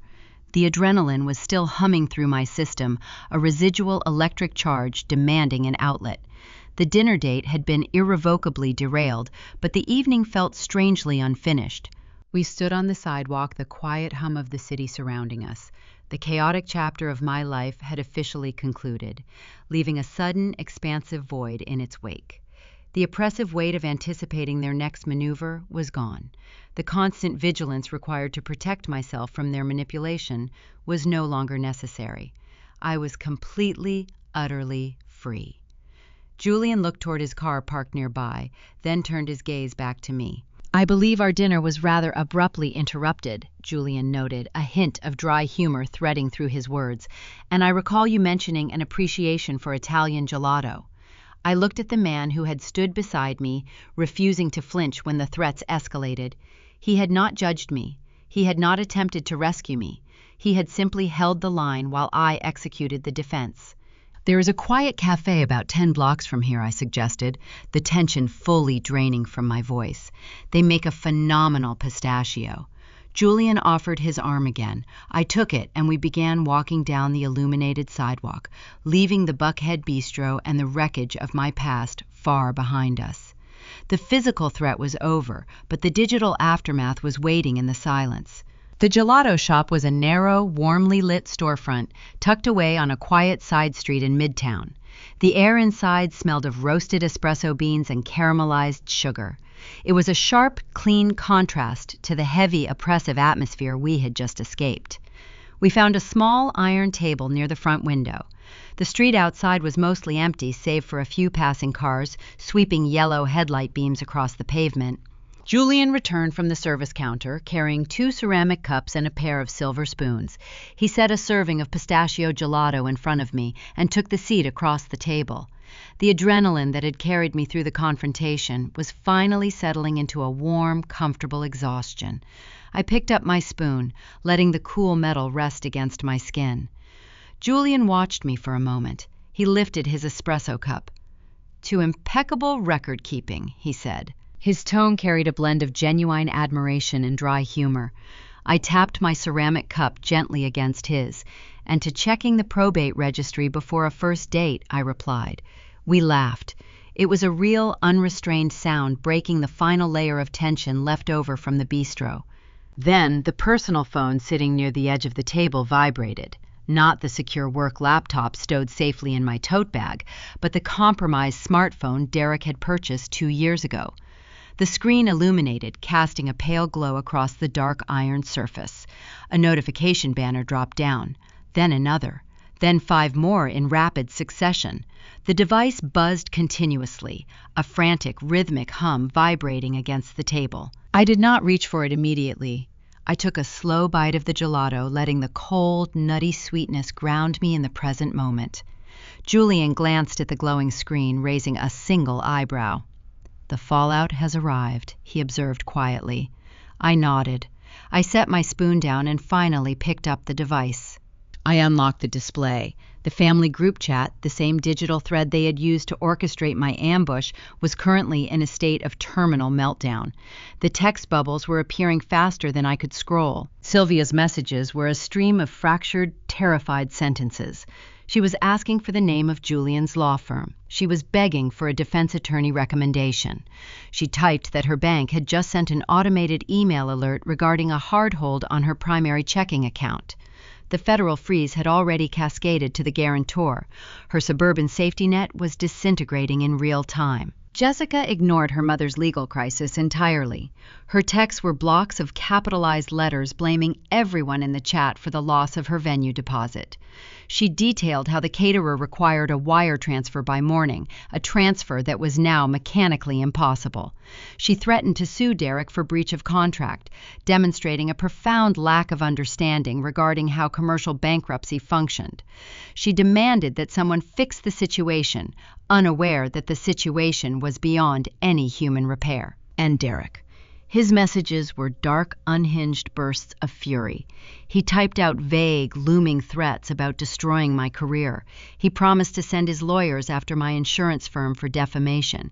The adrenaline was still humming through my system, a residual electric charge demanding an outlet. The dinner date had been irrevocably derailed, but the evening felt strangely unfinished. We stood on the sidewalk, the quiet hum of the city surrounding us. The chaotic chapter of my life had officially concluded, leaving a sudden, expansive void in its wake. The oppressive weight of anticipating their next maneuver was gone. The constant vigilance required to protect myself from their manipulation was no longer necessary. I was completely, utterly free. Julian looked toward his car parked nearby, then turned his gaze back to me. "I believe our dinner was rather abruptly interrupted," Julian noted, a hint of dry humor threading through his words, "and I recall you mentioning an appreciation for Italian gelato." I looked at the man who had stood beside me, refusing to flinch when the threats escalated. He had not judged me. He had not attempted to rescue me. He had simply held the line while I executed the defense. "There is a quiet cafe about 10 blocks from here," I suggested, the tension fully draining from my voice. "They make a phenomenal pistachio." Julian offered his arm again. I took it, and we began walking down the illuminated sidewalk, leaving the Buckhead Bistro and the wreckage of my past far behind us. The physical threat was over, but the digital aftermath was waiting in the silence. The gelato shop was a narrow, warmly lit storefront tucked away on a quiet side street in Midtown. The air inside smelled of roasted espresso beans and caramelized sugar. It was a sharp, clean contrast to the heavy, oppressive atmosphere we had just escaped. We found a small iron table near the front window. The street outside was mostly empty, save for a few passing cars, sweeping yellow headlight beams across the pavement. Julian returned from the service counter, carrying 2 ceramic cups and a pair of silver spoons. He set a serving of pistachio gelato in front of me and took the seat across the table. The adrenaline that had carried me through the confrontation was finally settling into a warm, comfortable exhaustion. I picked up my spoon, letting the cool metal rest against my skin. Julian watched me for a moment. He lifted his espresso cup. "To impeccable record-keeping," he said. His tone carried a blend of genuine admiration and dry humor. I tapped my ceramic cup gently against his, and to checking the probate registry before a first date, I replied. We laughed. It was a real, unrestrained sound breaking the final layer of tension left over from the bistro. Then the personal phone sitting near the edge of the table vibrated. Not the secure work laptop stowed safely in my tote bag, but the compromised smartphone Derek had purchased 2 years ago. The screen illuminated, casting a pale glow across the dark iron surface. A notification banner dropped down, then another, then 5 more in rapid succession. The device buzzed continuously, a frantic, rhythmic hum vibrating against the table. I did not reach for it immediately. I took a slow bite of the gelato, letting the cold, nutty sweetness ground me in the present moment. Julian glanced at the glowing screen, raising a single eyebrow. "The fallout has arrived," he observed quietly. I nodded. I set my spoon down and finally picked up the device. I unlocked the display. The family group chat, the same digital thread they had used to orchestrate my ambush, was currently in a state of terminal meltdown. The text bubbles were appearing faster than I could scroll. Sylvia's messages were a stream of fractured, terrified sentences. She was asking for the name of Julian's law firm. She was begging for a defense attorney recommendation. She typed that her bank had just sent an automated email alert regarding a hard hold on her primary checking account. The federal freeze had already cascaded to the guarantor. Her suburban safety net was disintegrating in real time. Jessica ignored her mother's legal crisis entirely. Her texts were blocks of capitalized letters blaming everyone in the chat for the loss of her venue deposit. She detailed how the caterer required a wire transfer by morning, a transfer that was now mechanically impossible. She threatened to sue Derek for breach of contract, demonstrating a profound lack of understanding regarding how commercial bankruptcy functioned. She demanded that someone fix the situation, unaware that the situation was beyond any human repair. And Derek. His messages were dark, unhinged bursts of fury. He typed out vague, looming threats about destroying my career. He promised to send his lawyers after my insurance firm for defamation.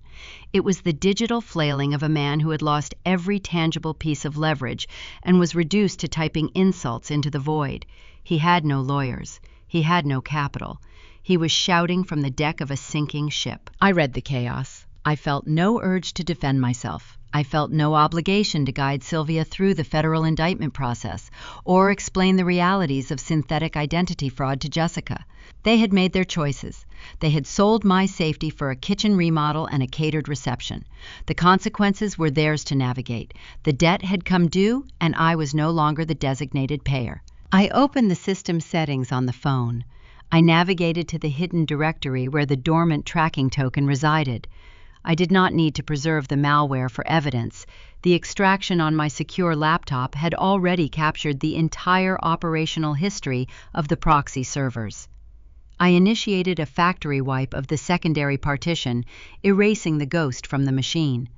It was the digital flailing of a man who had lost every tangible piece of leverage and was reduced to typing insults into the void. He had no lawyers. He had no capital. He was shouting from the deck of a sinking ship. I read the chaos. I felt no urge to defend myself. I felt no obligation to guide Sylvia through the federal indictment process or explain the realities of synthetic identity fraud to Jessica. They had made their choices. They had sold my safety for a kitchen remodel and a catered reception. The consequences were theirs to navigate. The debt had come due, and I was no longer the designated payer. I opened the system settings on the phone. I navigated to the hidden directory where the dormant tracking token resided. I did not need to preserve the malware for evidence. The extraction on my secure laptop had already captured the entire operational history of the proxy servers. I initiated a factory wipe of the secondary partition, erasing the ghost from the machine.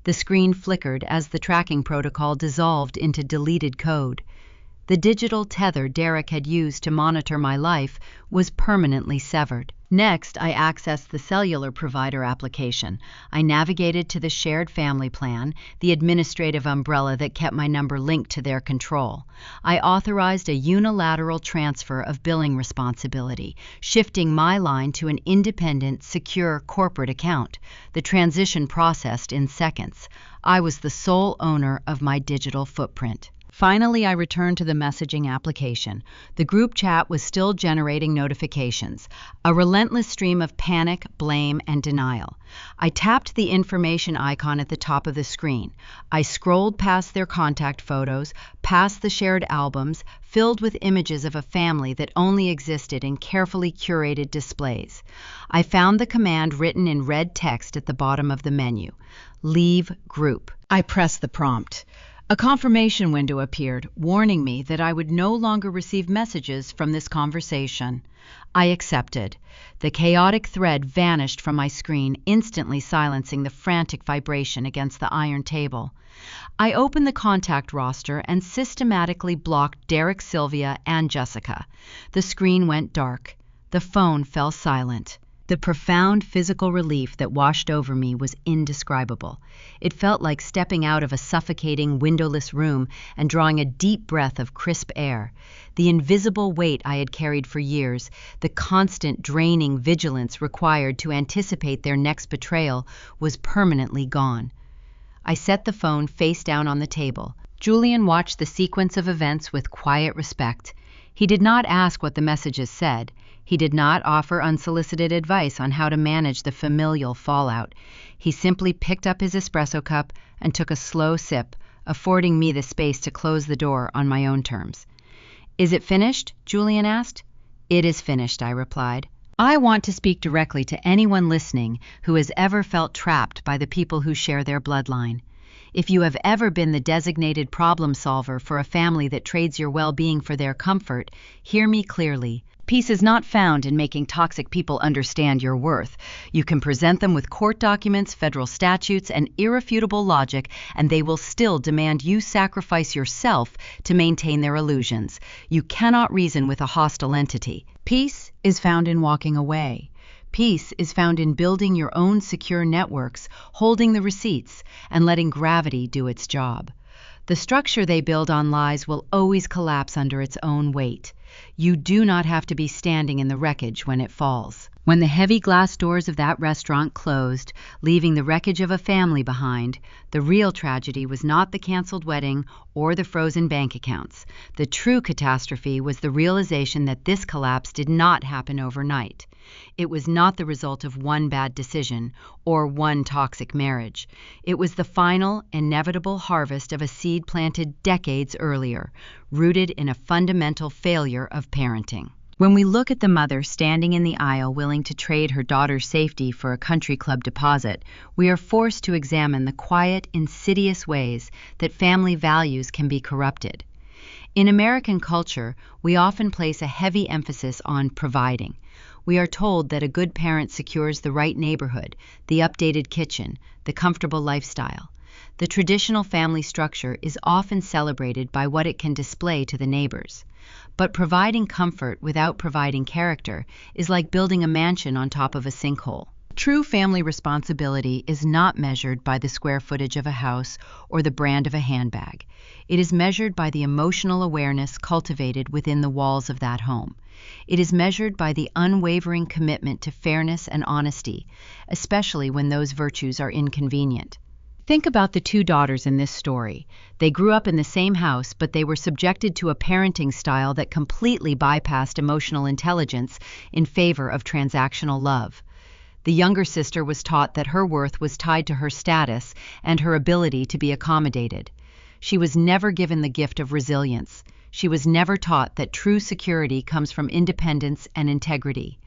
The screen flickered as the tracking protocol dissolved into deleted code. The digital tether Derek had used to monitor my life was permanently severed. Next, I accessed the cellular provider application. I navigated to the shared family plan, the administrative umbrella that kept my number linked to their control. I authorized a unilateral transfer of billing responsibility, shifting my line to an independent, secure corporate account. The transition processed in seconds. I was the sole owner of my digital footprint. Finally, I returned to the messaging application. The group chat was still generating notifications, a relentless stream of panic, blame, and denial. I tapped the information icon at the top of the screen. I scrolled past their contact photos, past the shared albums, filled with images of a family that only existed in carefully curated displays. I found the command written in red text at the bottom of the menu: Leave group. I pressed the prompt. A confirmation window appeared, warning me that I would no longer receive messages from this conversation. I accepted. The chaotic thread vanished from my screen, instantly silencing the frantic vibration against the iron table. I opened the contact roster and systematically blocked Derek, Sylvia, and Jessica. The screen went dark. The phone fell silent. The profound physical relief that washed over me was indescribable. It felt like stepping out of a suffocating, windowless room and drawing a deep breath of crisp air. The invisible weight I had carried for years, the constant draining vigilance required to anticipate their next betrayal, was permanently gone. I set the phone face down on the table. Julian watched the sequence of events with quiet respect. He did not ask what the messages said. He did not offer unsolicited advice on how to manage the familial fallout. He simply picked up his espresso cup and took a slow sip, affording me the space to close the door on my own terms. "Is it finished?" Julian asked. "It is finished," I replied. I want to speak directly to anyone listening who has ever felt trapped by the people who share their bloodline. If you have ever been the designated problem solver for a family that trades your well-being for their comfort, hear me clearly. Peace is not found in making toxic people understand your worth. You can present them with court documents, federal statutes, and irrefutable logic, and they will still demand you sacrifice yourself to maintain their illusions. You cannot reason with a hostile entity. Peace is found in walking away. Peace is found in building your own secure networks, holding the receipts, and letting gravity do its job. The structure they build on lies will always collapse under its own weight. You do not have to be standing in the wreckage when it falls. When the heavy glass doors of that restaurant closed, leaving the wreckage of a family behind, the real tragedy was not the canceled wedding or the frozen bank accounts. The true catastrophe was the realization that this collapse did not happen overnight. It was not the result of one bad decision or one toxic marriage. It was the final, inevitable harvest of a seed planted decades earlier, rooted in a fundamental failure of parenting. When we look at the mother standing in the aisle willing to trade her daughter's safety for a country club deposit, we are forced to examine the quiet, insidious ways that family values can be corrupted. In American culture, we often place a heavy emphasis on providing. We are told that a good parent secures the right neighborhood, the updated kitchen, the comfortable lifestyle. The traditional family structure is often celebrated by what it can display to the neighbors. But providing comfort without providing character is like building a mansion on top of a sinkhole. True family responsibility is not measured by the square footage of a house or the brand of a handbag. It is measured by the emotional awareness cultivated within the walls of that home. It is measured by the unwavering commitment to fairness and honesty, especially when those virtues are inconvenient. Think about the two daughters in this story. They grew up in the same house, but they were subjected to a parenting style that completely bypassed emotional intelligence in favor of transactional love. The younger sister was taught that her worth was tied to her status and her ability to be accommodated. She was never given the gift of resilience. She was never taught that true security comes from independence and integrity.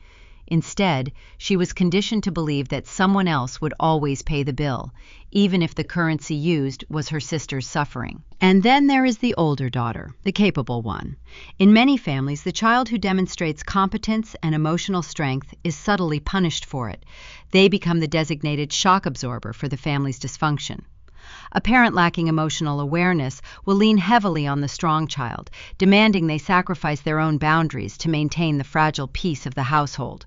Instead, she was conditioned to believe that someone else would always pay the bill, even if the currency used was her sister's suffering. And then there is the older daughter, the capable one. In many families, the child who demonstrates competence and emotional strength is subtly punished for it. They become the designated shock absorber for the family's dysfunction. A parent lacking emotional awareness will lean heavily on the strong child, demanding they sacrifice their own boundaries to maintain the fragile peace of the household.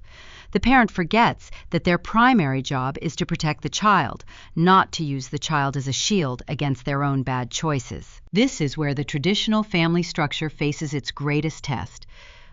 The parent forgets that their primary job is to protect the child, not to use the child as a shield against their own bad choices. This is where the traditional family structure faces its greatest test.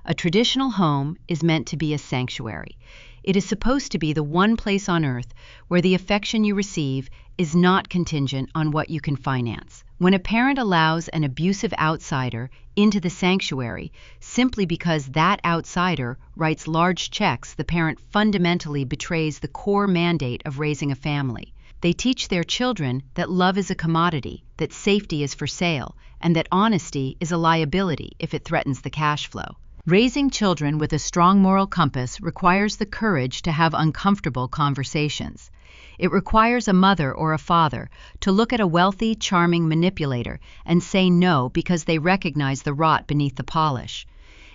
A traditional home is meant to be a sanctuary. It is supposed to be the one place on earth where the affection you receive is not contingent on what you can finance. When a parent allows an abusive outsider into the sanctuary simply because that outsider writes large checks, the parent fundamentally betrays the core mandate of raising a family. They teach their children that love is a commodity, that safety is for sale, and that honesty is a liability if it threatens the cash flow. Raising children with a strong moral compass requires the courage to have uncomfortable conversations. It requires a mother or a father to look at a wealthy, charming manipulator and say no because they recognize the rot beneath the polish.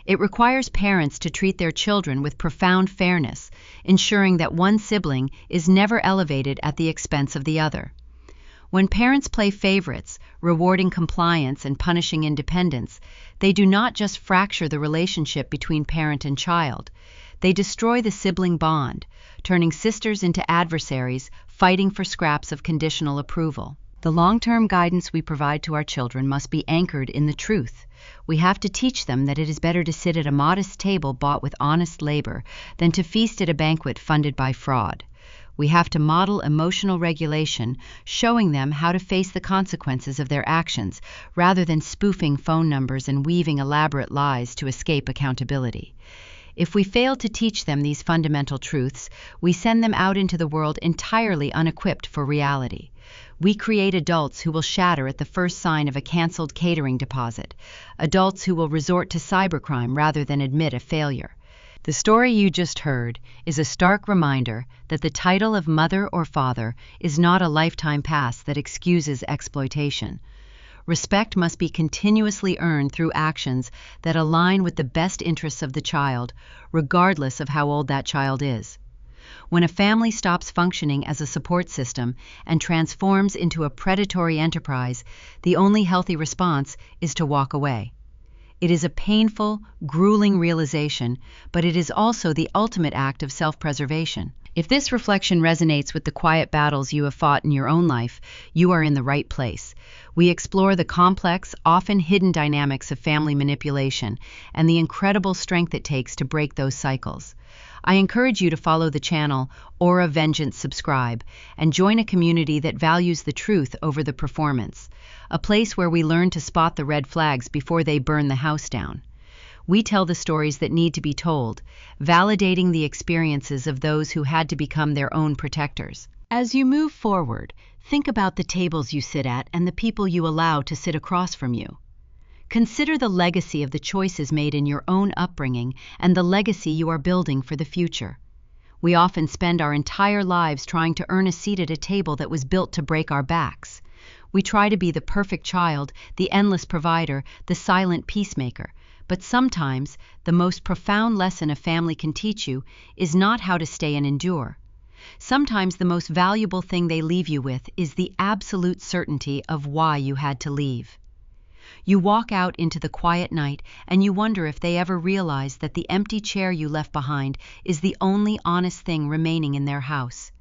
It requires parents to treat their children with profound fairness, ensuring that one sibling is never elevated at the expense of the other. When parents play favorites, rewarding compliance and punishing independence, they do not just fracture the relationship between parent and child. They destroy the sibling bond, turning sisters into adversaries, fighting for scraps of conditional approval. The long-term guidance we provide to our children must be anchored in the truth. We have to teach them that it is better to sit at a modest table bought with honest labor than to feast at a banquet funded by fraud. We have to model emotional regulation, showing them how to face the consequences of their actions, rather than spoofing phone numbers and weaving elaborate lies to escape accountability. If we fail to teach them these fundamental truths, we send them out into the world entirely unequipped for reality. We create adults who will shatter at the first sign of a canceled catering deposit, adults who will resort to cybercrime rather than admit a failure. The story you just heard is a stark reminder that the title of mother or father is not a lifetime pass that excuses exploitation. Respect must be continuously earned through actions that align with the best interests of the child, regardless of how old that child is. When a family stops functioning as a support system and transforms into a predatory enterprise, the only healthy response is to walk away. It is a painful, grueling realization, but it is also the ultimate act of self-preservation. If this reflection resonates with the quiet battles you have fought in your own life, you are in the right place. We explore the complex, often hidden dynamics of family manipulation and the incredible strength it takes to break those cycles. I encourage you to follow the channel Aura Vengeance Subscribe and join a community that values the truth over the performance, a place where we learn to spot the red flags before they burn the house down. We tell the stories that need to be told, validating the experiences of those who had to become their own protectors. As you move forward, think about the tables you sit at and the people you allow to sit across from you. Consider the legacy of the choices made in your own upbringing and the legacy you are building for the future. We often spend our entire lives trying to earn a seat at a table that was built to break our backs. We try to be the perfect child, the endless provider, the silent peacemaker. But sometimes, the most profound lesson a family can teach you is not how to stay and endure, Sometimes the most valuable thing they leave you with is the absolute certainty of why you had to leave. You walk out into the quiet night and you wonder if they ever realize that the empty chair you left behind is the only honest thing remaining in their house.